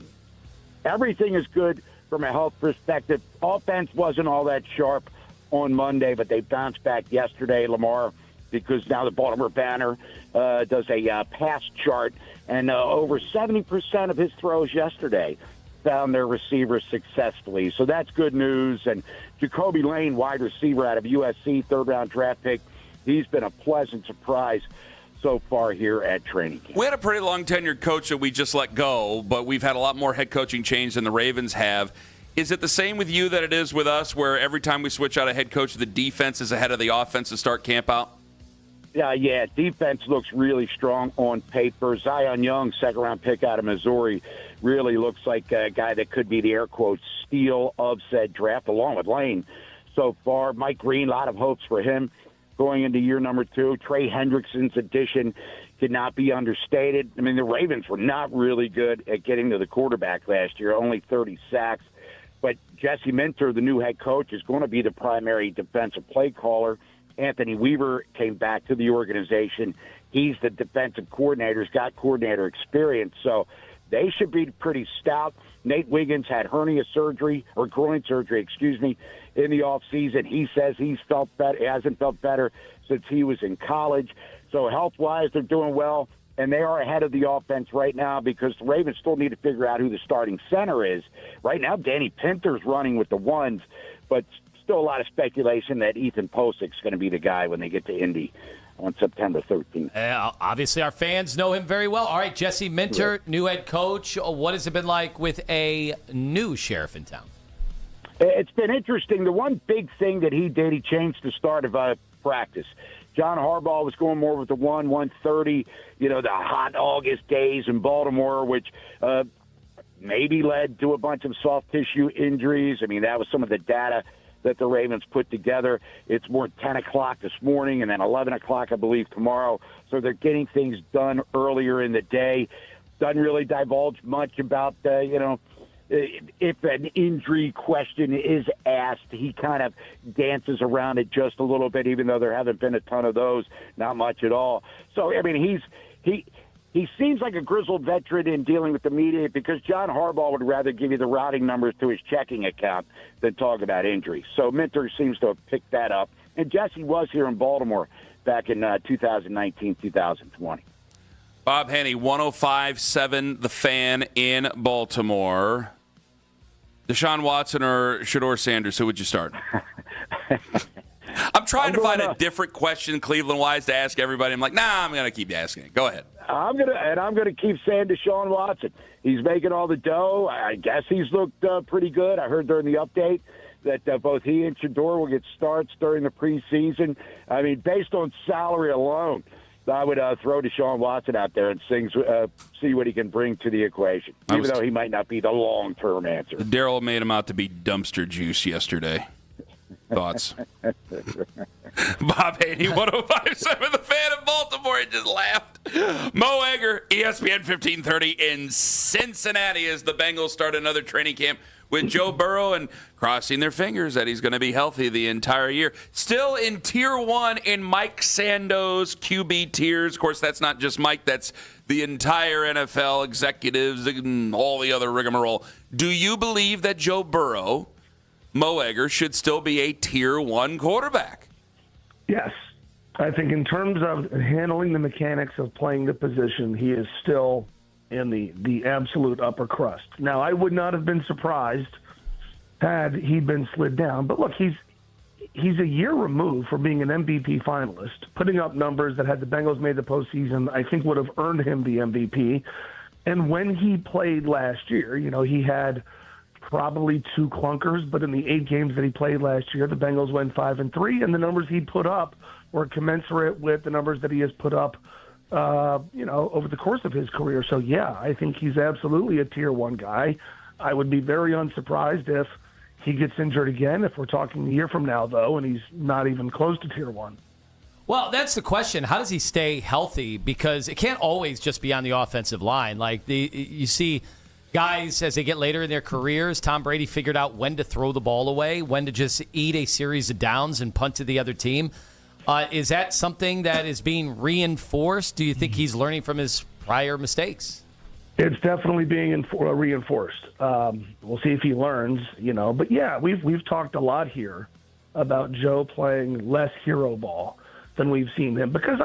Speaker 9: everything is good from a health perspective. Offense wasn't all that sharp on Monday, but they bounced back yesterday, Lamar, because now the Baltimore Banner does a pass chart, and over 70% of his throws yesterday found their receivers successfully. So that's good news. And Jacoby Lane, wide receiver out of USC, third-round draft pick, he's been a pleasant surprise so far here at training camp.
Speaker 4: We had a pretty long-tenured coach that we just let go, but we've had a lot more head coaching change than the Ravens have. Is it the same with you that it is with us, where every time we switch out a head coach, the defense is ahead of the offense to start camp out?
Speaker 9: Yeah, defense looks really strong on paper. Zion Young, second-round pick out of Missouri, really looks like a guy that could be the air quotes steal of said draft, along with Lane so far. Mike Green, a lot of hopes for him going into year number 2. Trey Hendrickson's addition could not be understated. I mean, the Ravens were not really good at getting to the quarterback last year, only 30 sacks. But Jesse Minter, the new head coach, is going to be the primary defensive play caller. Anthony Weaver came back to the organization. He's the defensive coordinator. He's got coordinator experience. So they should be pretty stout. Nate Wiggins had groin surgery, in the offseason. He says he's felt better, hasn't felt better since he was in college. So health-wise, they're doing well, and they are ahead of the offense right now because the Ravens still need to figure out who the starting center is. Right now, Danny Pinter's running with the ones, but still a lot of speculation that Ethan Posic's going to be the guy when they get to Indy on September 13th.
Speaker 5: Obviously, our fans know him very well. All right, Jesse Minter, new head coach. What has it been like with a new sheriff in town?
Speaker 9: It's been interesting. The one big thing that he did, he changed the start of practice. John Harbaugh was going more with the 1:30, the hot August days in Baltimore, which maybe led to a bunch of soft tissue injuries. I mean, that was some of the data that the Ravens put together. It's more 10 o'clock this morning and then 11 o'clock, I believe, tomorrow. So they're getting things done earlier in the day. Doesn't really divulge much about, if an injury question is asked, he kind of dances around it just a little bit, even though there haven't been a ton of those, not much at all. So, I mean, he seems like a grizzled veteran in dealing with the media because John Harbaugh would rather give you the routing numbers to his checking account than talk about injuries. So Minter seems to have picked that up And Jesse was here in Baltimore back in 2019, 2020.
Speaker 4: Bob Hanney, 105.7 The Fan in Baltimore. Deshaun Watson or Shedeur Sanders, who would you start? I'm trying to find a different question Cleveland-wise to ask everybody. I'm like, nah, I'm going to keep asking it. Go ahead.
Speaker 9: I'm gonna keep saying Deshaun Watson. He's making all the dough. I guess he's looked pretty good. I heard during the update that both he and Shedeur will get starts during the preseason. I mean, based on salary alone, I would throw Deshaun Watson out there and see what he can bring to the equation, even though he might not be the long-term answer.
Speaker 4: Daryl made him out to be dumpster juice yesterday. Thoughts? Bob Haney, 105.7 The Fan in Baltimore. He just laughed. Mo Egger, ESPN 1530 in Cincinnati as the Bengals start another training camp with Joe Burrow and crossing their fingers that he's going to be healthy the entire year. Still in Tier 1 in Mike Sando's QB tiers. Of course, that's not just Mike. That's the entire NFL, executives, and all the other rigmarole. Do you believe that Joe Burrow, Mo Egger, should still be a Tier 1 quarterback?
Speaker 2: Yes. I think in terms of handling the mechanics of playing the position, he is still in the absolute upper crust. Now, I would not have been surprised had he been slid down. But look, he's a year removed from being an MVP finalist, putting up numbers that had the Bengals made the postseason, I think would have earned him the MVP. And when he played last year, he had probably 2 clunkers, but in the 8 games that he played last year, the Bengals went 5-3, and the numbers he put up were commensurate with the numbers that he has put up, over the course of his career. So, yeah, I think he's absolutely a Tier 1 guy. I would be very unsurprised if he gets injured again, if we're talking a year from now, though, and he's not even close to Tier 1.
Speaker 5: Well, that's the question. How does he stay healthy? Because it can't always just be on the offensive line. Like, you see guys, as they get later in their careers, Tom Brady figured out when to throw the ball away, when to just eat a series of downs and punt to the other team. Is that something that is being reinforced? Do you think he's learning from his prior mistakes?
Speaker 2: It's definitely being reinforced. We'll see if he learns, But, yeah, we've talked a lot here about Joe playing less hero ball than we've seen him. Because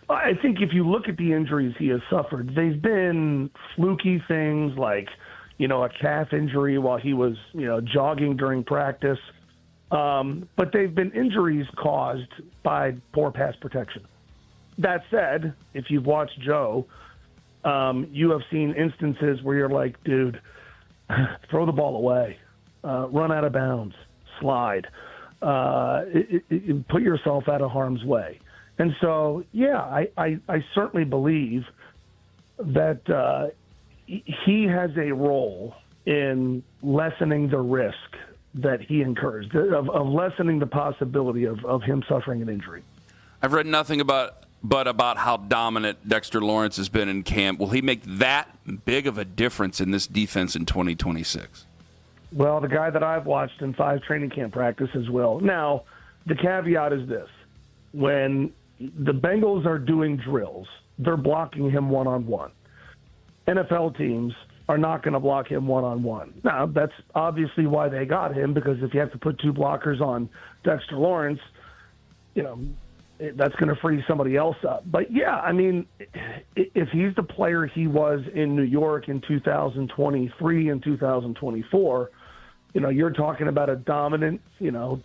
Speaker 2: I think if you look at the injuries he has suffered, they've been fluky things like, a calf injury while he was, jogging during practice. But they've been injuries caused by poor pass protection. That said, if you've watched Joe, you have seen instances where you're like, dude, throw the ball away, run out of bounds, slide, put yourself out of harm's way. And so, yeah, I certainly believe that he has a role in lessening the risk that he incurs, of lessening the possibility of him suffering an injury.
Speaker 4: I've read nothing about how dominant Dexter Lawrence has been in camp. Will he make that big of a difference in this defense in 2026?
Speaker 2: Well, the guy that I've watched in 5 training camp practices will. Now, the caveat is this. When the Bengals are doing drills, they're blocking him one-on-one. NFL teams are not going to block him one-on-one. Now, that's obviously why they got him, because if you have to put 2 blockers on Dexter Lawrence, that's going to free somebody else up. But, yeah, I mean, if he's the player he was in New York in 2023 and 2024, you're talking about a dominant,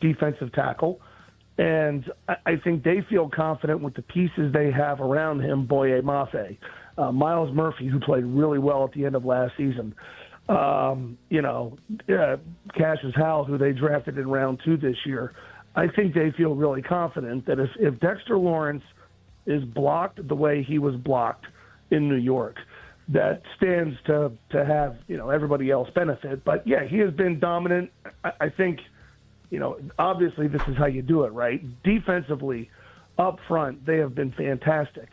Speaker 2: defensive tackle. And I think they feel confident with the pieces they have around him, Boye Mafe, Miles Murphy, who played really well at the end of last season, Cassius Howell, who they drafted in round 2 this year. I think they feel really confident that if Dexter Lawrence is blocked the way he was blocked in New York, that stands to have, everybody else benefit. But, yeah, he has been dominant. I think, obviously this is how you do it, right? Defensively, up front, they have been fantastic.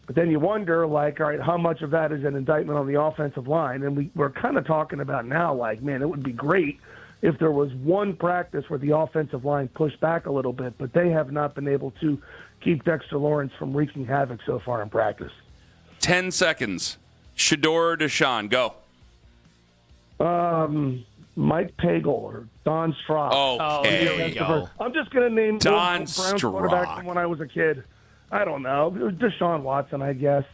Speaker 2: But then you wonder, all right, how much of that is an indictment on the offensive line? And we're kind of talking about now, man, it would be great if there was one practice where the offensive line pushed back a little bit, but they have not been able to keep Dexter Lawrence from wreaking havoc so far in practice.
Speaker 4: 10 seconds. Shedeur or Deshaun, go.
Speaker 2: Mike Pagel or Don Strock.
Speaker 4: Okay.
Speaker 5: There you go.
Speaker 2: I'm just going to name
Speaker 4: Don
Speaker 2: Browns quarterback from when I was a kid. I don't know. It was Deshaun Watson, I guess.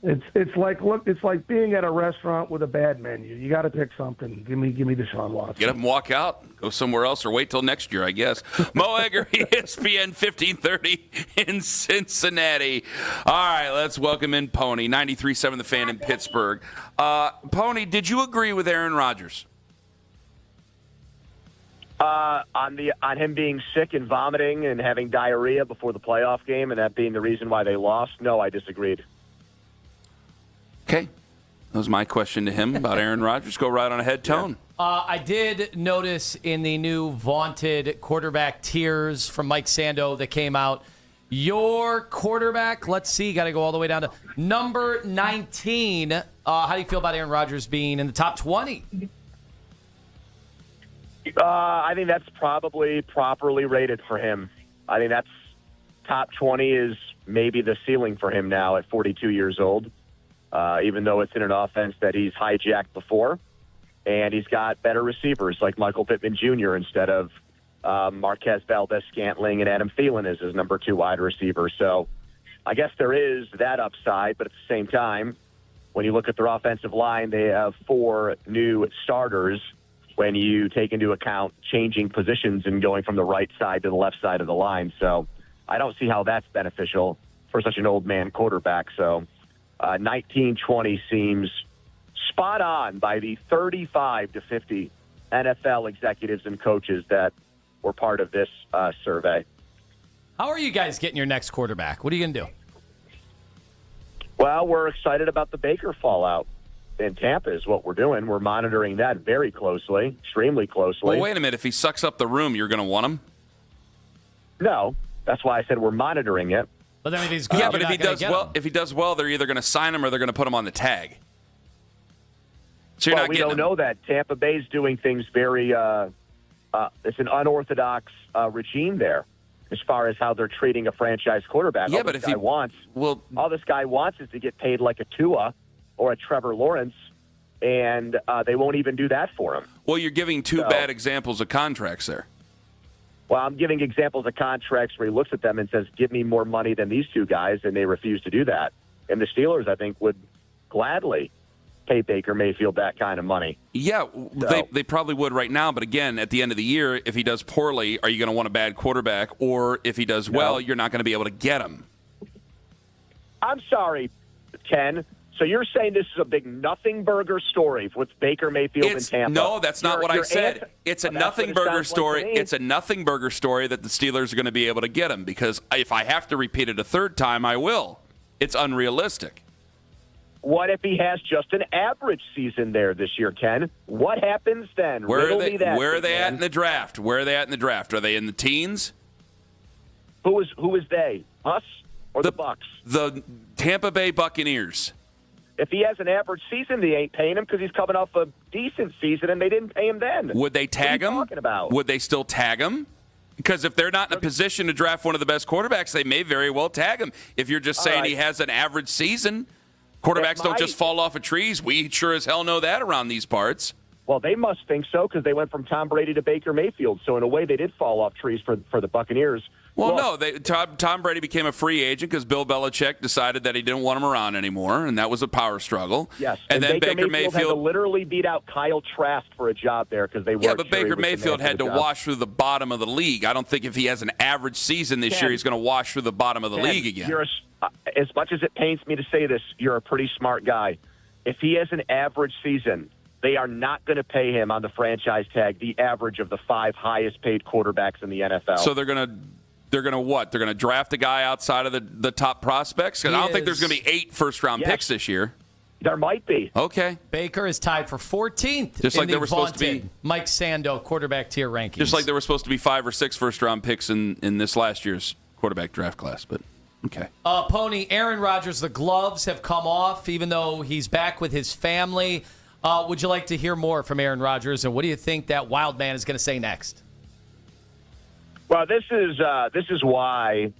Speaker 2: It's like being at a restaurant with a bad menu. You got to pick something. Give me Deshaun Watson.
Speaker 4: Get up and walk out, go somewhere else, or wait till next year, I guess. Mo Egger, ESPN 1530 in Cincinnati. All right, let's welcome in Pony, 93.7 The Fan in Pittsburgh. Pony, did you agree with Aaron Rodgers?
Speaker 10: On him being sick and vomiting and having diarrhea before the playoff game, and that being the reason why they lost? No, I disagreed.
Speaker 4: Okay. That was my question to him about Aaron Rodgers. Go right on ahead, Tone.
Speaker 5: I did notice in the new vaunted quarterback tiers from Mike Sando that came out, your quarterback, let's see, got to go all the way down to number 19. How do you feel about Aaron Rodgers being in the top 20?
Speaker 10: I think that's probably properly rated for him. I think that's top 20 is maybe the ceiling for him now at 42 years old. Even though it's in an offense that he's hijacked before. And he's got better receivers like Michael Pittman Jr. instead of Marquez Valdez-Scantling and Adam Thielen as his number 2 wide receiver. So I guess there is that upside, but at the same time, when you look at their offensive line, they have 4 new starters when you take into account changing positions and going from the right side to the left side of the line. So I don't see how that's beneficial for such an old man quarterback. So 19-20 seems spot on by the 35 to 50 NFL executives and coaches that were part of this survey.
Speaker 5: How are you guys getting your next quarterback? What are you going to do?
Speaker 10: Well, we're excited about the Baker fallout in Tampa is what we're doing. We're monitoring that very closely, extremely closely.
Speaker 4: Well, wait a minute. If he sucks up the room, you're going to want him?
Speaker 10: No. That's why I said we're monitoring it.
Speaker 5: But then if he's good,
Speaker 4: yeah, but if he does well, they're either going to sign him or they're going to put him on the tag. So you're not
Speaker 10: we don't know that. Tampa Bay's doing things very it's an unorthodox regime there as far as how they're treating a franchise quarterback.
Speaker 4: Yeah,
Speaker 10: all this guy wants is to get paid like a Tua or a Trevor Lawrence, and they won't even do that for him.
Speaker 4: Well, you're giving two bad examples of contracts there.
Speaker 10: Well, I'm giving examples of contracts where he looks at them and says, give me more money than these two guys, and they refuse to do that. And the Steelers, I think, would gladly pay Baker Mayfield that kind of money.
Speaker 4: Yeah, they probably would right now. But again, at the end of the year, if he does poorly, are you going to want a bad quarterback? Or if he does well, you're not going to be able to get him.
Speaker 10: I'm sorry, Ken. So you're saying this is a big nothing burger story with Baker Mayfield in Tampa?
Speaker 4: No, that's not what I said. It's a nothing burger story. It's a nothing burger story that the Steelers are going to be able to get him, because if I have to repeat it a third time, I will. It's unrealistic.
Speaker 10: What if he has just an average season there this year, Ken? What happens then?
Speaker 4: Where are they at in the draft? Where are they at in the draft? Are they in the teens?
Speaker 10: Who is they? Us or the Bucs?
Speaker 4: The Tampa Bay Buccaneers.
Speaker 10: If he has an average season, they ain't paying him because he's coming off a decent season, and they didn't pay him then.
Speaker 4: Would they tag him?
Speaker 10: What are you talking about?
Speaker 4: Would they still tag him? Because if they're not in a position to draft one of the best quarterbacks, they may very well tag him. If you're just saying he has an average season, quarterbacks don't just fall off of trees. We sure as hell know that around these parts.
Speaker 10: Well, they must think so because they went from Tom Brady to Baker Mayfield. So in a way, they did fall off trees for the Buccaneers.
Speaker 4: Well, no, Tom Brady became a free agent because Bill Belichick decided that he didn't want him around anymore, and that was a power struggle.
Speaker 10: Yes,
Speaker 4: and then Baker
Speaker 10: Mayfield had to literally beat out Kyle Trask for a job there because they weren't.
Speaker 4: Yeah, but Baker Mayfield had to wash through the bottom of the league. I don't think if he has an average season this year, he's going to wash through the bottom of the league again.
Speaker 10: As much as it pains me to say this, you're a pretty smart guy. If he has an average season, they are not going to pay him on the franchise tag the average of the 5 highest paid quarterbacks in the NFL.
Speaker 4: So they're going to what? They're going to draft a guy outside of the top prospects? Because I don't think there's going to be 8 first-round picks this year.
Speaker 10: There might be.
Speaker 4: Okay.
Speaker 5: Baker is tied for 14th
Speaker 4: just like there were supposed to be
Speaker 5: Mike Sando quarterback tier rankings.
Speaker 4: Just like there were supposed to be 5 or 6 first-round picks in this last year's quarterback draft class, but okay.
Speaker 5: Pony, Aaron Rodgers, the gloves have come off, even though he's back with his family. Would you like to hear more from Aaron Rodgers, and what do you think that wild man is going to say next?
Speaker 10: Well, this is why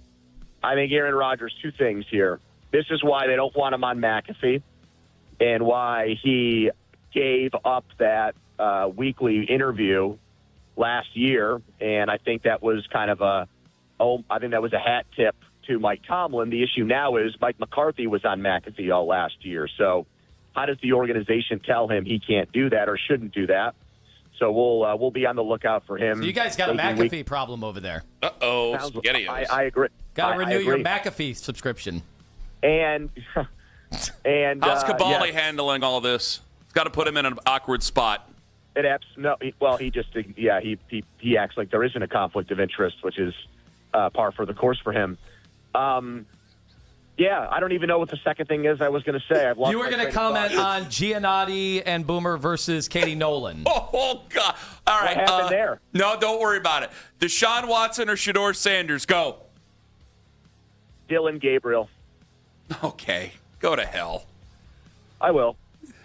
Speaker 10: I think Aaron Rodgers, 2 things here. This is why they don't want him on McAfee. and why he gave up that weekly interview last year. And I think that was kind of a hat tip to Mike Tomlin. The issue now is Mike McCarthy was on McAfee all last year. So how does the organization tell him he can't do that or shouldn't do that? So we'll be on the lookout for him.
Speaker 5: So you guys got a McAfee problem over there.
Speaker 4: SpaghettiOs.
Speaker 10: I agree.
Speaker 5: Got to renew your
Speaker 10: agree.
Speaker 5: McAfee subscription.
Speaker 10: And
Speaker 4: how's Kabali handling all this? It's got to put him in an awkward spot.
Speaker 10: He acts like there isn't a conflict of interest, which is par for the course for him. I don't even know what the second thing is I was going to say.
Speaker 5: You were going to comment on Giannotti and Boomer versus Katie Nolan.
Speaker 4: Oh, God. All right.
Speaker 10: What happened there?
Speaker 4: No, don't worry about it. Deshaun Watson or Shedeur Sanders? Go.
Speaker 10: Dylan Gabriel.
Speaker 4: Okay. Go to hell.
Speaker 10: I will.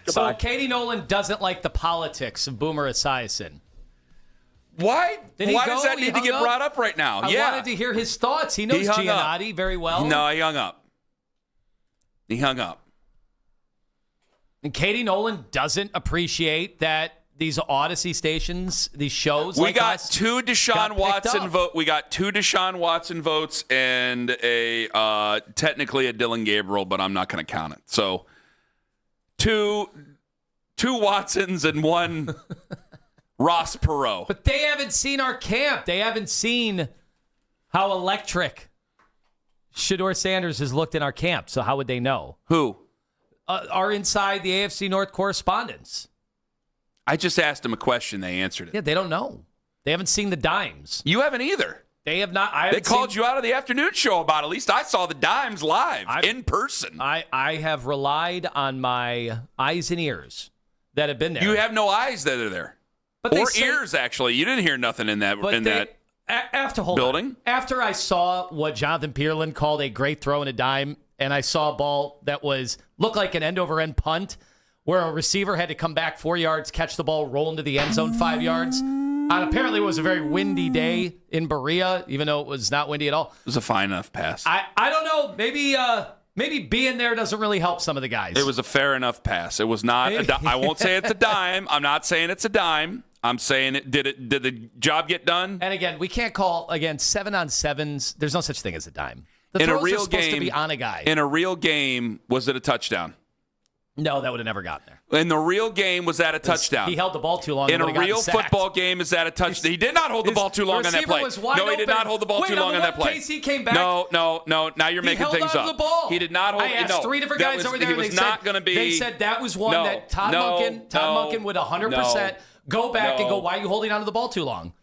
Speaker 5: So
Speaker 10: Goodbye.
Speaker 5: Katie Nolan doesn't like the politics of Boomer Esiason.
Speaker 4: Why? Why does that
Speaker 5: He
Speaker 4: need to
Speaker 5: hung
Speaker 4: get
Speaker 5: up?
Speaker 4: brought up right now?
Speaker 5: I wanted to hear his thoughts. He knows
Speaker 4: hung up.
Speaker 5: Giannotti very well.
Speaker 4: No, he hung up. He hung up.
Speaker 5: And Katie Nolan doesn't appreciate that these Odyssey stations, these shows.
Speaker 4: We
Speaker 5: like
Speaker 4: got
Speaker 5: us,
Speaker 4: two Deshaun Watson votes. We got two Deshaun Watson votes and a technically a Dylan Gabriel, but I'm not going to count it. So two Watsons and one Ross Perot.
Speaker 5: But they haven't seen our camp. They haven't seen how electric Shedeur Sanders has looked in our camp. So how would they know?
Speaker 4: Who?
Speaker 5: Our inside the AFC North correspondents.
Speaker 4: I just asked them a question. They answered it.
Speaker 5: Yeah, they don't know. They haven't seen the dimes.
Speaker 4: You haven't either.
Speaker 5: They have not.
Speaker 4: They called you out of the afternoon show about it. At least I saw the dimes live in person.
Speaker 5: I have relied on my eyes and ears that have been there.
Speaker 4: You have no eyes that are there.
Speaker 5: But
Speaker 4: or ears, actually. You didn't hear nothing in that building.
Speaker 5: After I saw what Jonathan Pearland called a great throw and a dime, and I saw a ball that looked like an end-over-end punt where a receiver had to come back 4 yards, catch the ball, roll into the end zone 5 yards. And apparently it was a very windy day in Berea, even though it was not windy at all.
Speaker 4: It was a fine enough pass.
Speaker 5: I don't know. Maybe being there doesn't really help some of the guys.
Speaker 4: It was a fair enough pass. It was not. I won't say it's a dime. I'm not saying it's a dime. I'm saying it. Did the job get done?
Speaker 5: And again, we can't call 7-on-7s. There's no such thing as a dime. The
Speaker 4: in a
Speaker 5: throws
Speaker 4: real
Speaker 5: are supposed
Speaker 4: game,
Speaker 5: to be on a guy.
Speaker 4: In a real game, was it a touchdown?
Speaker 5: No, that would have never gotten there.
Speaker 4: In the real game, was that a touchdown?
Speaker 5: He held the ball too long.
Speaker 4: In a real football game, is that a touchdown? He did not hold the ball too long on that play.
Speaker 5: No,
Speaker 4: he did not hold the ball too long on that play.
Speaker 5: Case he came back.
Speaker 4: No. Now you're making things up.
Speaker 5: He held on to the ball.
Speaker 4: He did not hold.
Speaker 5: I asked three different guys over there.
Speaker 4: He was not going to be.
Speaker 5: They said that was one that Todd Monken would 100% go back and go, why are you holding on to the ball too long?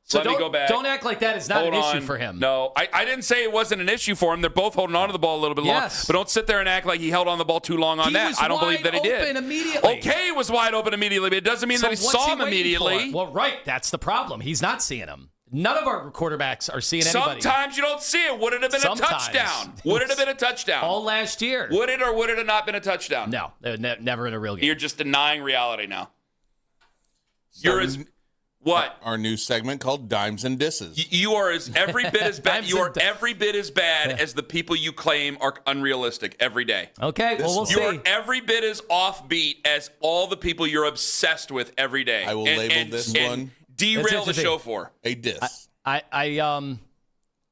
Speaker 5: So
Speaker 4: Let me go back.
Speaker 5: Don't act like that is not an issue for him.
Speaker 4: No, I didn't say it wasn't an issue for him. They're both holding on to the ball a little bit long. But don't sit there and act like he held on the ball too long on that. I don't believe that he did.
Speaker 5: Open immediately.
Speaker 4: Okay, he was wide open immediately, but it doesn't mean that he saw him immediately.
Speaker 5: Well, right. That's the problem. He's not seeing him. None of our quarterbers are seeing anybody.
Speaker 4: Sometimes you don't see it. Would it have been a touchdown? Would it have been a touchdown?
Speaker 5: All last year.
Speaker 4: Would it or would it have not been a touchdown?
Speaker 5: No, never in a real game.
Speaker 4: You're just denying reality now. What?
Speaker 6: Our new segment called Dimes and Disses.
Speaker 4: You are every bit as bad. You are every bit as bad as the people you claim are unrealistic every day.
Speaker 5: Okay, well, we'll see.
Speaker 4: You are every bit as offbeat as all the people you're obsessed with every day.
Speaker 6: I will label this one.
Speaker 4: Derail the show for
Speaker 6: a diss.
Speaker 5: I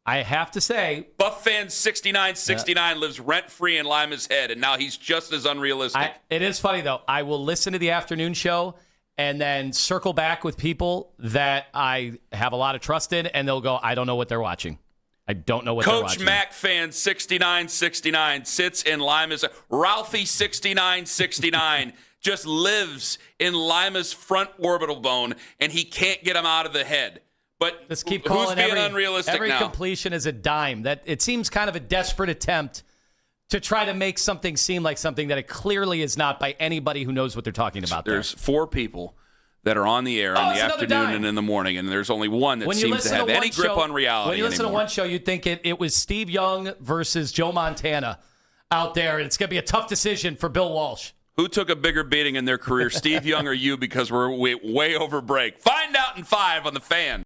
Speaker 5: have to say,
Speaker 4: Buff fan 6969 lives rent free in Lima's head, and now he's just as unrealistic.
Speaker 5: It is funny though. I will listen to the afternoon show and then circle back with people that I have a lot of trust in, and they'll go, I don't know what they're watching. I don't know what they're watching.
Speaker 4: Coach Mac fan 6969 sits in Lima's. Ralphie 6969 just lives in Lima's front orbital bone, and he can't get him out of the head. But
Speaker 5: just keep
Speaker 4: who's
Speaker 5: calling
Speaker 4: being unrealistic
Speaker 5: every
Speaker 4: now?
Speaker 5: completion is a dime. That it seems kind of a desperate attempt to try to make something seem like something that it clearly is not by anybody who knows what they're talking about.
Speaker 4: There's 4 people that are on the air in the afternoon and in the morning, and there's only one that seems to have any grip on reality
Speaker 5: When you listen
Speaker 4: anymore.
Speaker 5: to one show, you'd think it was Steve Young versus Joe Montana out there, and it's going to be a tough decision for Bill Walsh.
Speaker 4: Who took a bigger beating in their career, Steve Young or you, because we're way over break? Find out in 5 on The Fan.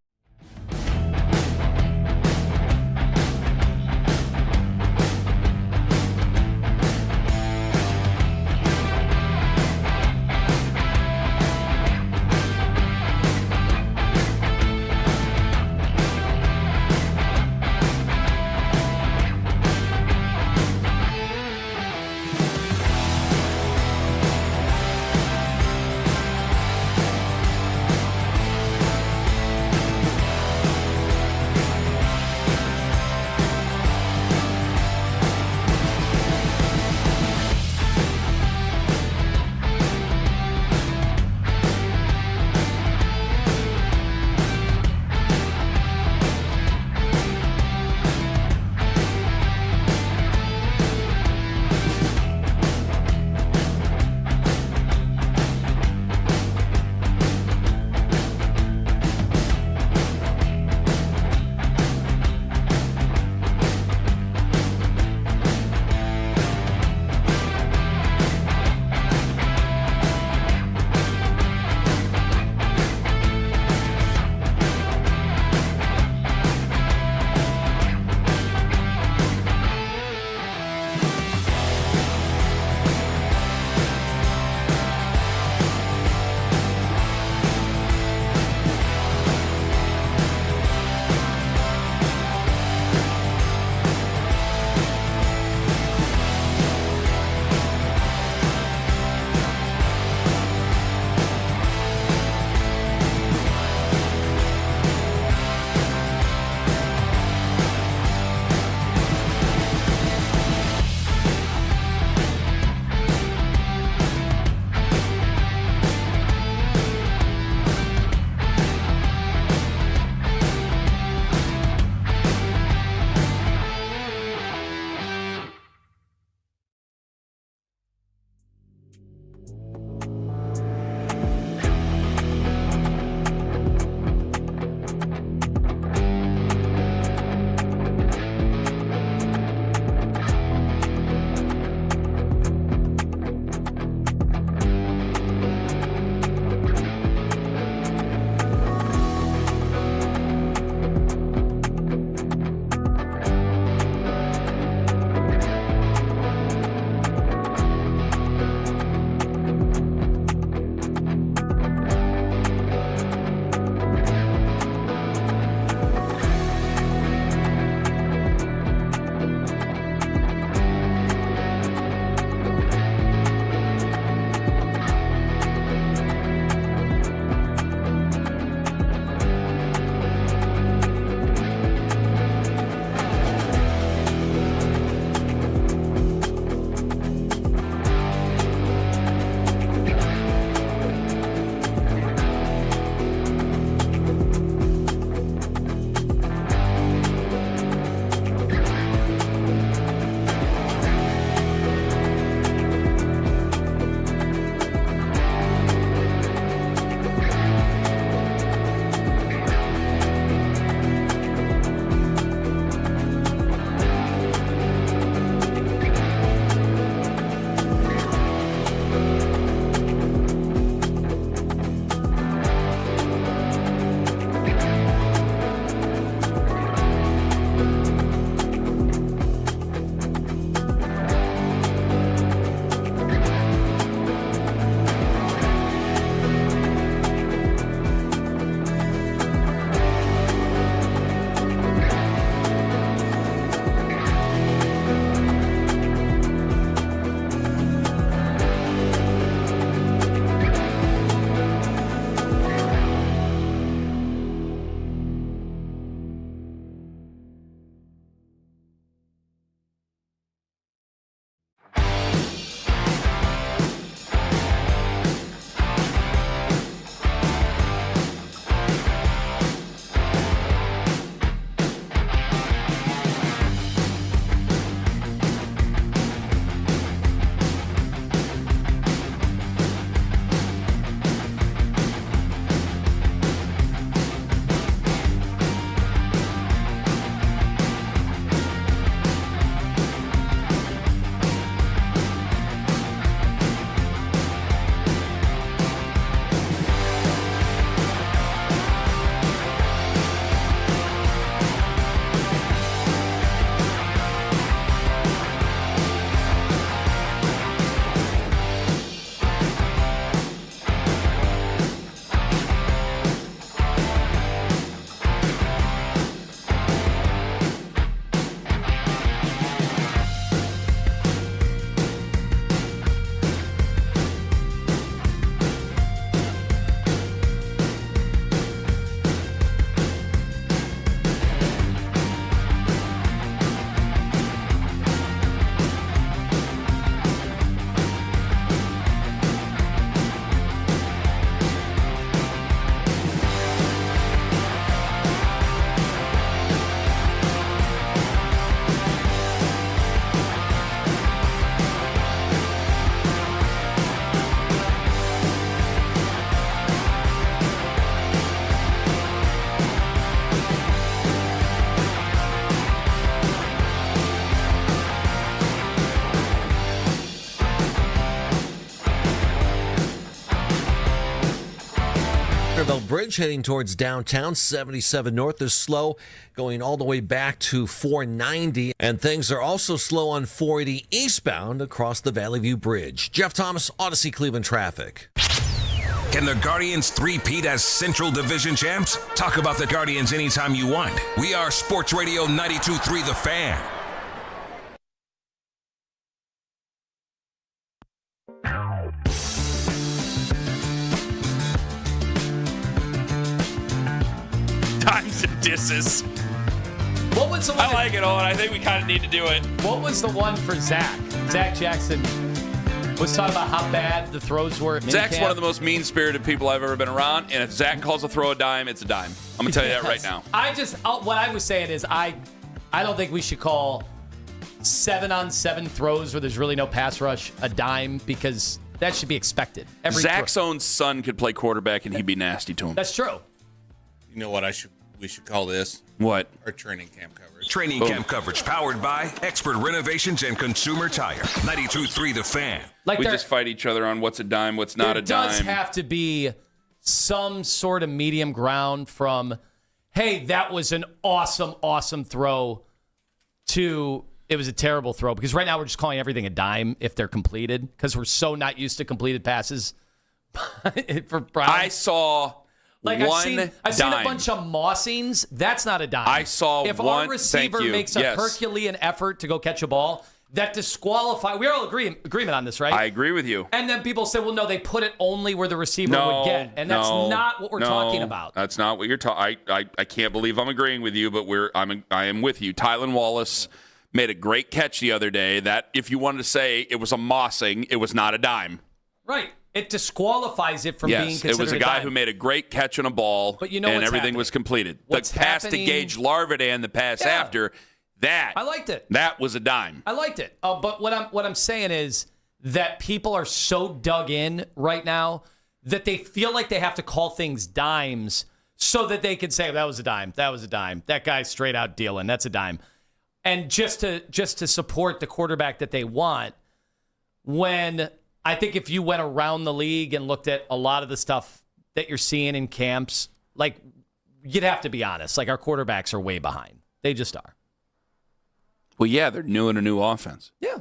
Speaker 1: Roosevelt Bridge heading towards downtown. 77 north is slow, going all the way back to 490. And things are also slow on 480 eastbound across the Valley View Bridge. Jeff Thomas, Odyssey Cleveland traffic.
Speaker 11: Can the Guardians three-peat as Central Division champs? Talk about the Guardians anytime you want. We are Sports Radio 92.3 The Fan.
Speaker 4: Times and disses.
Speaker 5: What was the one?
Speaker 4: I like it, Owen. I think we kind of need to do it.
Speaker 5: What was the one for Zach? Zach Jackson was talking about how bad the throws were.
Speaker 4: Zach's one of the most mean-spirited people I've ever been around, and if Zach calls a throw a dime, it's a dime. I'm going to tell you that right now.
Speaker 5: What I was saying is I don't think we should call 7-on-7 throws where there's really no pass rush a dime, because that should be expected.
Speaker 4: Zach's own son could play quarterback, and he'd be nasty to him.
Speaker 5: That's true.
Speaker 6: You know what we should call this?
Speaker 4: What?
Speaker 6: Our training camp coverage.
Speaker 11: Training camp coverage powered by Expert Renovations and Consumer Tire. 92.3 The Fan.
Speaker 4: We just fight each other on what's a dime, what's not a dime.
Speaker 5: There does have to be some sort of medium ground from, hey, that was an awesome throw, to it was a terrible throw. Because right now we're just calling everything a dime if they're completed, because we're so not used to completed passes for Brown.
Speaker 4: I saw I've seen a bunch of mossings.
Speaker 5: That's not a dime.
Speaker 4: I saw
Speaker 5: if
Speaker 4: one.
Speaker 5: Our receiver makes a Herculean effort to go catch a ball, that disqualify. We all agreement on this, right?
Speaker 4: I agree with you.
Speaker 5: And then people say, well, no, they put it only where the receiver would get, and that's not what we're talking about.
Speaker 4: That's not what you're talking. I can't believe I'm agreeing with you, but I am with you. Tylan Wallace made a great catch the other day. That if you wanted to say it was a mossing, it was not a dime.
Speaker 5: Right. It disqualifies it from being considered
Speaker 4: it was a guy
Speaker 5: dime.
Speaker 4: who made a great catch on a ball,
Speaker 5: but you know
Speaker 4: and everything
Speaker 5: happening.
Speaker 4: was completed.
Speaker 5: What's
Speaker 4: the pass
Speaker 5: happening,
Speaker 4: to Gage Larvidan, the pass after,
Speaker 5: I liked it.
Speaker 4: That was a dime.
Speaker 5: I liked it. But what I'm saying is that people are so dug in right now that they feel like they have to call things dimes so that they can say, that was a dime. That was a dime. That guy's straight out dealing. That's a dime. And just to support the quarterback that they want, when I think if you went around the league and looked at a lot of the stuff that you're seeing in camps, like, you'd have to be honest. Like, our quarterbacks are way behind. They just are.
Speaker 4: Well, yeah, they're new in a new offense.
Speaker 5: Yeah.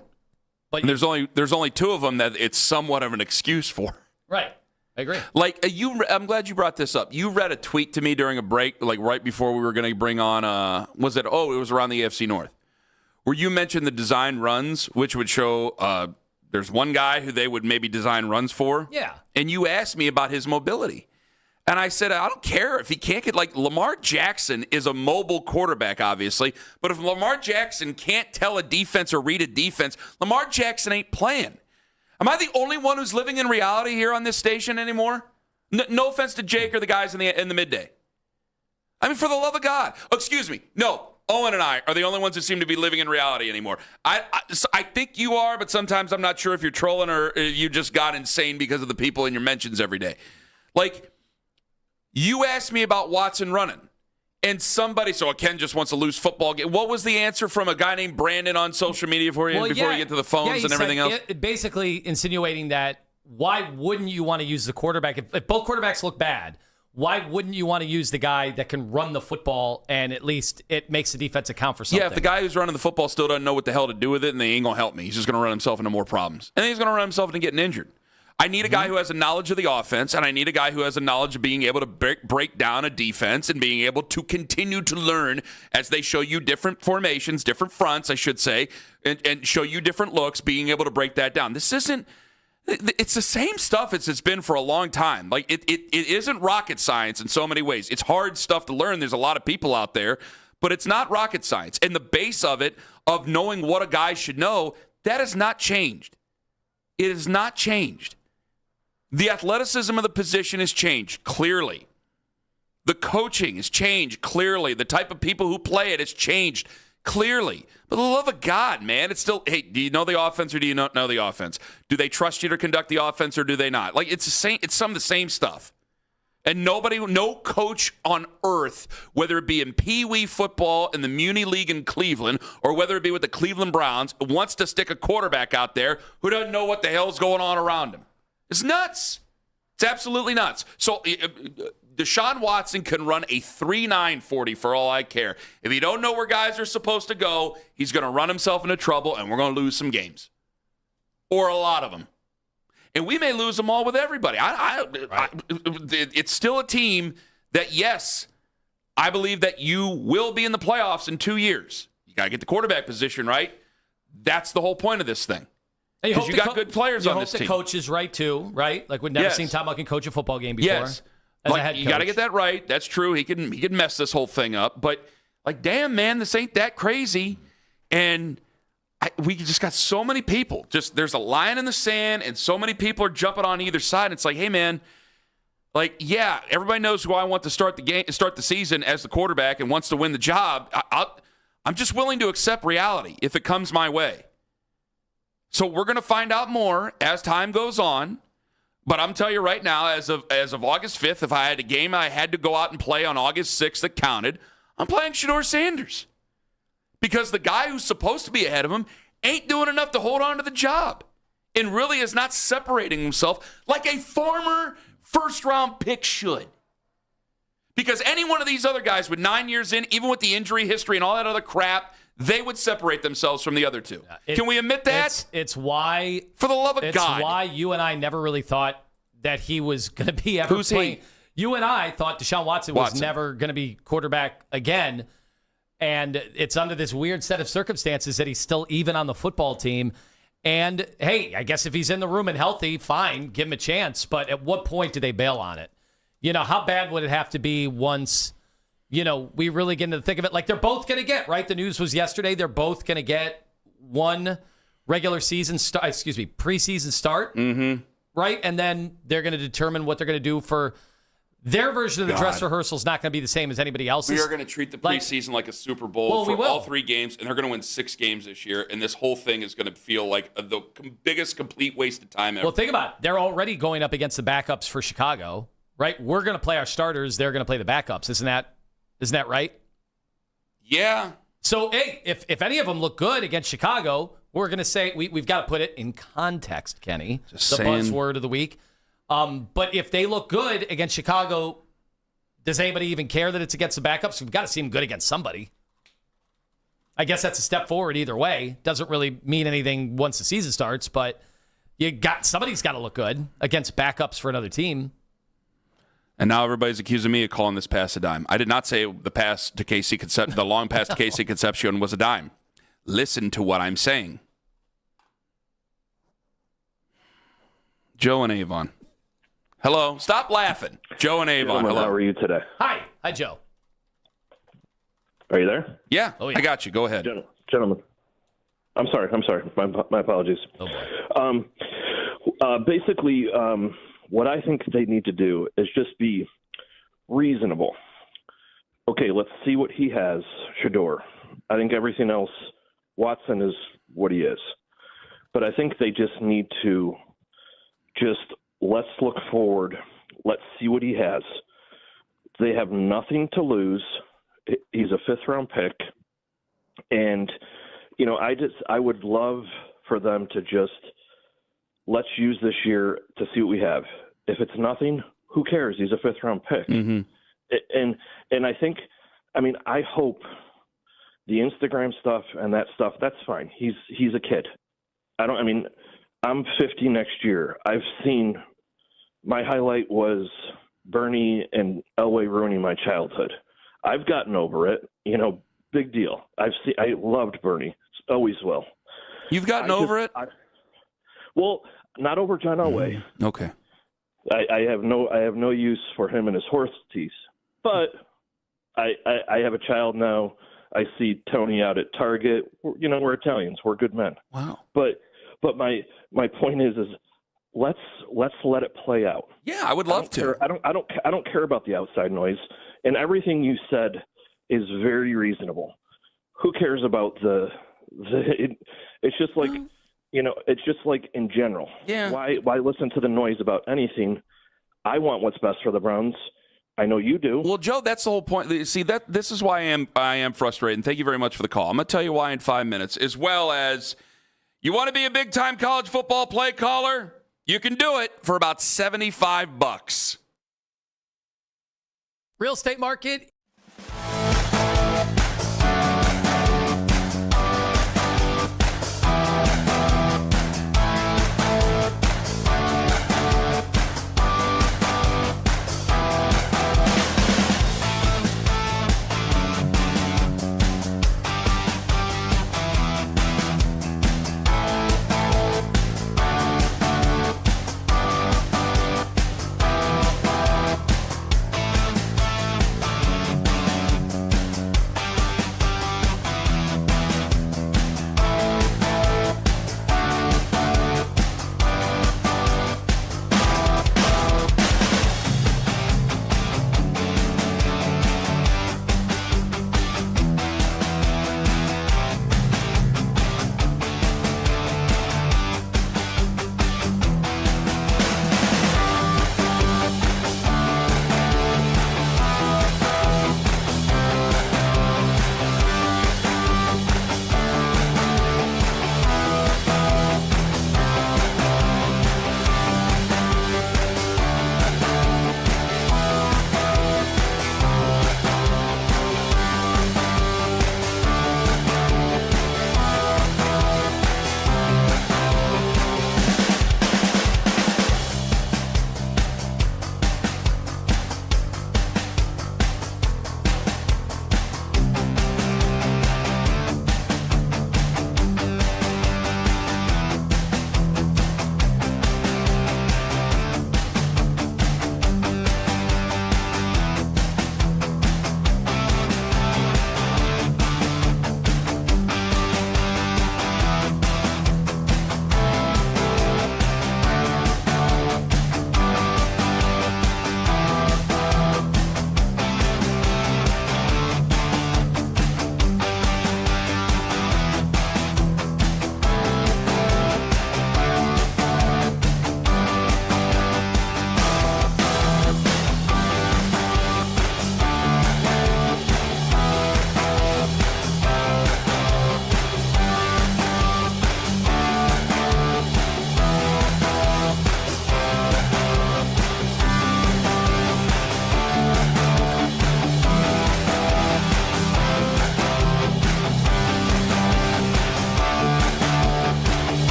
Speaker 5: But
Speaker 4: and there's only two of them that it's somewhat of an excuse for.
Speaker 5: Right. I agree.
Speaker 4: Like, I'm glad you brought this up. You read a tweet to me during a break, like right before we were going to bring on, it was around the AFC North, where you mentioned the design runs, which would show there's one guy who they would maybe design runs for.
Speaker 5: Yeah.
Speaker 4: And you asked me about his mobility. And I said, I don't care if he can't get, like, Lamar Jackson is a mobile quarterback, obviously. But if Lamar Jackson can't tell a defense or read a defense, Lamar Jackson ain't playing. Am I the only one who's living in reality here on this station anymore? No offense to Jake or the guys in the midday. I mean, for the love of God. Oh, excuse me. No. Owen and I are the only ones who seem to be living in reality anymore. I think you are, but sometimes I'm not sure if you're trolling or you just got insane because of the people in your mentions every day. Like, you asked me about Watson running, and Ken just wants to lose football game. What was the answer from a guy named Brandon on social media before you get to the phones and everything else?
Speaker 5: Basically insinuating that why wouldn't you want to use the quarterback? If both quarterbacks look bad, why wouldn't you want to use the guy that can run the football and at least it makes the defense account for something?
Speaker 4: Yeah, if the guy who's running the football still doesn't know what the hell to do with it, then they ain't going to help me. He's just going to run himself into more problems. And then he's going to run himself into getting injured. I need a guy who has a knowledge of the offense, and I need a guy who has a knowledge of being able to break down a defense and being able to continue to learn as they show you different formations, different fronts, I should say, and show you different looks, being able to break that down. This isn't... It's the same stuff as it's been for a long time. Like, it isn't rocket science in so many ways. It's hard stuff to learn. There's a lot of people out there, but it's not rocket science. And the base of it, of knowing what a guy should know, that has not changed. It has not changed. The athleticism of the position has changed, clearly. The coaching has changed, clearly. The type of people who play it has changed, clearly. But the love of God, man, it's still, hey, do you know the offense or do you not know the offense? Do they trust you to conduct the offense or do they not? Like, it's the same. It's some of the same stuff. And no coach on earth, whether it be in Pee Wee football in the Muni League in Cleveland or whether it be with the Cleveland Browns, wants to stick a quarterback out there who doesn't know what the hell's going on around him. It's nuts. It's absolutely nuts. So Deshaun Watson can run a 3.9 40 for all I care. If you don't know where guys are supposed to go, he's going to run himself into trouble, and we're going to lose some games. Or a lot of them. And we may lose them all with everybody. It's still a team that, yes, I believe that you will be in the playoffs in 2 years. You got to get the quarterback position right. That's the whole point of this thing. Because you got good players on this team.
Speaker 5: You hope the coach is right, too, right? Like, we've never seen Tom Luck coach a football game before.
Speaker 4: Yes. Like, you got to get that right. That's true. He can mess this whole thing up. But, like, damn, man, this ain't that crazy. And we just got so many people. Just there's a line in the sand, and so many people are jumping on either side. It's like, hey, man, like, yeah, everybody knows who I want to start the season as the quarterback and wants to win the job. I'm just willing to accept reality if it comes my way. So we're going to find out more as time goes on. But I'm telling you right now, as of August 5th, if I had a game I had to go out and play on August 6th that counted, I'm playing Shedeur Sanders. Because the guy who's supposed to be ahead of him ain't doing enough to hold on to the job and really is not separating himself like a former first-round pick should. Because any one of these other guys with 9 years in, even with the injury history and all that other crap, they would separate themselves from the other two. Can we admit that?
Speaker 5: It's why,
Speaker 4: for the love of God,
Speaker 5: it's why you and I never really thought that he was going to be ever playing. You and I thought Deshaun Watson was never going to be quarterback again, and it's under this weird set of circumstances that he's still even on the football team. And, hey, I guess if he's in the room and healthy, fine, give him a chance. But at what point do they bail on it? You know, how bad would it have to be once, you know, we really get into the thick of it? Like, they're both going to get, right? The news was yesterday, they're both going to get one preseason start, right? And then they're going to determine what they're going to do for their version of the dress rehearsal is not going to be the same as anybody else's.
Speaker 4: We are going to treat the preseason like a Super Bowl for all 3 games, and they're going to win 6 games this year, and this whole thing is going to feel like the biggest complete waste of time ever.
Speaker 5: Well, think about it. They're already going up against the backups for Chicago, right? We're going to play our starters. They're going to play the backups. Isn't that right?
Speaker 4: Yeah.
Speaker 5: So, hey, if any of them look good against Chicago, we're going to say we've got to put it in context, Kenny.
Speaker 4: Just
Speaker 5: the
Speaker 4: saying.
Speaker 5: buzzword of the week. But if they look good against Chicago, does anybody even care that it's against the backups? We've got to see them good against somebody. I guess that's a step forward either way. Doesn't really mean anything once the season starts, but somebody's got to look good against backups for another team.
Speaker 4: And now everybody's accusing me of calling this pass a dime. I did not say the pass to KC the long pass to KC Concepcion was a dime. Listen to what I'm saying. Joe and Avon. Hello. Stop laughing. Joe and Avon. Hello.
Speaker 12: How are you today?
Speaker 5: Hi, Joe.
Speaker 12: Are you there?
Speaker 4: Yeah, I got you. Go ahead.
Speaker 12: Gentlemen. I'm sorry. My apologies.
Speaker 5: Oh, boy.
Speaker 12: Basically, what I think they need to do is just be reasonable. Okay, let's see what he has, Shedeur. I think everything else, Watson is what he is. But I think they just need to let's look forward. Let's see what he has. They have nothing to lose. He's a 5th-round pick. And, you know, I would love for them to just let's use this year to see what we have. If it's nothing, who cares? He's a 5th-round pick.
Speaker 4: Mm-hmm.
Speaker 12: And I think, I mean, I hope the Instagram stuff and that stuff, that's fine. He's a kid. I'm 50 next year. I've seen – my highlight was Bernie and Elway ruining my childhood. I've gotten over it. You know, big deal. I loved Bernie. Always will.
Speaker 4: You've gotten over it?
Speaker 12: Well, not over John Elway.
Speaker 4: Okay.
Speaker 12: I have no use for him and his horse teeth. But I have a child now. I see Tony out at Target. We're Italians. We're good men.
Speaker 4: Wow.
Speaker 12: But my point is let's let it play out.
Speaker 4: Yeah, I would love to.
Speaker 12: I don't care about the outside noise, and everything you said is very reasonable. Who cares about it's just like it's just like in general.
Speaker 4: Yeah.
Speaker 12: Why listen to the noise about anything? I want what's best for the Browns. I know you do.
Speaker 4: Well, Joe, that's the whole point. See, this is why I am frustrated, and thank you very much for the call. I'm going to tell you why in 5 minutes, as well as you want to be a big-time college football play caller? You can do it for about $75.
Speaker 5: Real estate market.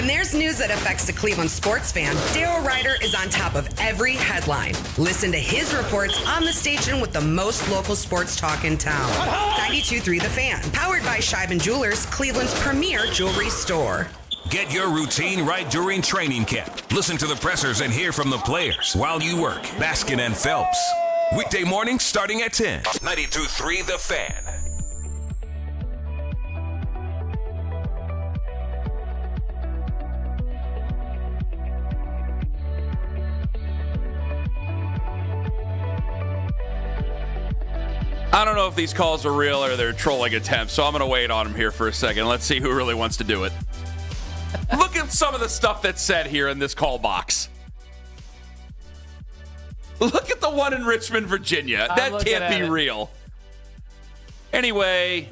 Speaker 13: When there's news that affects the Cleveland sports fan, Daryl Ryder is on top of every headline. Listen to his reports on the station with the most local sports talk in town. 92.3 The Fan, powered by Scheiben Jewelers, Cleveland's premier jewelry store.
Speaker 11: Get your routine right during training camp. Listen to the pressers and hear from the players while you work. Baskin and Phelps. Weekday mornings starting at 10. 92.3 The Fan.
Speaker 4: I don't know if these calls are real or they're trolling attempts, so I'm going to wait on them here for a second. Let's see who really wants to do it. Look at some of the stuff that's said here in this call box. Look at the one in Richmond, Virginia. That can't be real. Anyway,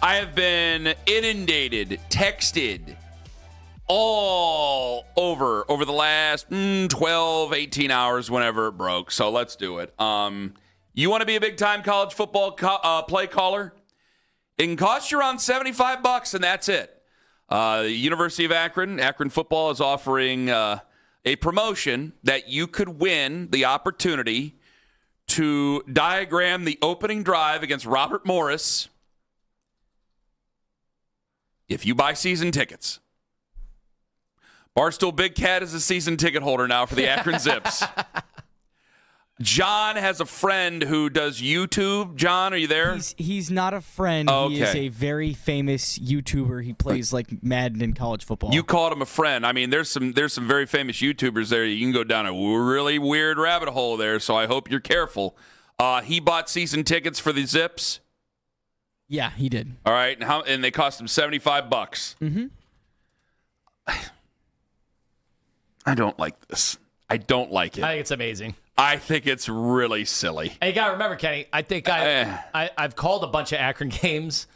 Speaker 4: I have been inundated, texted all over the last 12, 18 hours whenever it broke. So let's do it. You want to be a big-time college football play caller? It can cost you around $75, and that's it. The University of Akron football is offering a promotion that you could win the opportunity to diagram the opening drive against Robert Morris if you buy season tickets. Barstool Big Cat is a season ticket holder now for the Akron Zips. John has a friend who does YouTube. John, are you there?
Speaker 19: He's not a friend.
Speaker 4: Oh, okay.
Speaker 19: He is a very famous YouTuber. He plays like Madden in college football.
Speaker 4: You called him a friend. I mean, there's some very famous YouTubers there. You can go down a really weird rabbit hole there, so I hope you're careful. He bought season tickets for the Zips.
Speaker 19: Yeah, he did.
Speaker 4: All right, and they cost him $75.
Speaker 19: Mm-hmm.
Speaker 4: I don't like this. I don't like it.
Speaker 5: I think it's amazing.
Speaker 4: I think it's really silly.
Speaker 5: And you got to remember, Kenny, I think I've called a bunch of Akron games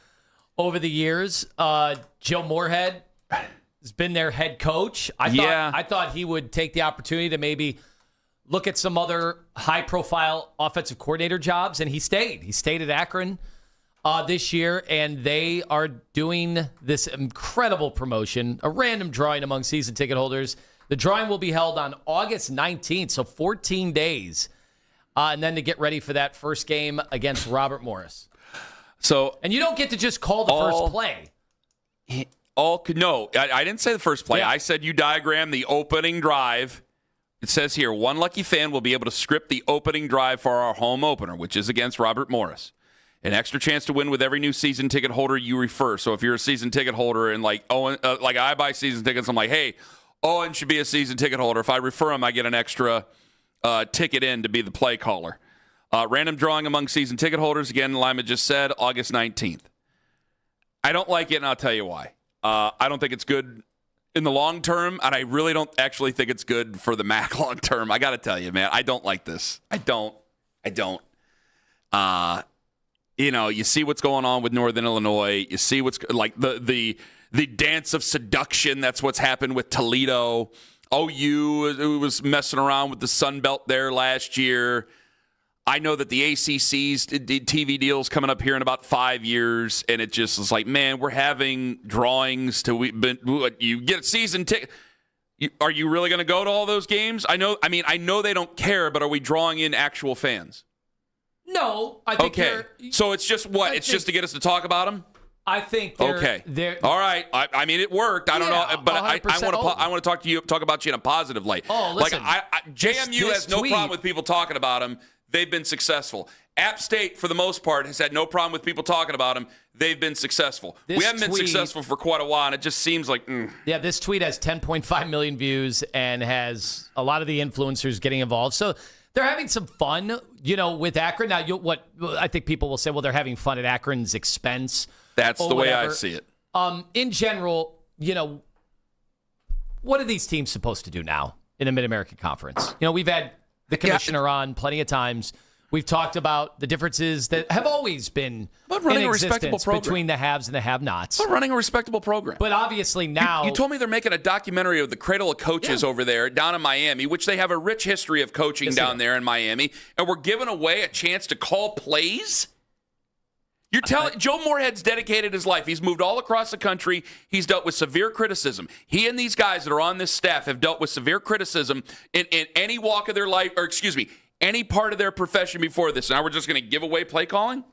Speaker 5: over the years. Joe Moorhead has been their head coach. I thought he would take the opportunity to maybe look at some other high-profile offensive coordinator jobs, and he stayed. He stayed at Akron this year, and they are doing this incredible promotion, a random drawing among season ticket holders. The drawing will be held on August 19th, so 14 days, and then to get ready for that first game against Robert Morris. And you don't get to just call the first play.
Speaker 4: No, I didn't say the first play.
Speaker 5: Yeah.
Speaker 4: I said you diagram the opening drive. It says here, one lucky fan will be able to script the opening drive for our home opener, which is against Robert Morris. An extra chance to win with every new season ticket holder you refer. So if you're a season ticket holder and like I buy season tickets, I'm like, hey, Owen should be a season ticket holder. If I refer him, I get an extra ticket in to be the play caller. Random drawing among season ticket holders. Again, Lima just said August 19th. I don't like it, and I'll tell you why. I don't think it's good in the long term, and I really don't actually think it's good for the MAC long term. I got to tell you, man, I don't like this. I don't. You see what's going on with Northern Illinois. You see what's like the dance of seduction. That's what's happened with Toledo. OU was messing around with the Sun Belt there last year. I know that the ACC's TV deal's coming up here in about 5 years, and it just is like, man, we're having drawings you get a season ticket. Are you really going to go to all those games? I know they don't care, but are we drawing in actual fans?
Speaker 5: No, I think
Speaker 4: So it's just what? It's just to get us to talk about them?
Speaker 5: I think they're
Speaker 4: all right. I mean, it worked. I don't know, but I want to talk about you in a positive light.
Speaker 5: Oh, listen,
Speaker 4: JMU has no problem with people talking about them. They've been successful. App State, for the most part, has had no problem with people talking about them. They've been successful. We haven't been successful for quite a while, and it just seems like.
Speaker 5: Yeah, this tweet has 10.5 million views and has a lot of the influencers getting involved. So they're having some fun, with Akron. Now, what I think people will say, well, they're having fun at Akron's expense.
Speaker 4: That's the way I see it.
Speaker 5: In general, what are these teams supposed to do now in the Mid-American Conference? We've had the commissioner on plenty of times. We've talked about the differences that have always been in existence between the haves and the have-nots.
Speaker 4: About running a respectable program.
Speaker 5: But obviously now...
Speaker 4: You told me they're making a documentary of the Cradle of Coaches over there down in Miami, which they have a rich history of coaching down there in Miami, and we're giving away a chance to call plays? You're telling Joe Moorhead's dedicated his life. He's moved all across the country. He's dealt with severe criticism. He and these guys that are on this staff have dealt with severe criticism in any walk of their life, or excuse me, any part of their profession before this. Now we're just going to give away play calling?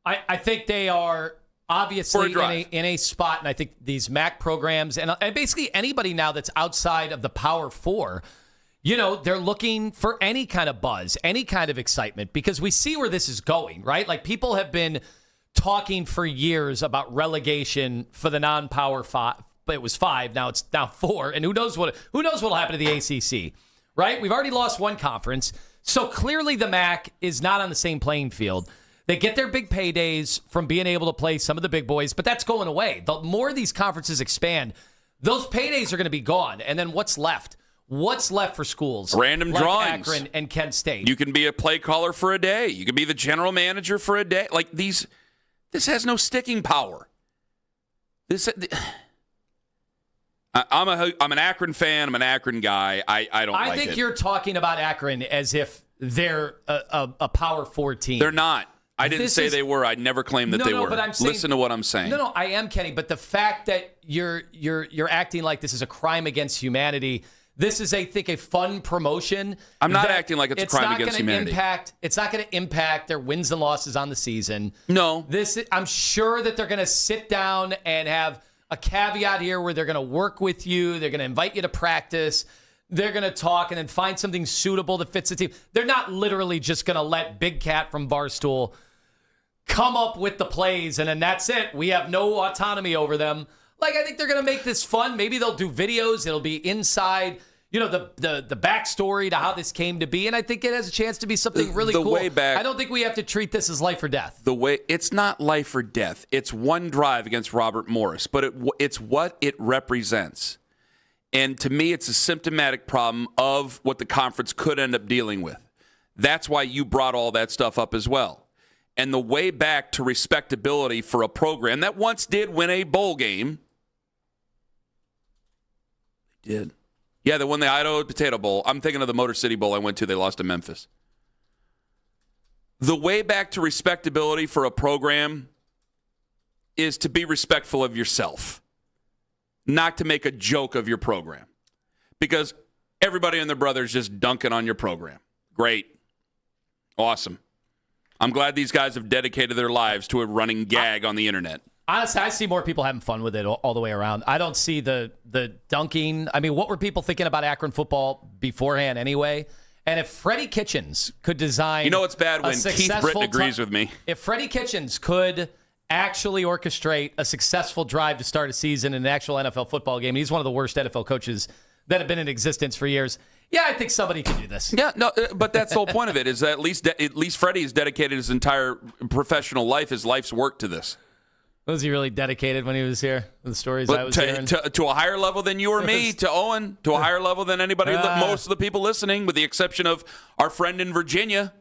Speaker 5: I think they are obviously in a spot, and I think these MAC programs and basically anybody now that's outside of the Power Four, they're looking for any kind of buzz, any kind of excitement, because we see where this is going, right? Like, people have been talking for years about relegation for the non-Power Five, but it was 5, now it's 4, and who knows what'll happen to the ACC, right? We've already lost one conference, so clearly the MAC is not on the same playing field. They get their big paydays from being able to play some of the big boys, but that's going away. The more these conferences expand, those paydays are going to be gone, and then what's left? What's left for schools?
Speaker 4: Random
Speaker 5: like
Speaker 4: drawings.
Speaker 5: Akron and Kent State.
Speaker 4: You can be a play caller for a day. You can be the general manager for a day. Like, this has no sticking power. I'm an Akron fan. I'm an Akron guy. I don't like it.
Speaker 5: I think you're talking about Akron as if they're a Power 4 team.
Speaker 4: They're not. I didn't say they were. I never claimed that they were.
Speaker 5: But I'm saying,
Speaker 4: listen to what I'm saying.
Speaker 5: No, I am, Kenny. But the fact that you're acting like this is a crime against humanity. This is, I think, a fun promotion.
Speaker 4: I'm not acting like it's a crime against humanity.
Speaker 5: It's not going to impact their wins and losses on the season.
Speaker 4: No.
Speaker 5: I'm sure that they're going to sit down and have a caveat here where they're going to work with you. They're going to invite you to practice. They're going to talk and then find something suitable that fits the team. They're not literally just going to let Big Cat from Barstool come up with the plays and then that's it. We have no autonomy over them. Like, I think they're going to make this fun. Maybe they'll do videos. It'll be inside, the backstory to how this came to be. And I think it has a chance to be something really cool.
Speaker 4: Way back,
Speaker 5: I don't think we have to treat this as life or death.
Speaker 4: It's not life or death. It's one drive against Robert Morris, but it's what it represents. And to me, it's a symptomatic problem of what the conference could end up dealing with. That's why you brought all that stuff up as well. And the way back to respectability for a program that once did win a bowl game. Did. Yeah, they won the Idaho Potato Bowl. I'm thinking of the Motor City Bowl I went to. They lost to Memphis. The way back to respectability for a program is to be respectful of yourself, not to make a joke of your program. Because everybody and their brother is just dunking on your program. Great. Awesome. I'm glad these guys have dedicated their lives to a running gag on the internet.
Speaker 5: Honestly, I see more people having fun with it all the way around. I don't see the dunking. I mean, what were people thinking about Akron football beforehand anyway? And if Freddie Kitchens could design...
Speaker 4: it's bad when Keith Britton agrees with me.
Speaker 5: If Freddie Kitchens could actually orchestrate a successful drive to start a season in an actual NFL football game, he's one of the worst NFL coaches that have been in existence for years. Yeah, I think somebody can do this.
Speaker 4: Yeah, no, but that's the whole point of it, is that at least Freddie has dedicated his entire professional life, his life's work to this.
Speaker 5: Was he really dedicated when he was here? The stories I was hearing?
Speaker 4: To a higher level than you or me, to Owen, to a higher level than anybody, most of the people listening, with the exception of our friend in Virginia,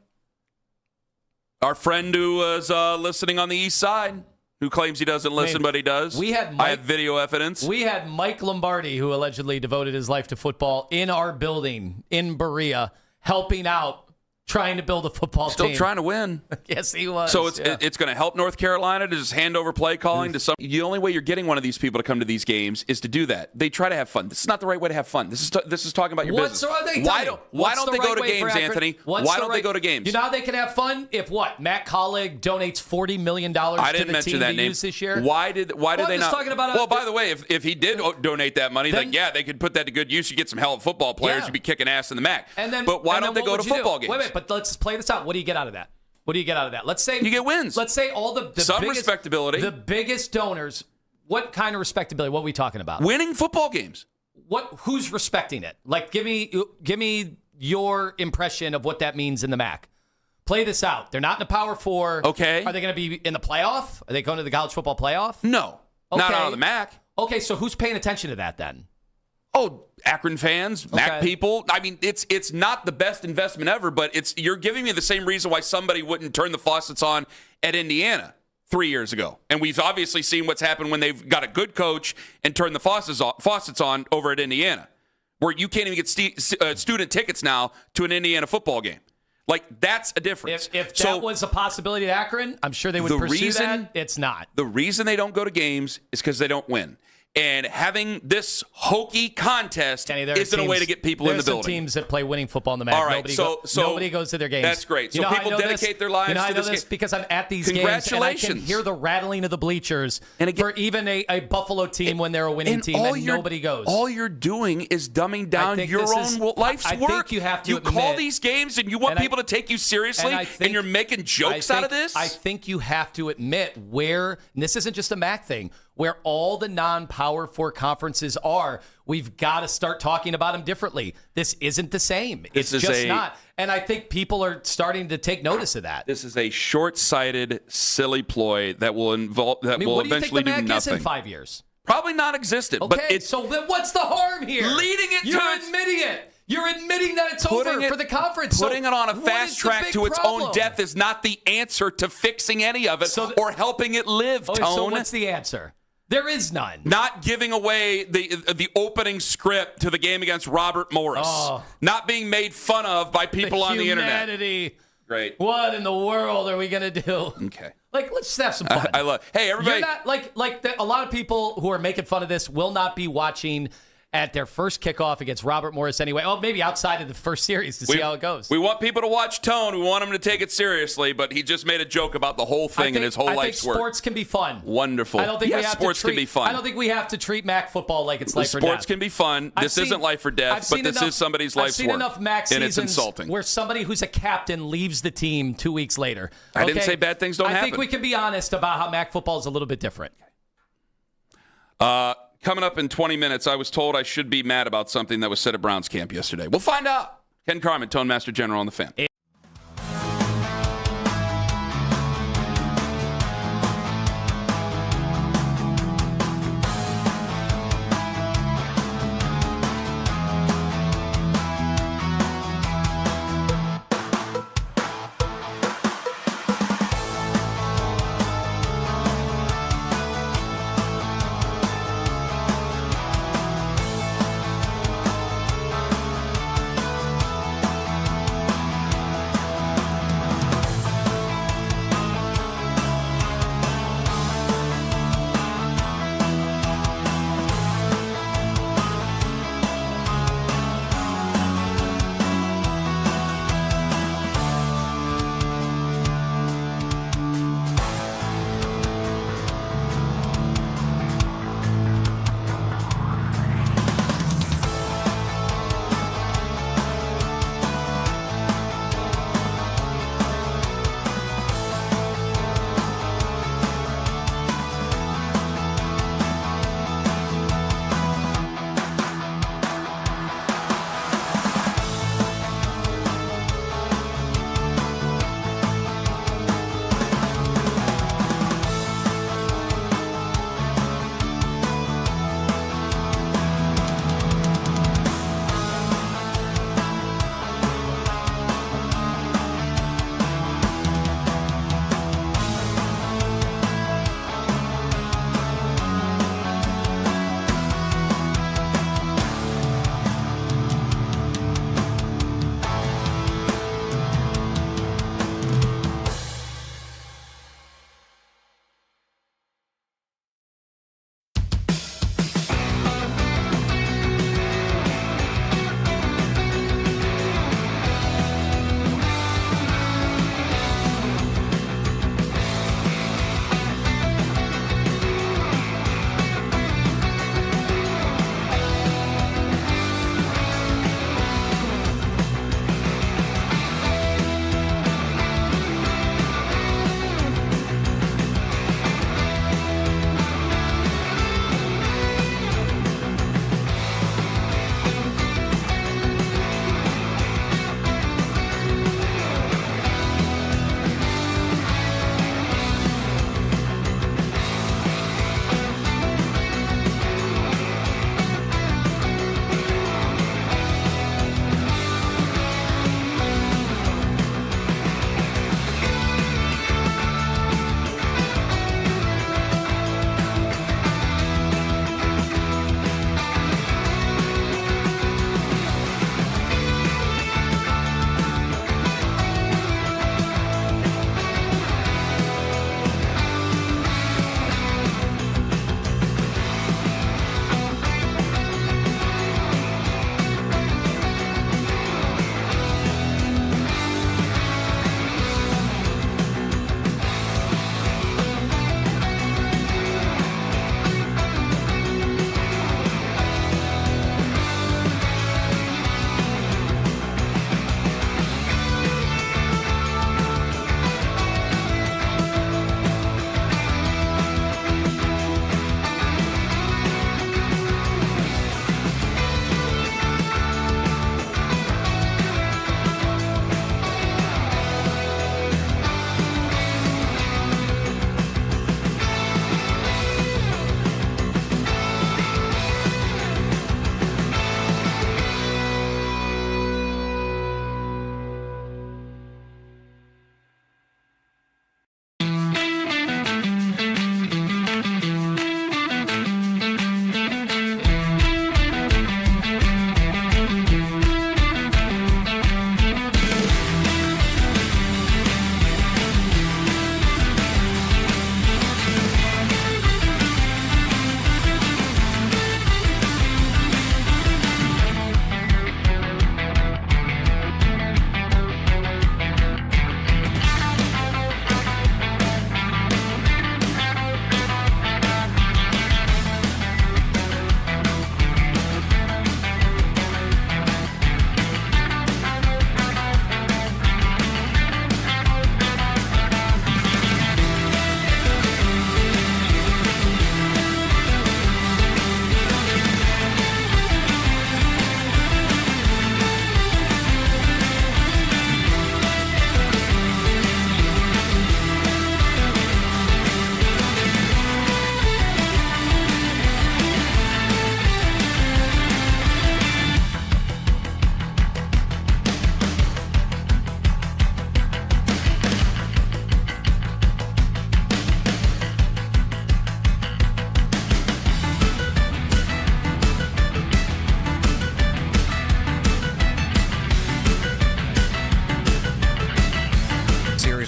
Speaker 4: our friend who was listening on the East Side, who claims he doesn't listen, but he does. I have video evidence.
Speaker 5: We had Mike Lombardi, who allegedly devoted his life to football, in our building in Berea, helping out, trying to build a football team.
Speaker 4: Still trying to win.
Speaker 5: Yes, he was.
Speaker 4: So it's going to help North Carolina to just hand over play calling to some. The only way you're getting one of these people to come to these games is to do that. They try to have fun. This is not the right way to have fun. This is talking about your business. Why don't they go to games, Anthony? Why don't they go to games?
Speaker 5: You know how they can have fun? If Matt Collig donates $40 million to the team to use this year?
Speaker 4: Why did they not?
Speaker 5: Talking about
Speaker 4: well, by the way, if he did donate that money, then they could put that to good use. You get some hell of football players. You'd be kicking ass in the MAC. But why don't they go to football games?
Speaker 5: Wait, but let's play this out. What do you get out of that? Let's say
Speaker 4: you get wins.
Speaker 5: Let's say all the
Speaker 4: some
Speaker 5: biggest,
Speaker 4: respectability.
Speaker 5: The biggest donors. What kind of respectability? What are we talking about?
Speaker 4: Winning football games.
Speaker 5: Who's respecting it? Like, give me your impression of what that means in the MAC. Play this out. They're not in the Power Four.
Speaker 4: Okay.
Speaker 5: Are they going to be in the playoff? Are they going to the college football playoff?
Speaker 4: No.
Speaker 5: Okay.
Speaker 4: Not out of the MAC.
Speaker 5: Okay, so who's paying attention to that then?
Speaker 4: Oh, Akron fans, MAC people. I mean, it's not the best investment ever, but you're giving me the same reason why somebody wouldn't turn the faucets on at Indiana 3 years ago. And we've obviously seen what's happened when they've got a good coach and turn the faucets on over at Indiana, where you can't even get student tickets now to an Indiana football game. Like, that's a difference.
Speaker 5: If that was a possibility at Akron, I'm sure they would pursue that. It's not.
Speaker 4: The reason they don't go to games is because they don't win. And having this hokey contest isn't a way to get people in the building.
Speaker 5: There's some teams that play winning football in the MAC.
Speaker 4: All right,
Speaker 5: nobody goes to their games.
Speaker 4: That's great. So people dedicate their lives to
Speaker 5: this because I'm at these games.
Speaker 4: Congratulations.
Speaker 5: And I can hear the rattling of the bleachers for even a Buffalo team when they're a winning team, and nobody goes.
Speaker 4: All you're doing is dumbing down your own life's work.
Speaker 5: Think you have to admit,
Speaker 4: call these games and you want people to take you seriously, and you're making jokes out of this?
Speaker 5: I think you have to admit where, and this isn't just a MAC thing, where all the non-Power 4 conferences are, we've got to start talking about them differently. This isn't the same. It's just not. And I think people are starting to take notice of that.
Speaker 4: This is a short-sighted, silly ploy that will involve will eventually do nothing.
Speaker 5: What do you think the MAC is in 5 years?
Speaker 4: Probably non-existent.
Speaker 5: Okay,
Speaker 4: but
Speaker 5: so then what's the harm here? You're admitting it. You're admitting that it's over for the conference.
Speaker 4: Putting it on a fast track to its own death is not the answer to fixing any of it or helping it live, Tone.
Speaker 5: So what's the answer? There is none.
Speaker 4: Not giving away the opening script to the game against Robert Morris. Not being made fun of by people on the internet.
Speaker 5: Humanity.
Speaker 4: Great.
Speaker 5: What in the world are we going to do?
Speaker 4: Okay.
Speaker 5: Like, let's just have some fun.
Speaker 4: I love. Hey, everybody.
Speaker 5: You're not a lot of people who are making fun of this will not be watching at their first kickoff against Robert Morris anyway. Oh, maybe outside of the first series to see how it goes.
Speaker 4: We want people to watch Tone. We want him to take it seriously, but he just made a joke about the whole thing and his whole life's work.
Speaker 5: Sports can be fun.
Speaker 4: Wonderful.
Speaker 5: I don't think
Speaker 4: sports can be fun.
Speaker 5: I don't think we have to treat MAC football like it's life or death.
Speaker 4: Sports can be fun. This isn't life or death, but this is somebody's life's work.
Speaker 5: I've seen enough MAC seasons
Speaker 4: and it's insulting.
Speaker 5: Where somebody who's a captain leaves the team 2 weeks later.
Speaker 4: I didn't say bad things don't happen.
Speaker 5: I think we can be honest about how MAC football is a little bit different.
Speaker 4: Coming up in 20 minutes, I was told I should be mad about something that was said at Browns camp yesterday. We'll find out. Ken Carman, Tone Master General on the Fan.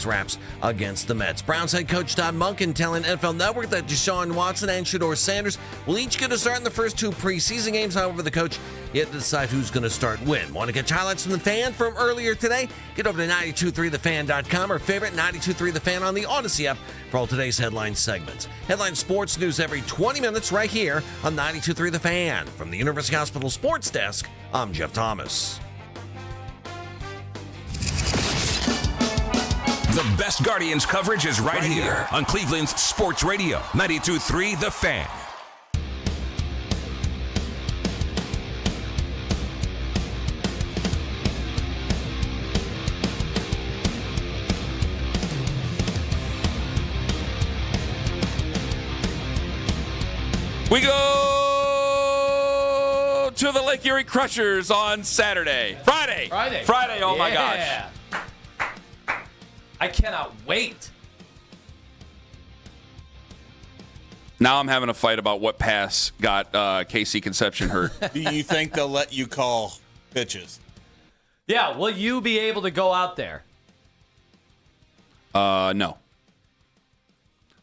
Speaker 1: series wraps against the Mets. Browns head coach Todd Monken telling NFL Network that Deshaun Watson and Shedeur Sanders will each get a start in the first 2 preseason games. However, the coach yet to decide who's going to start when. Want to catch highlights from the Fan from earlier today? Get over to 923thefan.com or favorite 923 The Fan on the Odyssey app for all today's headline segments. Headline sports news every 20 minutes right here on 923 The Fan. From the University Hospital Sports Desk, I'm Jeff Thomas.
Speaker 11: The best Guardians coverage is right here on Cleveland's Sports Radio, 92.3 The Fan.
Speaker 4: We go to the Lake Erie Crushers on Saturday. Friday, oh my gosh.
Speaker 5: I cannot wait.
Speaker 4: Now I'm having a fight about what pass got KC Conception hurt.
Speaker 6: Do you think they'll let you call pitches?
Speaker 5: Yeah, will you be able to go out there?
Speaker 4: No.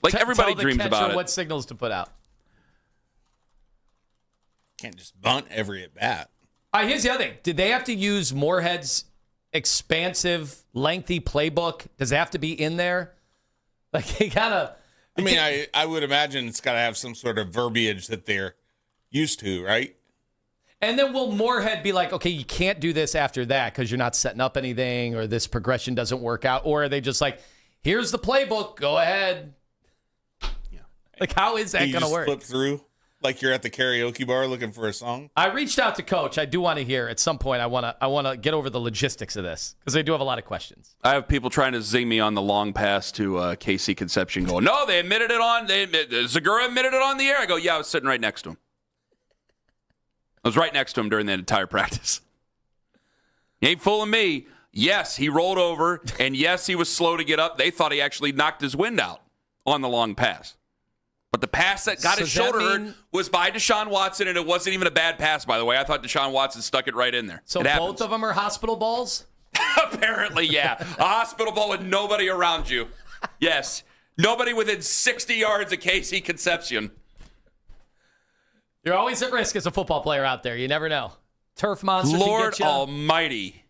Speaker 4: Like everybody
Speaker 5: tell the
Speaker 4: dreams
Speaker 5: catcher
Speaker 4: about it.
Speaker 5: what signals to put out.
Speaker 6: Can't just bunt every at bat.
Speaker 5: All right, here's the other thing. Did they have to use Moorhead's expansive, lengthy playbook? Does it have to be in there? Like, he kind of...
Speaker 6: I mean, I would imagine it's got to have some sort of verbiage that they're used to, right?
Speaker 5: And then will Moorhead be like, okay, you can't do this after that because you're not setting up anything or this progression doesn't work out? Or are they just like, here's the playbook, go ahead?
Speaker 6: Yeah.
Speaker 5: Like, how is that going to work?
Speaker 6: Flip through like you're at the karaoke bar looking for a song?
Speaker 5: I reached out to Coach. I do want to hear at some point. I want to get over the logistics of this because I do have a lot of questions.
Speaker 4: I have people trying to zing me on the long pass to KC Conception going, no, they admitted it on, Zagura admitted it on the air. I go, yeah, I was sitting right next to him. I was right next to him during the entire practice. He ain't fooling me. Yes, he rolled over, and yes, he was slow to get up. They thought he actually knocked his wind out on the long pass. But the pass that got his shoulder hurt was by Deshaun Watson, and it wasn't even a bad pass, by the way. I thought Deshaun Watson stuck it right in there.
Speaker 5: So both of them are hospital balls?
Speaker 4: Apparently, yeah. A hospital ball with nobody around you. Yes. Nobody within 60 yards of KC Conception.
Speaker 5: You're always at risk as a football player out there. You never know. Turf monster
Speaker 4: Lord
Speaker 5: can get you.
Speaker 4: Almighty.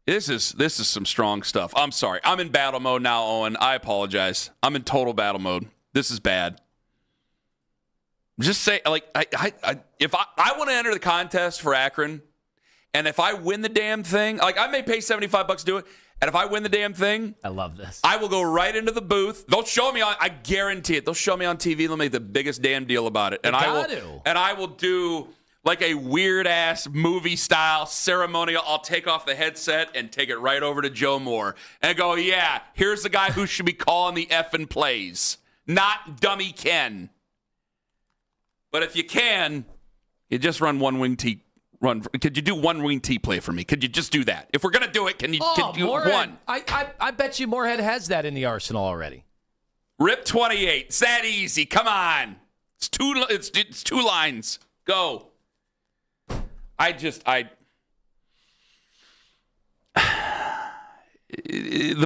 Speaker 4: This is some strong stuff. I'm sorry. I'm in battle mode now, Owen. I apologize. I'm in total battle mode. This is bad. Just say, like, if I want to enter the contest for Akron, and if I win the damn thing, like, I may pay $75 to do it, and if I win the damn thing,
Speaker 5: I love this.
Speaker 4: I will go right into the booth. They'll show me on, I guarantee it. They'll show me on TV. They'll make the biggest damn deal about it, and I will do like a weird ass movie style ceremonial. I'll take off the headset and take it right over to Joe Moore and go, yeah, here's the guy who should be calling the effing plays. Not Dummy Ken. But if you can, you just run one wing T. Could you do one wing T play for me? Could you just do that? If we're gonna do it, can you do one?
Speaker 5: I bet you Moorhead has that in the arsenal already.
Speaker 4: Rip 28. It's that easy. Come on. It's two lines. Go. The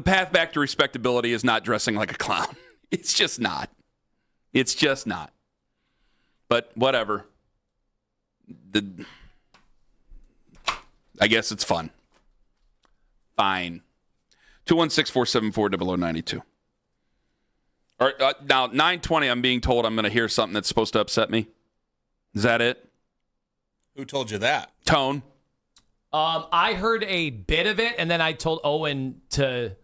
Speaker 4: path back to respectability is not dressing like a clown. It's just not. It's just not. But whatever. I guess it's fun. Fine. 216-474-0092. All right, now, 9:20, I'm being told I'm going to hear something that's supposed to upset me. Is that it?
Speaker 6: Who told you that?
Speaker 4: Tone.
Speaker 5: I heard a bit of it, and then I told Owen to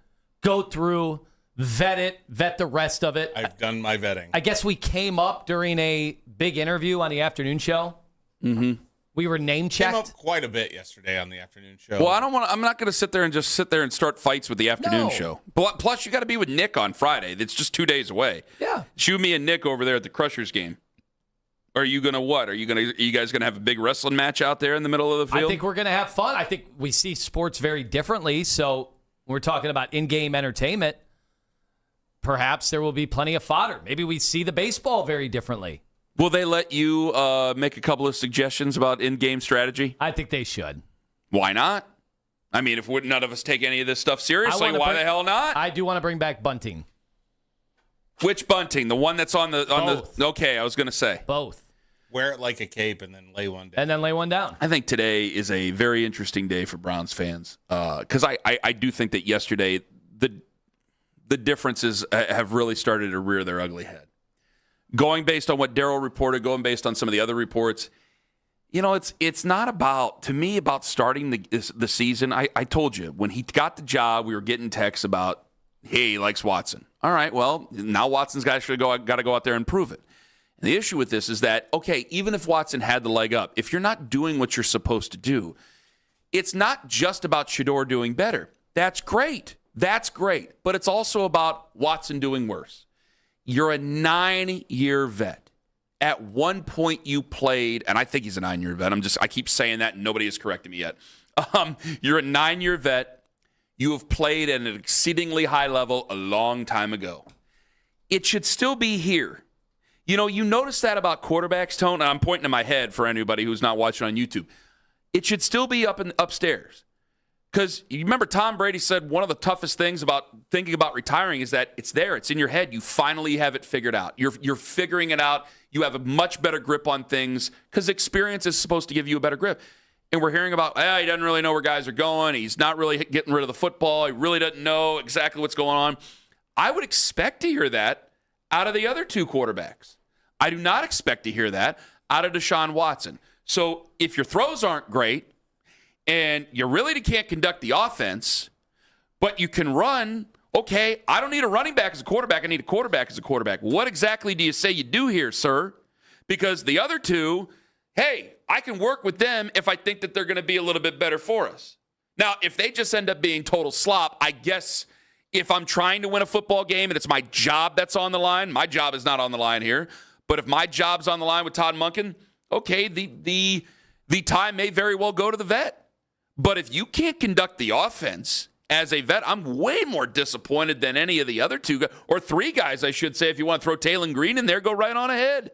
Speaker 5: go through, vet the rest of it.
Speaker 6: I've done my vetting.
Speaker 5: I guess we came up during a big interview on the afternoon show.
Speaker 4: Mm-hmm.
Speaker 5: We were name checked.
Speaker 6: Came up quite a bit yesterday on the afternoon show.
Speaker 4: Well, I'm not going to sit there and start fights with the afternoon show. Plus, you got to be with Nick on Friday. It's just 2 days away.
Speaker 5: Yeah.
Speaker 4: Shoot me and Nick over there at the Crushers game. Are you going to what? Are you guys going to have a big wrestling match out there in the middle of the field?
Speaker 5: I think we're going to have fun. I think we see sports very differently. So we're talking about in-game entertainment. Perhaps there will be plenty of fodder. Maybe we see the baseball very differently.
Speaker 4: Will they let you make a couple of suggestions about in-game strategy?
Speaker 5: I think they should.
Speaker 4: Why not? I mean, if none of us take any of this stuff seriously, why the hell not?
Speaker 5: I do want to bring back bunting.
Speaker 4: Which bunting? The one that's on the
Speaker 5: Both.
Speaker 4: Okay, I was going to say.
Speaker 5: Both.
Speaker 6: Wear it like a cape and then lay one down.
Speaker 5: And then lay one down.
Speaker 4: I think today is a very interesting day for Browns fans because I do think that yesterday the differences have really started to rear their ugly head. Going based on what Daryl reported, going based on some of the other reports, it's not about starting the season. I told you, when he got the job, we were getting texts about, hey, he likes Watson. All right, well, now Watson's got to go out there and prove it. And the issue with this is that, okay, even if Watson had the leg up, if you're not doing what you're supposed to do, it's not just about Shedeur doing better. That's great. But it's also about Watson doing worse. You're a 9-year vet. At one point you played, and I think he's a 9-year vet. I keep saying that and nobody has corrected me yet. You're a 9-year vet. You have played at an exceedingly high level a long time ago. It should still be here. You notice that about quarterbacks, Tone, and I'm pointing to my head for anybody who's not watching on YouTube. It should still be upstairs. Because you remember Tom Brady said one of the toughest things about thinking about retiring is that it's there. It's in your head. You finally have it figured out. You're figuring it out. You have a much better grip on things because experience is supposed to give you a better grip. And we're hearing about, he doesn't really know where guys are going. He's not really getting rid of the football. He really doesn't know exactly what's going on. I would expect to hear that out of the other two quarterbacks. I do not expect to hear that out of Deshaun Watson. So if your throws aren't great and you really can't conduct the offense, but you can run, okay, I don't need a running back as a quarterback. I need a quarterback as a quarterback. What exactly do you say you do here, sir? Because the other two, hey, I can work with them if I think that they're going to be a little bit better for us. Now, if they just end up being total slop, I guess if I'm trying to win a football game and it's my job that's on the line, my job is not on the line here. But if my job's on the line with Todd Monken, okay, the time may very well go to the vet. But if you can't conduct the offense as a vet, I'm way more disappointed than any of the other two guys, or three guys, I should say. If you want to throw Taylor Green in there, go right on ahead.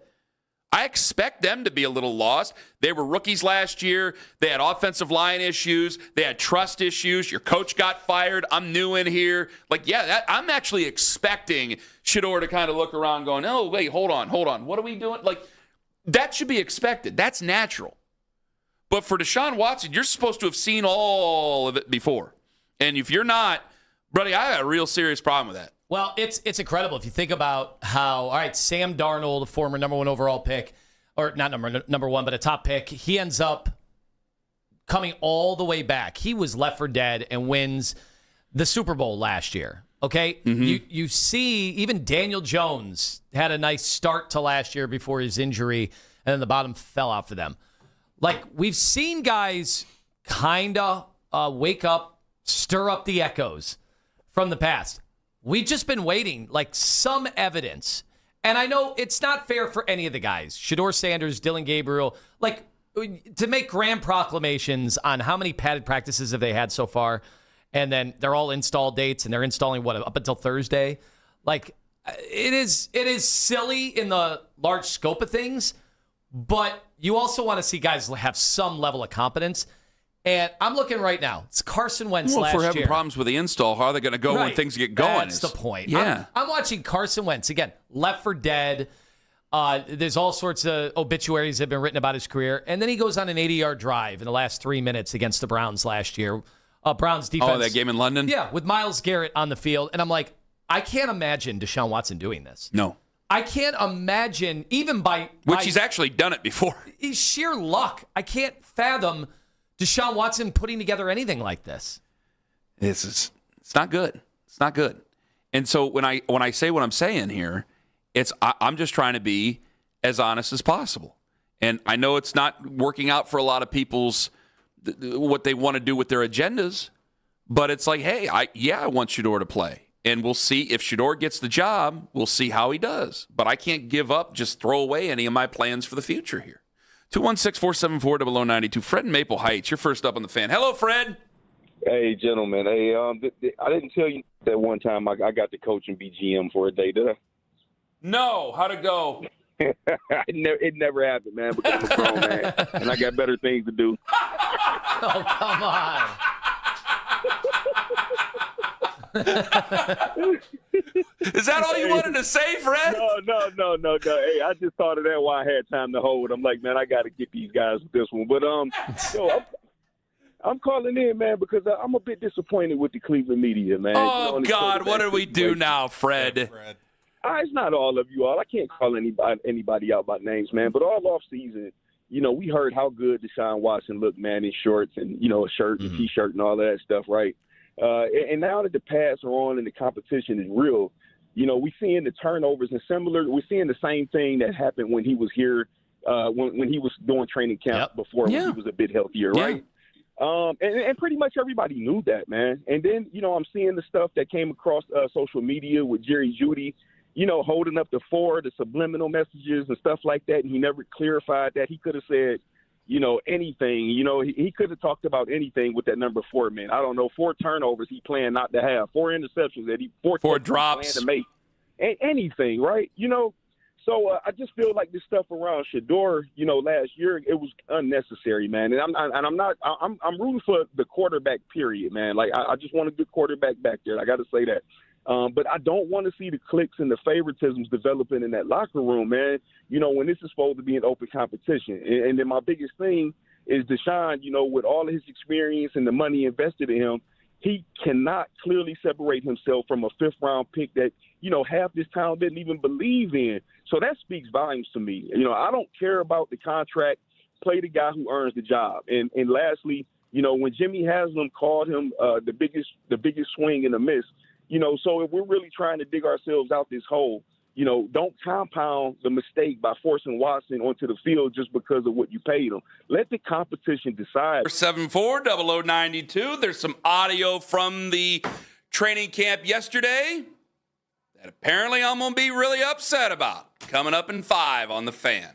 Speaker 4: I expect them to be a little lost. They were rookies last year. They had offensive line issues. They had trust issues. Your coach got fired. I'm new in here. I'm actually expecting Shedeur to kind of look around going, oh, wait, hold on. What are we doing? That should be expected. That's natural. But for Deshaun Watson, you're supposed to have seen all of it before. And if you're not, buddy, I have a real serious problem with that.
Speaker 5: Well, it's incredible if you think about how, all right, Sam Darnold, a former number one overall pick, or not number one, but a top pick, he ends up coming all the way back. He was left for dead and wins the Super Bowl last year, okay? Mm-hmm. You see, even Daniel Jones had a nice start to last year before his injury, and then the bottom fell out for them. We've seen guys kind of wake up, stir up the echoes from the past. We've just been waiting, some evidence. And I know it's not fair for any of the guys, Shedeur Sanders, Dylan Gabriel, to make grand proclamations on how many padded practices have they had so far. And then they're all install dates, and they're installing, up until Thursday? It is silly in the large scope of things, but you also want to see guys have some level of competence. And I'm looking right now. It's Carson Wentz last year.
Speaker 4: If we're having problems with the install, how are they going to go when things get going?
Speaker 5: That's the point.
Speaker 4: Yeah.
Speaker 5: I'm watching Carson Wentz, again, left for dead. There's all sorts of obituaries that have been written about his career. And then he goes on an 80-yard drive in the last 3 minutes against the Browns last year. Browns defense.
Speaker 4: Oh, that game in London?
Speaker 5: Yeah, with Myles Garrett on the field. And I'm like, I can't imagine Deshaun Watson doing this.
Speaker 4: No.
Speaker 5: I can't imagine, even
Speaker 4: Which he's actually done it before.
Speaker 5: Sheer luck. I can't fathom Deshaun Watson putting together anything like this.
Speaker 4: It's not good. It's not good. And so when I say what I'm saying here, I'm just trying to be as honest as possible. And I know it's not working out for a lot of people's what they want to do with their agendas, but it's hey, I want Shedeur to play. And we'll see if Shedeur gets the job, we'll see how he does. But I can't give up, just throw away any of my plans for the future here. 216-474-0092. Fred in Maple Heights, you're first up on the Fan. Hello, Fred.
Speaker 14: Hey, gentlemen. Hey, I didn't tell you that one time I got to coach and be GM for a day, did I?
Speaker 4: No. How'd it go?
Speaker 14: It never happened, man, because I'm a grown man, and I got better things to do.
Speaker 5: Oh, come on.
Speaker 4: Is that all you wanted to say, Fred?
Speaker 14: No. Hey, I just thought of that while I had time to hold. I'm like, man, I got to get these guys with this one. But I'm calling in, man, because I'm a bit disappointed with the Cleveland media, man.
Speaker 4: Oh, God, what do we do now, Fred?
Speaker 14: It's not all of you all. I can't call anybody out by names, man. But all off season, we heard how good Deshaun Watson looked, man, in shorts and, a shirt and T-shirt and all of that stuff, right? And now that the pads are on and the competition is real, we're seeing the turnovers and we're seeing the same thing that happened when he was here, when he was doing training camp before when he was a bit healthier, right? And pretty much everybody knew that, man. And then, I'm seeing the stuff that came across social media with Jerry Jeudy, holding up the subliminal messages and stuff like that. And he never clarified that. He could have said, anything. He could have talked about anything with that number 4, man. I don't know, 4 turnovers he planned not to have, 4 interceptions that four drops to make, anything, right? So I just feel like this stuff around Shedeur, last year it was unnecessary, man. And I'm rooting for the quarterback, period, man. Like I just want a good quarterback back there. I got to say that. But I don't want to see the cliques and the favoritisms developing in that locker room, man, when this is supposed to be an open competition. And then my biggest thing is Deshaun, with all of his experience and the money invested in him, he cannot clearly separate himself from a 5th-round pick that, half this town didn't even believe in. So that speaks volumes to me. I don't care about the contract. Play the guy who earns the job. And lastly, when Jimmy Haslam called him the biggest swing and a miss, so if we're really trying to dig ourselves out this hole, don't compound the mistake by forcing Watson onto the field just because of what you paid him. Let the competition decide.
Speaker 4: 74-0092. There's some audio from the training camp yesterday that apparently I'm going to be really upset about. Coming up in 5 on The Fan.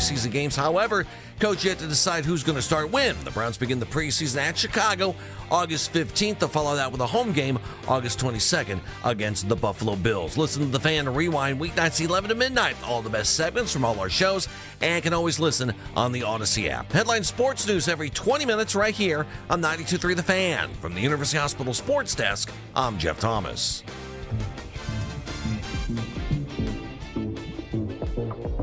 Speaker 1: preseason games. However, coach yet to decide who's going to start when. The Browns begin the preseason at Chicago August 15th. They'll follow that with a home game August 22nd against the Buffalo Bills. Listen to The Fan Rewind weeknights 11 to midnight. All the best segments from all our shows, and can always listen on the Odyssey app. Headline sports news every 20 minutes right here on 92.3 The Fan. From the University Hospital Sports Desk, I'm Jeff Thomas.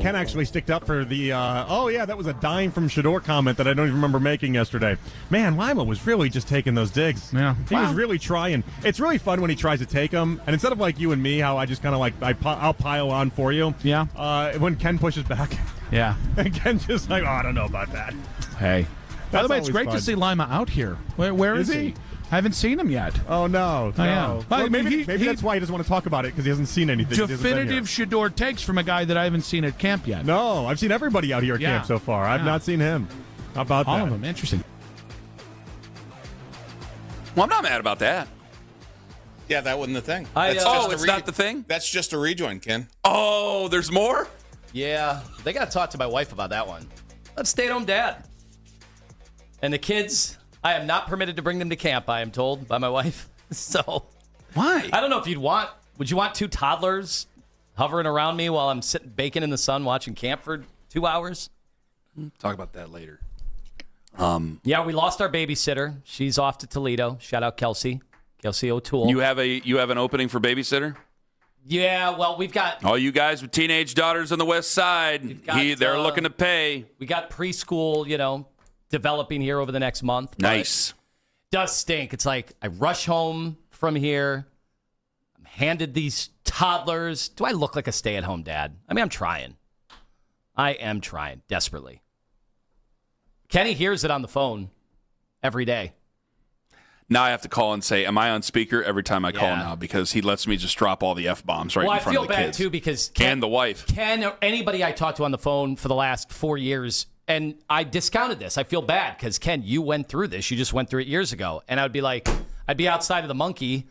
Speaker 8: Ken actually sticked up for the, that was a dime from Shador comment that I don't even remember making yesterday. Man, Lima was really just taking those digs.
Speaker 15: Yeah.
Speaker 8: He was really trying. It's really fun when he tries to take them, and instead of like you and me, how I just kind of I'll pile on for you.
Speaker 15: Yeah.
Speaker 8: When Ken pushes back.
Speaker 15: Yeah.
Speaker 8: And Ken's just like, I don't know about that.
Speaker 15: Hey. By the way, it's great
Speaker 8: fun.
Speaker 15: to see Lima out here. Where is he? I haven't seen him yet.
Speaker 8: Oh, no.
Speaker 15: Yeah.
Speaker 8: Well, maybe that's why he doesn't want to talk about it, because he hasn't seen anything.
Speaker 15: Definitive Shador takes from a guy that I haven't seen at camp yet.
Speaker 8: No, I've seen everybody out here at camp so far. I've not seen him. How about that?
Speaker 15: All of them. Interesting.
Speaker 4: Well, I'm not mad about that.
Speaker 6: Yeah, that wasn't the thing.
Speaker 4: It's not the thing?
Speaker 6: That's just a rejoin, Ken.
Speaker 4: Oh, there's more?
Speaker 5: Yeah, they got to talk to my wife about that one. Let's stay-at-home dad. And the kids, I am not permitted to bring them to camp, I am told by my wife. So,
Speaker 15: why?
Speaker 5: I don't know if would you want 2 toddlers hovering around me while I'm sitting baking in the sun watching camp for 2 hours?
Speaker 4: Talk about that later.
Speaker 5: Yeah, we lost our babysitter. She's off to Toledo. Shout out Kelsey O'Toole.
Speaker 4: You have an opening for babysitter?
Speaker 5: Yeah, well, we've got
Speaker 4: all you guys with teenage daughters on the west side. They're looking to pay.
Speaker 5: We got preschool, developing here over the next month.
Speaker 4: Nice.
Speaker 5: Does stink. It's like I rush home from here. I'm handed these toddlers. Do I look like a stay-at-home dad? I mean, I'm trying. I am trying desperately. Kenny hears it on the phone every day.
Speaker 4: Now I have to call and say, am I on speaker every time I call now? Because he lets me just drop all the F-bombs in front of the kids.
Speaker 5: Well, I feel bad, too, because
Speaker 4: and the wife.
Speaker 5: Ken or anybody I talked to on the phone for the last 4 years, and I discounted this. I feel bad because, Ken, you went through this. You just went through it years ago. And I'd be outside of the Monkey,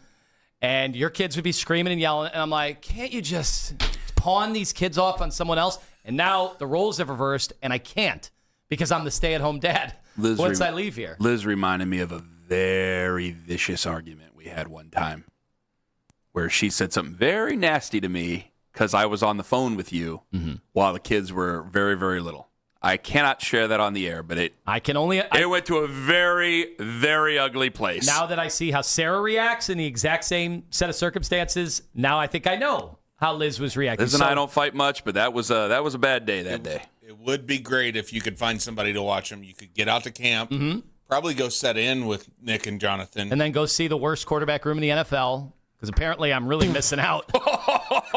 Speaker 5: and your kids would be screaming and yelling. And I'm like, can't you just pawn these kids off on someone else? And now the roles have reversed, and I can't because I'm the stay-at-home dad once I leave here.
Speaker 4: Liz reminded me of a very vicious argument we had one time where she said something very nasty to me because I was on the phone with you while the kids were very, very little. I cannot share that on the air, but it went to a very, very ugly place.
Speaker 5: Now that I see how Sarah reacts in the exact same set of circumstances, now I think I know how Liz was reacting.
Speaker 4: Liz and I don't fight much, but that was a bad day that day.
Speaker 6: It would be great if you could find somebody to watch them. You could get out to camp. Probably go set in with Nick and Jonathan.
Speaker 5: And then go see the worst quarterback room in the NFL, because apparently I'm really missing out.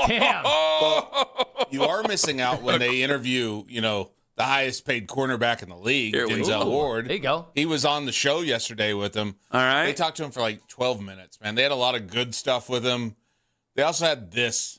Speaker 5: Damn.
Speaker 6: Well, you are missing out when they interview, the highest paid cornerback in the league, Denzel Ward.
Speaker 5: There you go.
Speaker 6: He was on the show yesterday with them.
Speaker 4: All right.
Speaker 6: They talked to him for like 12 minutes, man. They had a lot of good stuff with him. They also had this.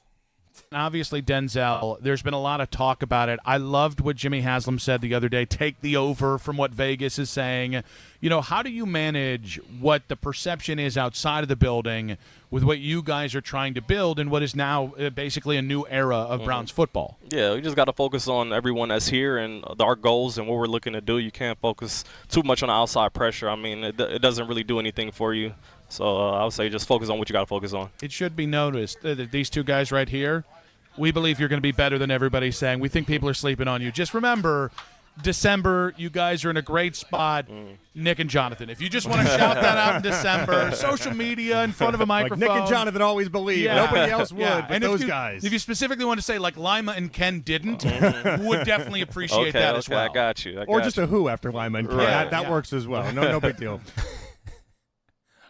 Speaker 15: Obviously, Denzel, there's been a lot of talk about it. I loved what Jimmy Haslam said the other day. Take the over from what Vegas is saying. How do you manage what the perception is outside of the building with what you guys are trying to build and what is now basically a new era of Browns football?
Speaker 16: Yeah, we just got to focus on everyone that's here and our goals and what we're looking to do. You can't focus too much on the outside pressure. I mean, it doesn't really do anything for you. So I would say just focus on what you got to focus on.
Speaker 15: It should be noticed that these two guys right here, we believe you're going to be better than everybody's saying. We think people are sleeping on you. Just remember, December, you guys are in a great spot. Nick and Jonathan. If you just want to shout that out in December, social media in front of a microphone.
Speaker 8: Like Nick and Jonathan always believe.
Speaker 15: Yeah.
Speaker 8: Nobody else would, but
Speaker 15: and
Speaker 8: those guys.
Speaker 15: If you specifically want to say like Lima and Ken didn't, would definitely appreciate that as well.
Speaker 16: I got you.
Speaker 8: Or just a who after Lima and Ken.
Speaker 16: Right.
Speaker 8: That works as well. No big deal.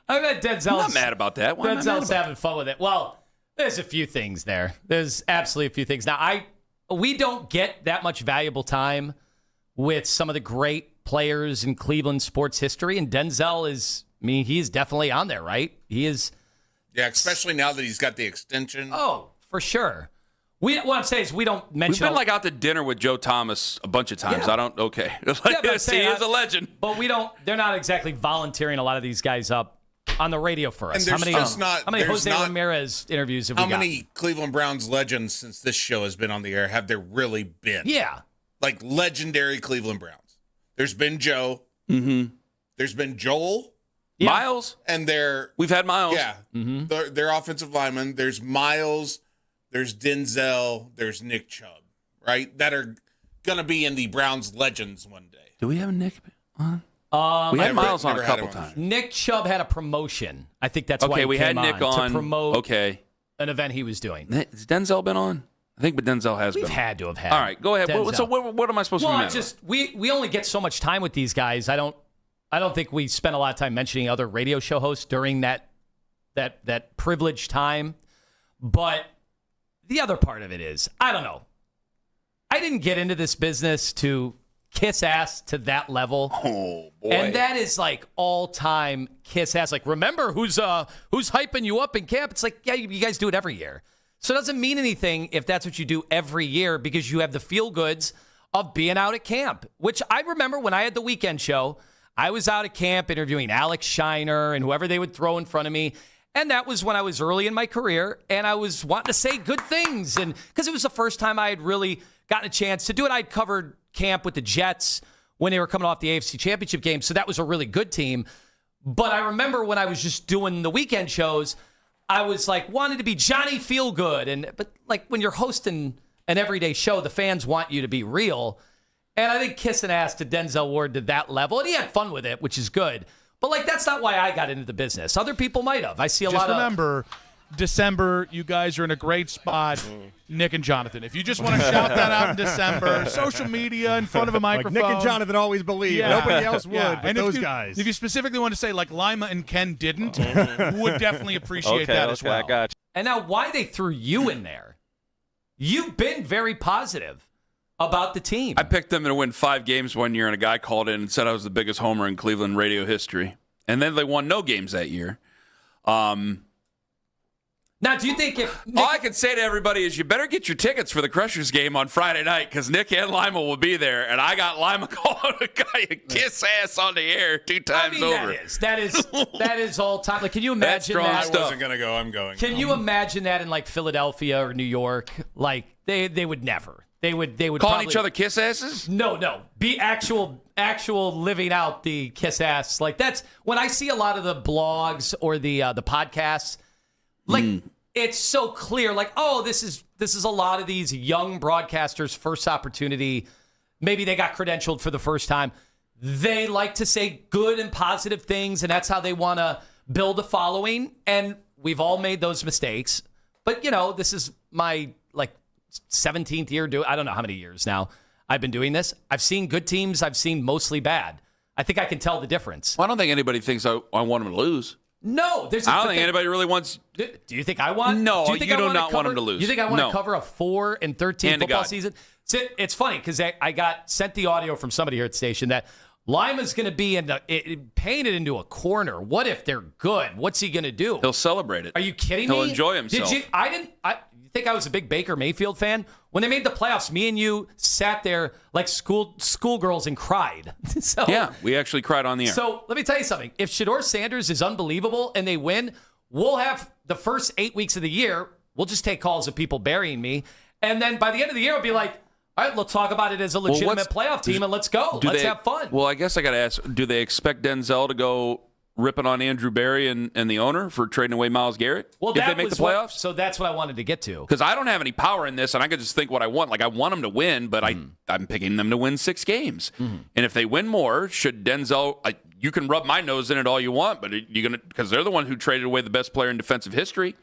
Speaker 5: I bet Denzel's
Speaker 4: I'm not mad about that. Why am I mad
Speaker 5: Denzel's
Speaker 4: about
Speaker 5: having fun with it. Well, there's a few things there. There's absolutely a few things. Now, we don't get that much valuable time with some of the great players in Cleveland sports history, and Denzel he's definitely on there, right? He is.
Speaker 6: Yeah, especially now that he's got the extension.
Speaker 5: Oh, for sure. What I'm saying is we don't mention.
Speaker 4: We've been out to dinner with Joe Thomas a bunch of times.
Speaker 5: Yeah.
Speaker 4: Okay.
Speaker 5: But
Speaker 4: He is a legend.
Speaker 5: But they're not exactly volunteering a lot of these guys up on the radio for us.
Speaker 6: And
Speaker 5: How many Jose Ramirez interviews have we got?
Speaker 6: How many Cleveland Browns legends since this show has been on the air have there really been?
Speaker 5: Yeah.
Speaker 6: like legendary Cleveland Browns. There's been Joe.
Speaker 4: Mm-hmm.
Speaker 6: There's been Joel.
Speaker 4: Yeah. Miles.
Speaker 6: And
Speaker 4: we've had Miles.
Speaker 6: Yeah. Mm-hmm. Their offensive linemen. There's Miles. There's Denzel. There's Nick Chubb, right? That are going to be in the Browns legends one day.
Speaker 4: Do we have a Nick on? We had Miles on a couple times.
Speaker 5: Nick Chubb had a promotion. I think that's why he
Speaker 4: we
Speaker 5: came
Speaker 4: had Nick on
Speaker 5: to promote
Speaker 4: an
Speaker 5: event he was doing.
Speaker 4: Has Denzel been on? I think Denzel has been.
Speaker 5: We've had to have had.
Speaker 4: All right, go ahead.
Speaker 5: Denzel.
Speaker 4: So what am I supposed to be mad about?
Speaker 5: We only get so much time with these guys. I don't think we spend a lot of time mentioning other radio show hosts during that privileged time. But the other part of it is, I don't know. I didn't get into this business to kiss ass to that level.
Speaker 4: Oh boy.
Speaker 5: And that is like all-time kiss ass. Like, remember who's hyping you up in camp? It's like, yeah, you guys do it every year. So it doesn't mean anything if that's what you do every year because you have the feel-goods of being out at camp, which I remember when I had the weekend show, I was out at camp interviewing Alex Shiner and whoever they would throw in front of me. And that was when I was early in my career, and I was wanting to say good things. And because it was the first time I had really gotten a chance to do it. I'd covered camp with the Jets when they were coming off the AFC Championship game, so that was a really good team. But I remember when I was just doing the weekend shows, I was like wanted to be Johnny Feelgood, but like when you're hosting an everyday show, the fans want you to be real. And I think kissing ass to Denzel Ward to that level, and he had fun with it, which is good. But like that's not why I got into the business. Other people might have. I see a lot of.
Speaker 15: Just remember, December, you guys are in a great spot. Nick and Jonathan. If you just want to shout that out in December, social media in front of a microphone.
Speaker 8: Like Nick and Jonathan always believe.
Speaker 15: Yeah.
Speaker 8: Nobody else would, but
Speaker 15: and
Speaker 8: those guys.
Speaker 15: If you specifically want to say like Lima and Ken didn't, would definitely appreciate that as well.
Speaker 16: I got you.
Speaker 5: And now why they threw you in there, you've been very positive about the team.
Speaker 4: I picked them to win 5 games one year, and a guy called in and said I was the biggest homer in Cleveland radio history. And then they won no games that year.
Speaker 5: Now, do you think if
Speaker 4: all I can say to everybody is you better get your tickets for the Crushers game on Friday night because Nick and Lima will be there, and I got Lima calling a guy a kiss ass on the air 2 times over.
Speaker 5: That is all time. Like, can you imagine that?
Speaker 6: I wasn't gonna go. I'm going.
Speaker 5: Can you imagine that in like Philadelphia or New York? Like they would never. They would
Speaker 4: calling
Speaker 5: probably,
Speaker 4: each other kiss asses?
Speaker 5: No. Be actual living out the kiss ass. Like that's when I see a lot of the blogs or the podcasts. Like it's so clear. Like, oh, this is a lot of these young broadcasters' first opportunity. Maybe they got credentialed for the first time. They like to say good and positive things, and that's how they want to build a following. And we've all made those mistakes. But this is my 17th year I don't know how many years now I've been doing this. I've seen good teams. I've seen mostly bad. I think I can tell the difference.
Speaker 4: Well, I don't think anybody thinks I want them to lose.
Speaker 5: No.
Speaker 4: I don't think anybody really wants.
Speaker 5: Do you think I want?
Speaker 4: No,
Speaker 5: do you, think
Speaker 4: you
Speaker 5: I
Speaker 4: do not
Speaker 5: cover,
Speaker 4: want them to lose.
Speaker 5: You think I want to cover a 4-13 football season? It's funny because I got sent the audio from somebody here at the station that Lima's going to be painted into a corner. What if they're good? What's he going to do?
Speaker 4: He'll celebrate it.
Speaker 5: Are you kidding me?
Speaker 4: He'll enjoy himself.
Speaker 5: Did you? You think I was a big Baker Mayfield fan? When they made the playoffs, me and you sat there like schoolgirls and cried. So,
Speaker 4: yeah, we actually cried on the air.
Speaker 5: So let me tell you something. If Shedeur Sanders is unbelievable and they win, we'll have the first 8 weeks of the year. We'll just take calls of people burying me. And then by the end of the year, it'll be like, all right, let's talk about it as a legitimate playoff team and let's go. Let's have fun.
Speaker 4: Well, I guess I got to ask, do they expect Denzel to go ripping on Andrew Berry and the owner for trading away Myles Garrett if they make the playoffs?
Speaker 5: So that's what I wanted to get to.
Speaker 4: Because I don't have any power in this, and I could just think what I want. Like, I want them to win, but I'm picking them to win 6 games. And if they win more, should Denzel you can rub my nose in it all you want, but you're going to, because they're the one who traded away the best player in defensive history,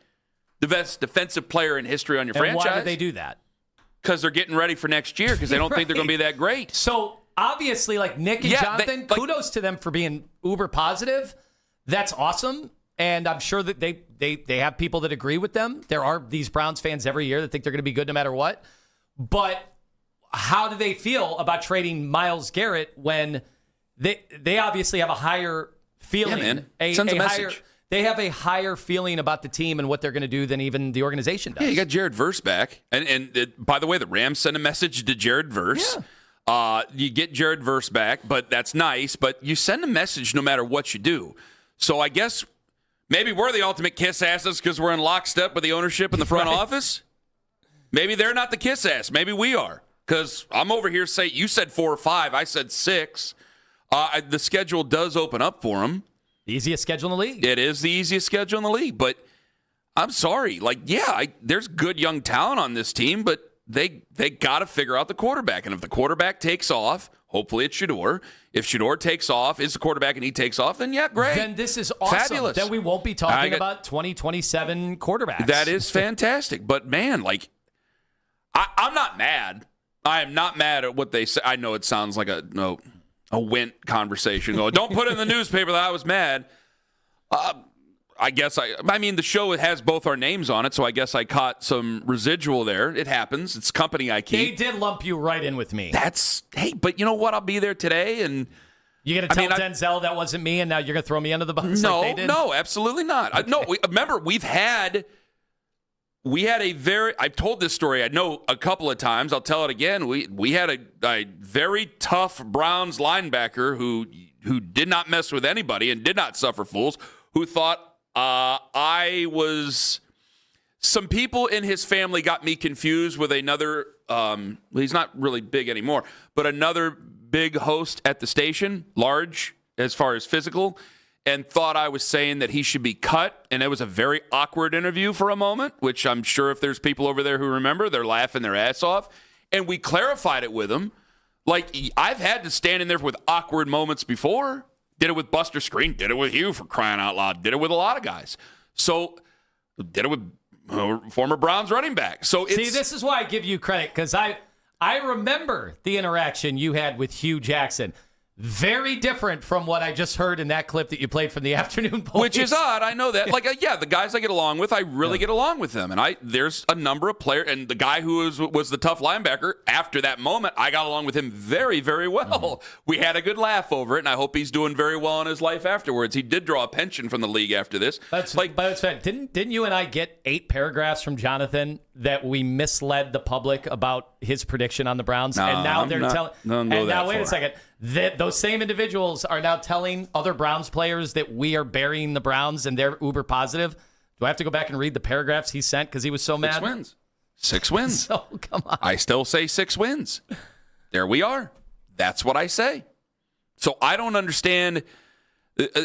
Speaker 4: the best defensive player in history on your franchise.
Speaker 5: Why did they do that?
Speaker 4: Because they're getting ready for next year because they don't think they're going to be that great.
Speaker 5: So obviously, like Nick and Jonathan, kudos to them for being uber positive. That's awesome. And I'm sure that they have people that agree with them. There are these Browns fans every year that think they're going to be good no matter what. But how do they feel about trading Myles Garrett when they obviously have a higher feeling?
Speaker 4: Yeah, man. Sends a message.
Speaker 5: They have a higher feeling about the team and what they're going to do than even the organization does.
Speaker 4: Yeah, you got Jared Verse back. And by the way, the Rams sent a message to Jared Verse. Yeah. You get Jared Verse back, but that's nice. But you send a message no matter what you do. So I guess maybe we're the ultimate kiss asses because we're in lockstep with the ownership in the front office. Maybe they're not the kiss ass. Maybe we are. because I'm over here saying you said 4 or 5. I said 6. The schedule does open up for him.
Speaker 5: Easiest schedule in the league.
Speaker 4: It is the easiest schedule in the league, but I'm sorry. There's good young talent on this team, but they got to figure out the quarterback. And if the quarterback takes off, hopefully it's Shedeur. If Shedeur takes off, is the quarterback, and he takes off, then yeah, great.
Speaker 5: Then this is awesome.
Speaker 4: Fabulous.
Speaker 5: Then we won't be talking about 2027 quarterbacks.
Speaker 4: That is fantastic. But, man, I'm not mad. I am not mad at what they say. I know it sounds like a Wint conversation. Don't put it in the newspaper that I was mad. I guess the show has both our names on it, so I guess I caught some residual there. It happens. It's company I keep.
Speaker 5: They did lump you right in with me.
Speaker 4: But you know what? I'll be there today, and
Speaker 5: you're going to tell Denzel that wasn't me, and now you're going to throw me under the bus
Speaker 4: no,
Speaker 5: like they did?
Speaker 4: No, absolutely not. Remember, we had a very, I've told this story, I know, a couple of times. I'll tell it again. We had a very tough Browns linebacker who did not mess with anybody and did not suffer fools, who thought some people in his family got me confused with another, he's not really big anymore, but another big host at the station, large as far as physical, and thought I was saying that he should be cut. And it was a very awkward interview for a moment, which I'm sure if there's people over there who remember, they're laughing their ass off. And we clarified it with him. I've had to stand in there with awkward moments before. Did it with Buster Screen. Did it with you, for crying out loud. Did it with a lot of guys. So did it with former Browns running back. So
Speaker 5: See, this is why I give you credit, because I remember the interaction you had with Hugh Jackson. Very different from what I just heard in that clip that you played from the afternoon boys.
Speaker 4: Which is odd. I know that. The guys I get along with, I really get along with them. And there's a number of players. And the guy who was the tough linebacker, after that moment, I got along with him very, very well. Mm-hmm. We had a good laugh over it, and I hope he's doing very well in his life afterwards. He did draw a pension from the league after this.
Speaker 5: But it's fine. Didn't you and I get 8 paragraphs from Jonathan that we misled the public about his prediction on the Browns?
Speaker 4: No,
Speaker 5: and now they're telling.
Speaker 4: And now,
Speaker 5: wait a second. Those same individuals are now telling other Browns players that we are burying the Browns and they're uber positive. Do I have to go back and read the paragraphs he sent because he was so mad?
Speaker 4: 6 wins. 6 wins.
Speaker 5: So, come on.
Speaker 4: I still say 6 wins. There we are. That's what I say. So I don't understand.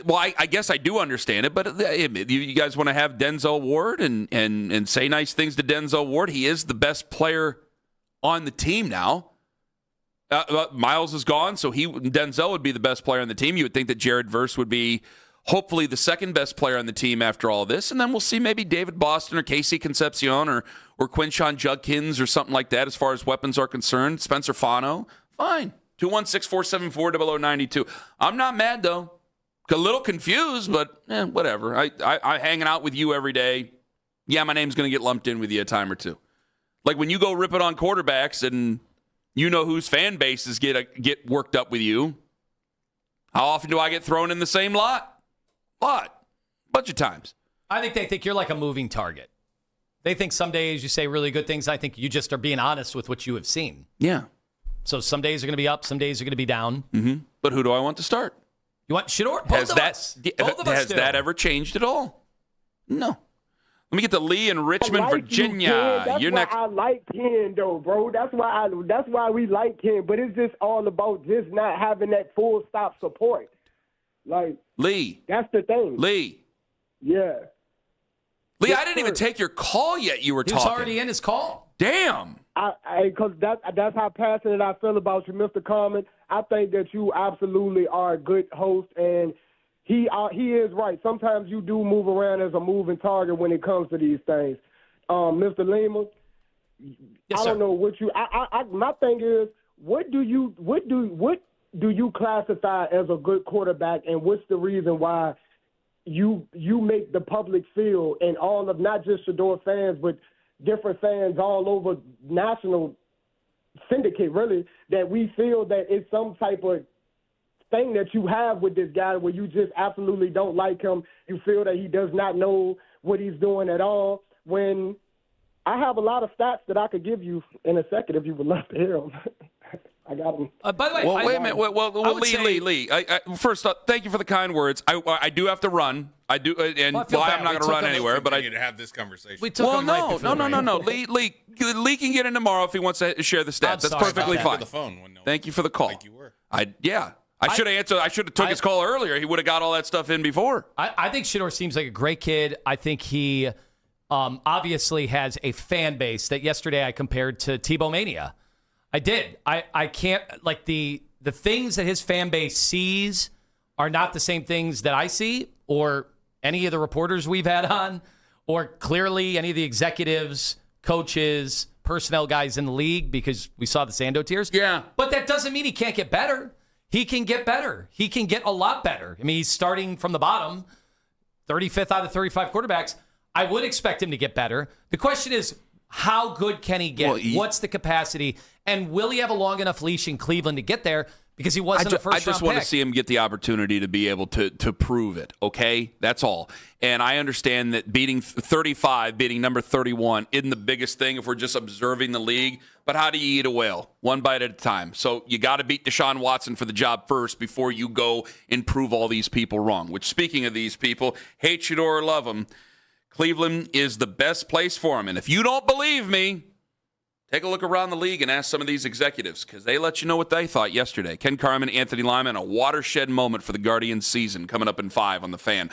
Speaker 4: Well, I guess I do understand it, but you guys want to have Denzel Ward and say nice things to Denzel Ward. He is the best player on the team now. Miles is gone, so Denzel would be the best player on the team. You would think that Jared Verse would be hopefully the second best player on the team after all this, and then we'll see maybe David Boston or Casey Concepcion or Quinshon Judkins or something like that as far as weapons are concerned. Spencer Fano, fine. 216-474-0092. I'm not mad, though. A little confused, but whatever. I hanging out with you every day. Yeah, my name's going to get lumped in with you a time or two. Like when you go rip it on quarterbacks and you know whose fan bases get worked up with you. How often do I get thrown in the same lot? Bunch of times.
Speaker 5: I think they think you're like a moving target. They think some days you say really good things. I think you just are being honest with what you have seen.
Speaker 4: Yeah.
Speaker 5: So some days are going to be up, some days are going to be down.
Speaker 4: Mm-hmm. But who do I want to start?
Speaker 5: You want Shedeur? Both of us
Speaker 4: Has
Speaker 5: do.
Speaker 4: that ever changed at all? No. Let me get to Lee in Richmond, Virginia.
Speaker 7: You're next. I like Ken, though, bro. That's why we like Ken. But it's just all about just not having that full stop support. Like
Speaker 4: Lee.
Speaker 7: That's the thing.
Speaker 4: Lee.
Speaker 7: Yeah.
Speaker 4: Lee, yes, I didn't even take your call yet. You were talking.
Speaker 5: He was already in his call.
Speaker 4: Damn.
Speaker 7: Because that's how passionate I feel about you, Mr. Carman. I think that you absolutely are a good host, and he is right. Sometimes you do move around as a moving target when it comes to these things. Mr. Lima,
Speaker 5: yes,
Speaker 7: I don't know what you. My thing is, what do you classify as a good quarterback, and what's the reason why you make the public feel, and all of not just Shedeur fans, but different fans all over national syndicate, really, that we feel that it's some type of thing that you have with this guy where you just absolutely don't like him. You feel that he does not know what he's doing at all. When I have a lot of stats that I could give you in a second if you would love to hear them. I got them.
Speaker 5: By the way,
Speaker 4: wait a minute. Lee. First, thank you for the kind words. I do have to run. I do, and I'm not going to run anywhere. But I
Speaker 6: need to have this conversation.
Speaker 5: We took him right before the rain.
Speaker 4: No. Lee can get in tomorrow if he wants to share the stats. That's perfectly fine. Thank you for the call. Like you were. I should have answered. I should have took his call earlier. He would have got all that stuff in before.
Speaker 5: I think Shedeur seems like a great kid. I think he obviously has a fan base that yesterday I compared to Tebow Mania. I did. I can't, like, the things that his fan base sees are not the same things that I see or any of the reporters we've had on, or clearly any of the executives, coaches, personnel guys in the league, because we saw the Sando tears.
Speaker 4: Yeah.
Speaker 5: But that doesn't mean he can't get better. He can get better. He can get a lot better. I mean, he's starting from the bottom, 35th out of 35 quarterbacks. I would expect him to get better. The question is, how good can he get? What's the capacity? And will he have a long enough leash in Cleveland to get there? Because he wasn't a first-round pick.
Speaker 4: I just want to see him get the opportunity to be able to prove it, okay? That's all. And I understand that beating 35, beating number 31 isn't the biggest thing if we're just observing the league. But how do you eat a whale? One bite at a time. So you got to beat Deshaun Watson for the job first before you go and prove all these people wrong. Which, speaking of these people, hate Shedeur or love him, Cleveland is the best place for him. And if you don't believe me, take a look around the league and ask some of these executives, because they let you know what they thought yesterday. Ken Carman, Anthony Lima, and a watershed moment for the Guardians season coming up in 5 on The Fan.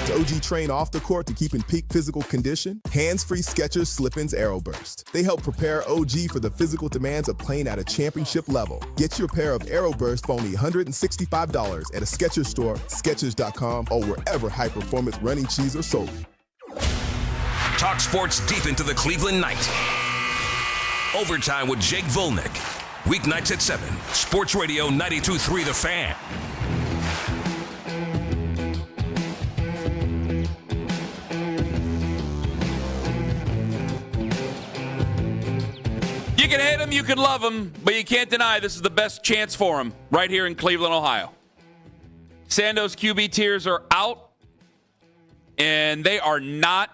Speaker 17: To OG train off the court to keep in peak physical condition, hands-free Skechers Slip-ins Aeroburst. They help prepare OG for the physical demands of playing at a championship level. Get your pair of Aeroburst for only $165 at a Skechers store, Skechers.com, or wherever high-performance running shoes are sold.
Speaker 11: Talk sports deep into the Cleveland night. Overtime with Jake Volnick. Weeknights at 7. Sports Radio 92.3 The Fan.
Speaker 4: You can hate him, you can love him, but you can't deny this is the best chance for him right here in Cleveland, Ohio. Sandoz QB tiers are out, and they are not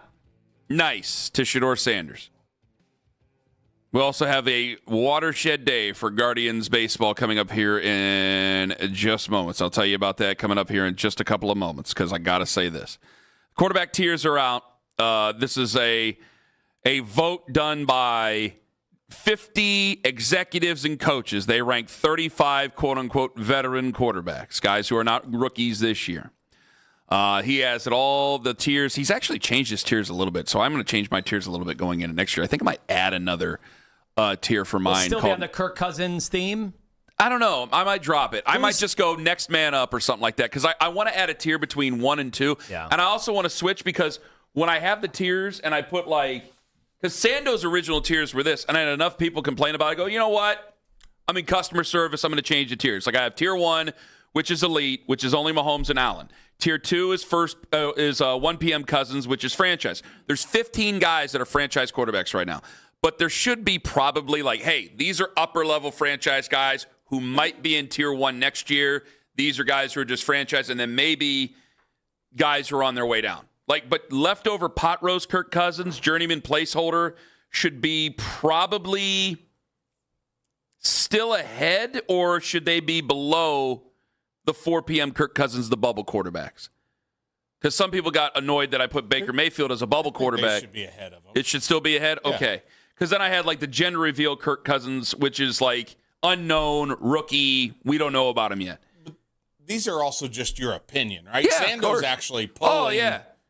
Speaker 4: nice to Shedeur Sanders. We also have a watershed day for Guardians baseball coming up here in just moments. I'll tell you about that coming up here in just a couple of moments because I got to say this. Quarterback tiers are out. This is a vote done by 50 executives and coaches. They rank 35 quote-unquote veteran quarterbacks, guys who are not rookies this year. He has it all the tiers. He's actually changed his tiers a little bit, so I'm going to change my tiers a little bit going into next year. I think I might add another tier for mine.
Speaker 5: Still be on the Kirk Cousins theme?
Speaker 4: I don't know. I might drop it. I might just go next man up or something like that because I want to add a tier between 1 and 2.
Speaker 5: Yeah.
Speaker 4: And I also want to switch because when I have the tiers and I put because Sando's original tiers were this, and I had enough people complain about it. I go, you know what? I'm in customer service. I'm going to change the tiers. Like I have tier 1, which is elite, which is only Mahomes and Allen. Tier 2 is 1 p.m. Cousins, which is franchise. There's 15 guys that are franchise quarterbacks right now. But there should be probably hey, these are upper-level franchise guys who might be in tier 1 next year. These are guys who are just franchise, and then maybe guys who are on their way down. But leftover pot roast Kirk Cousins, journeyman placeholder, should be probably still ahead, or should they be below the 4 p.m. Kirk Cousins, the bubble quarterbacks? Because some people got annoyed that I put Baker Mayfield as a bubble quarterback.
Speaker 6: They should be ahead of them.
Speaker 4: It should still be ahead?
Speaker 6: Yeah.
Speaker 4: Okay. Because then I had the gender reveal Kirk Cousins, which is unknown, rookie. We don't know about him yet.
Speaker 6: These are also just your opinion, right?
Speaker 4: Yeah,
Speaker 6: Sando's actually polling,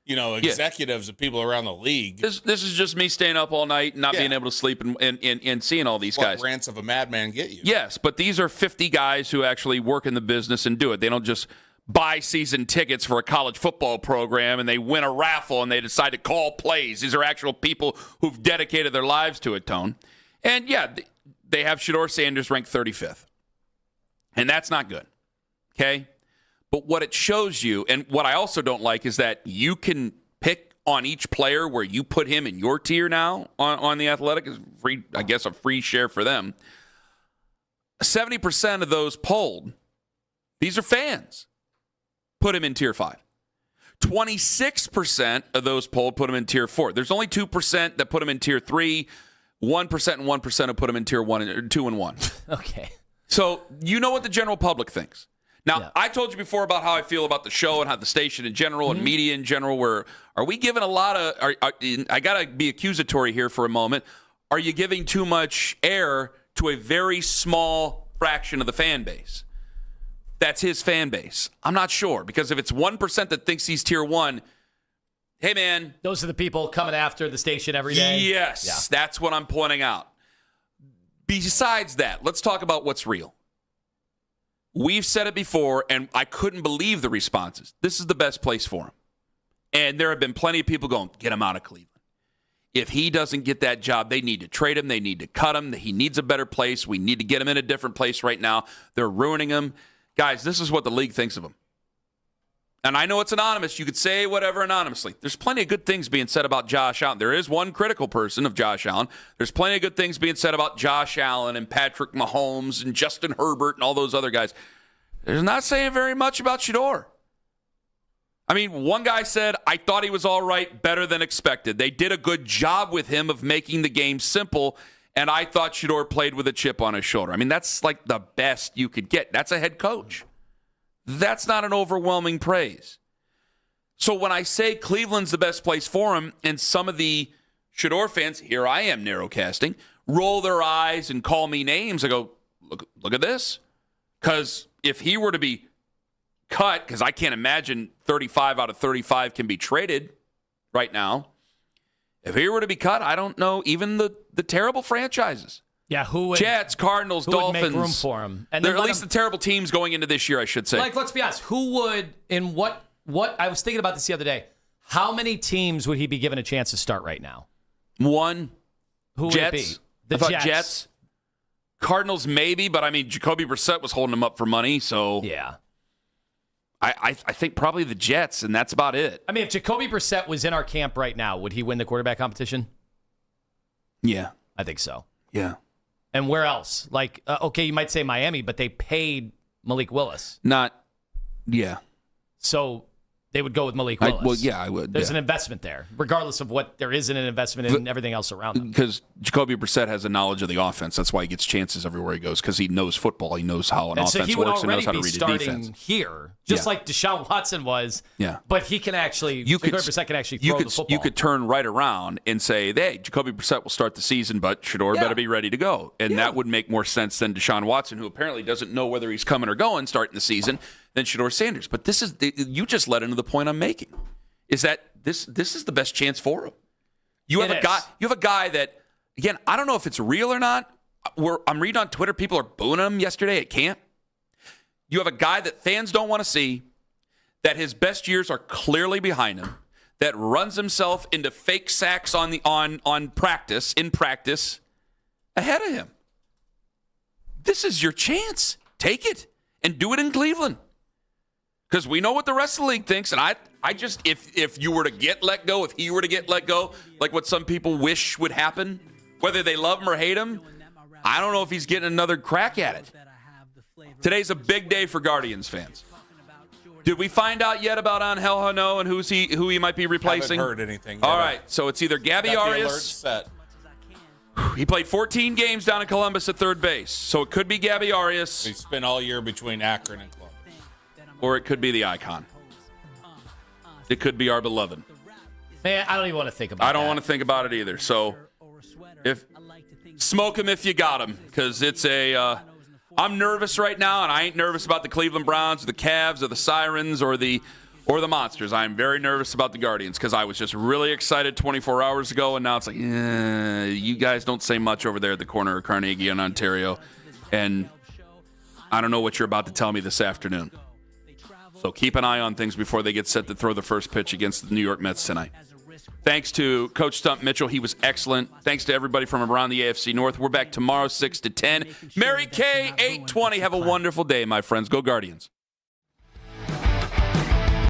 Speaker 6: executives and people around the league.
Speaker 4: This is just me staying up all night and not being able to sleep and seeing all these guys.
Speaker 6: What rants of a madman get you?
Speaker 4: Yes, but these are 50 guys who actually work in the business and do it. They don't just buy season tickets for a college football program and they win a raffle and they decide to call plays. These are actual people who've dedicated their lives to it, Tone. And, they have Shedeur Sanders ranked 35th. And that's not good, okay? But what it shows you, and what I also don't like, is that you can pick on each player where you put him in your tier now on The Athletic. Is free, I guess, a free share for them. 70% of those polled, these are fans, put him in tier 5. 26% of those polled put him in tier 4. There's only 2% that put him in tier 3. 1% and 1% have put him in tier 2 and 1.
Speaker 5: Okay.
Speaker 4: So you know what the general public thinks. Now, I told you before about how I feel about the show and how the station in general and media in general, where are we giving a lot of, I got to be accusatory here for a moment. Are you giving too much air to a very small fraction of the fan base? That's his fan base. I'm not sure, because if it's 1% that thinks he's tier 1, hey, man.
Speaker 5: Those are the people coming after the station every day?
Speaker 4: Yes, that's what I'm pointing out. Besides that, let's talk about what's real. We've said it before, and I couldn't believe the responses. This is the best place for him. And there have been plenty of people going, get him out of Cleveland. If he doesn't get that job, they need to trade him. They need to cut him. He needs a better place. We need to get him in a different place right now. They're ruining him. Guys, this is what the league thinks of him. And I know it's anonymous. You could say whatever anonymously. There's plenty of good things being said about Josh Allen. There is one critical person of Josh Allen. There's plenty of good things being said about Josh Allen and Patrick Mahomes and Justin Herbert and all those other guys. They're not saying very much about Shedeur. I mean, one guy said, I thought he was all right, better than expected. They did a good job with him of making the game simple, and I thought Shedeur played with a chip on his shoulder. I mean, that's like the best you could get. That's a head coach. That's not an overwhelming praise. So when I say Cleveland's the best place for him, and some of the Shedeur fans, here I am narrowcasting, roll their eyes and call me names, I go, look at this. Because if he were to be cut, because I can't imagine 35 out of 35 can be traded right now. If he were to be cut, I don't know, even the terrible franchises.
Speaker 5: Yeah, who would?
Speaker 4: Jets, Cardinals,
Speaker 5: who
Speaker 4: Dolphins.
Speaker 5: would make room for him? And
Speaker 4: they're at least the terrible teams going into this year, I should say.
Speaker 5: Like, let's be honest. Who would, in what I was thinking about this the other day, how many teams would he be given a chance to start right now?
Speaker 4: One.
Speaker 5: Who would
Speaker 4: Jets.
Speaker 5: it be? The
Speaker 4: Jets. Cardinals, maybe, but I mean, Jacoby Brissett was holding him up for money, so.
Speaker 5: Yeah.
Speaker 4: I think probably the Jets, and that's about it.
Speaker 5: I mean, if Jacoby Brissett was in our camp right now, would he win the quarterback competition?
Speaker 4: Yeah.
Speaker 5: I think so.
Speaker 4: Yeah.
Speaker 5: And where else? Like, okay, you might say Miami, but they paid Malik Willis.
Speaker 4: Yeah.
Speaker 5: So they would go with Malik Willis.
Speaker 4: I would.
Speaker 5: There's an investment there, regardless of what there isn't an investment in everything else around him.
Speaker 4: Because Jacoby Brissett has a knowledge of the offense. That's why he gets chances everywhere he goes, because he knows football. He knows how an offense works and knows how to read a defense.
Speaker 5: Here, just like Deshaun Watson was.
Speaker 4: Yeah.
Speaker 5: But he can actually, Jacoby Brissett can actually throw the football.
Speaker 4: You could turn right around and say, hey, Jacoby Brissett will start the season, but Shedeur better be ready to go. And that would make more sense than Deshaun Watson, who apparently doesn't know whether he's coming or going starting the season, than Shedeur Sanders. But this is you just led into the point I'm making, is that this is the best chance for him. You have a guy that, again, I don't know if it's real or not. I'm reading on Twitter, people are booing him yesterday at camp. You have a guy that fans don't want to see, that his best years are clearly behind him, that runs himself into fake sacks in practice ahead of him. This is your chance. Take it and do it in Cleveland. Because we know what the rest of the league thinks, and I just, if you were to get let go, if he were to get let go, like what some people wish would happen, whether they love him or hate him, I don't know if he's getting another crack at it. Today's a big day for Guardians fans. Did we find out yet about Angel Hano and who he might be replacing?
Speaker 6: Haven't heard anything.
Speaker 4: All right, so it's either Gabby Arias. He played 14 games down in Columbus at third base, so it could be Gabby Arias.
Speaker 6: He spent all year between Akron and Columbus.
Speaker 4: Or it could be the Icon. It could be our beloved.
Speaker 5: Man, I don't even want to think about it.
Speaker 4: I don't want to think about it either. So, smoke him if you got him, because it's I'm nervous right now, and I ain't nervous about the Cleveland Browns or the Cavs or the Sirens or the Monsters. I'm very nervous about the Guardians, because I was just really excited 24 hours ago, and now it's like, you guys don't say much over there at the corner of Carnegie in Ontario, and I don't know what you're about to tell me this afternoon. So keep an eye on things before they get set to throw the first pitch against the New York Mets tonight. Thanks to Coach Stump Mitchell. He was excellent. Thanks to everybody from around the AFC North. We're back tomorrow, 6 to 10. Mary Kay, 8:20. Have a wonderful day, my friends. Go Guardians.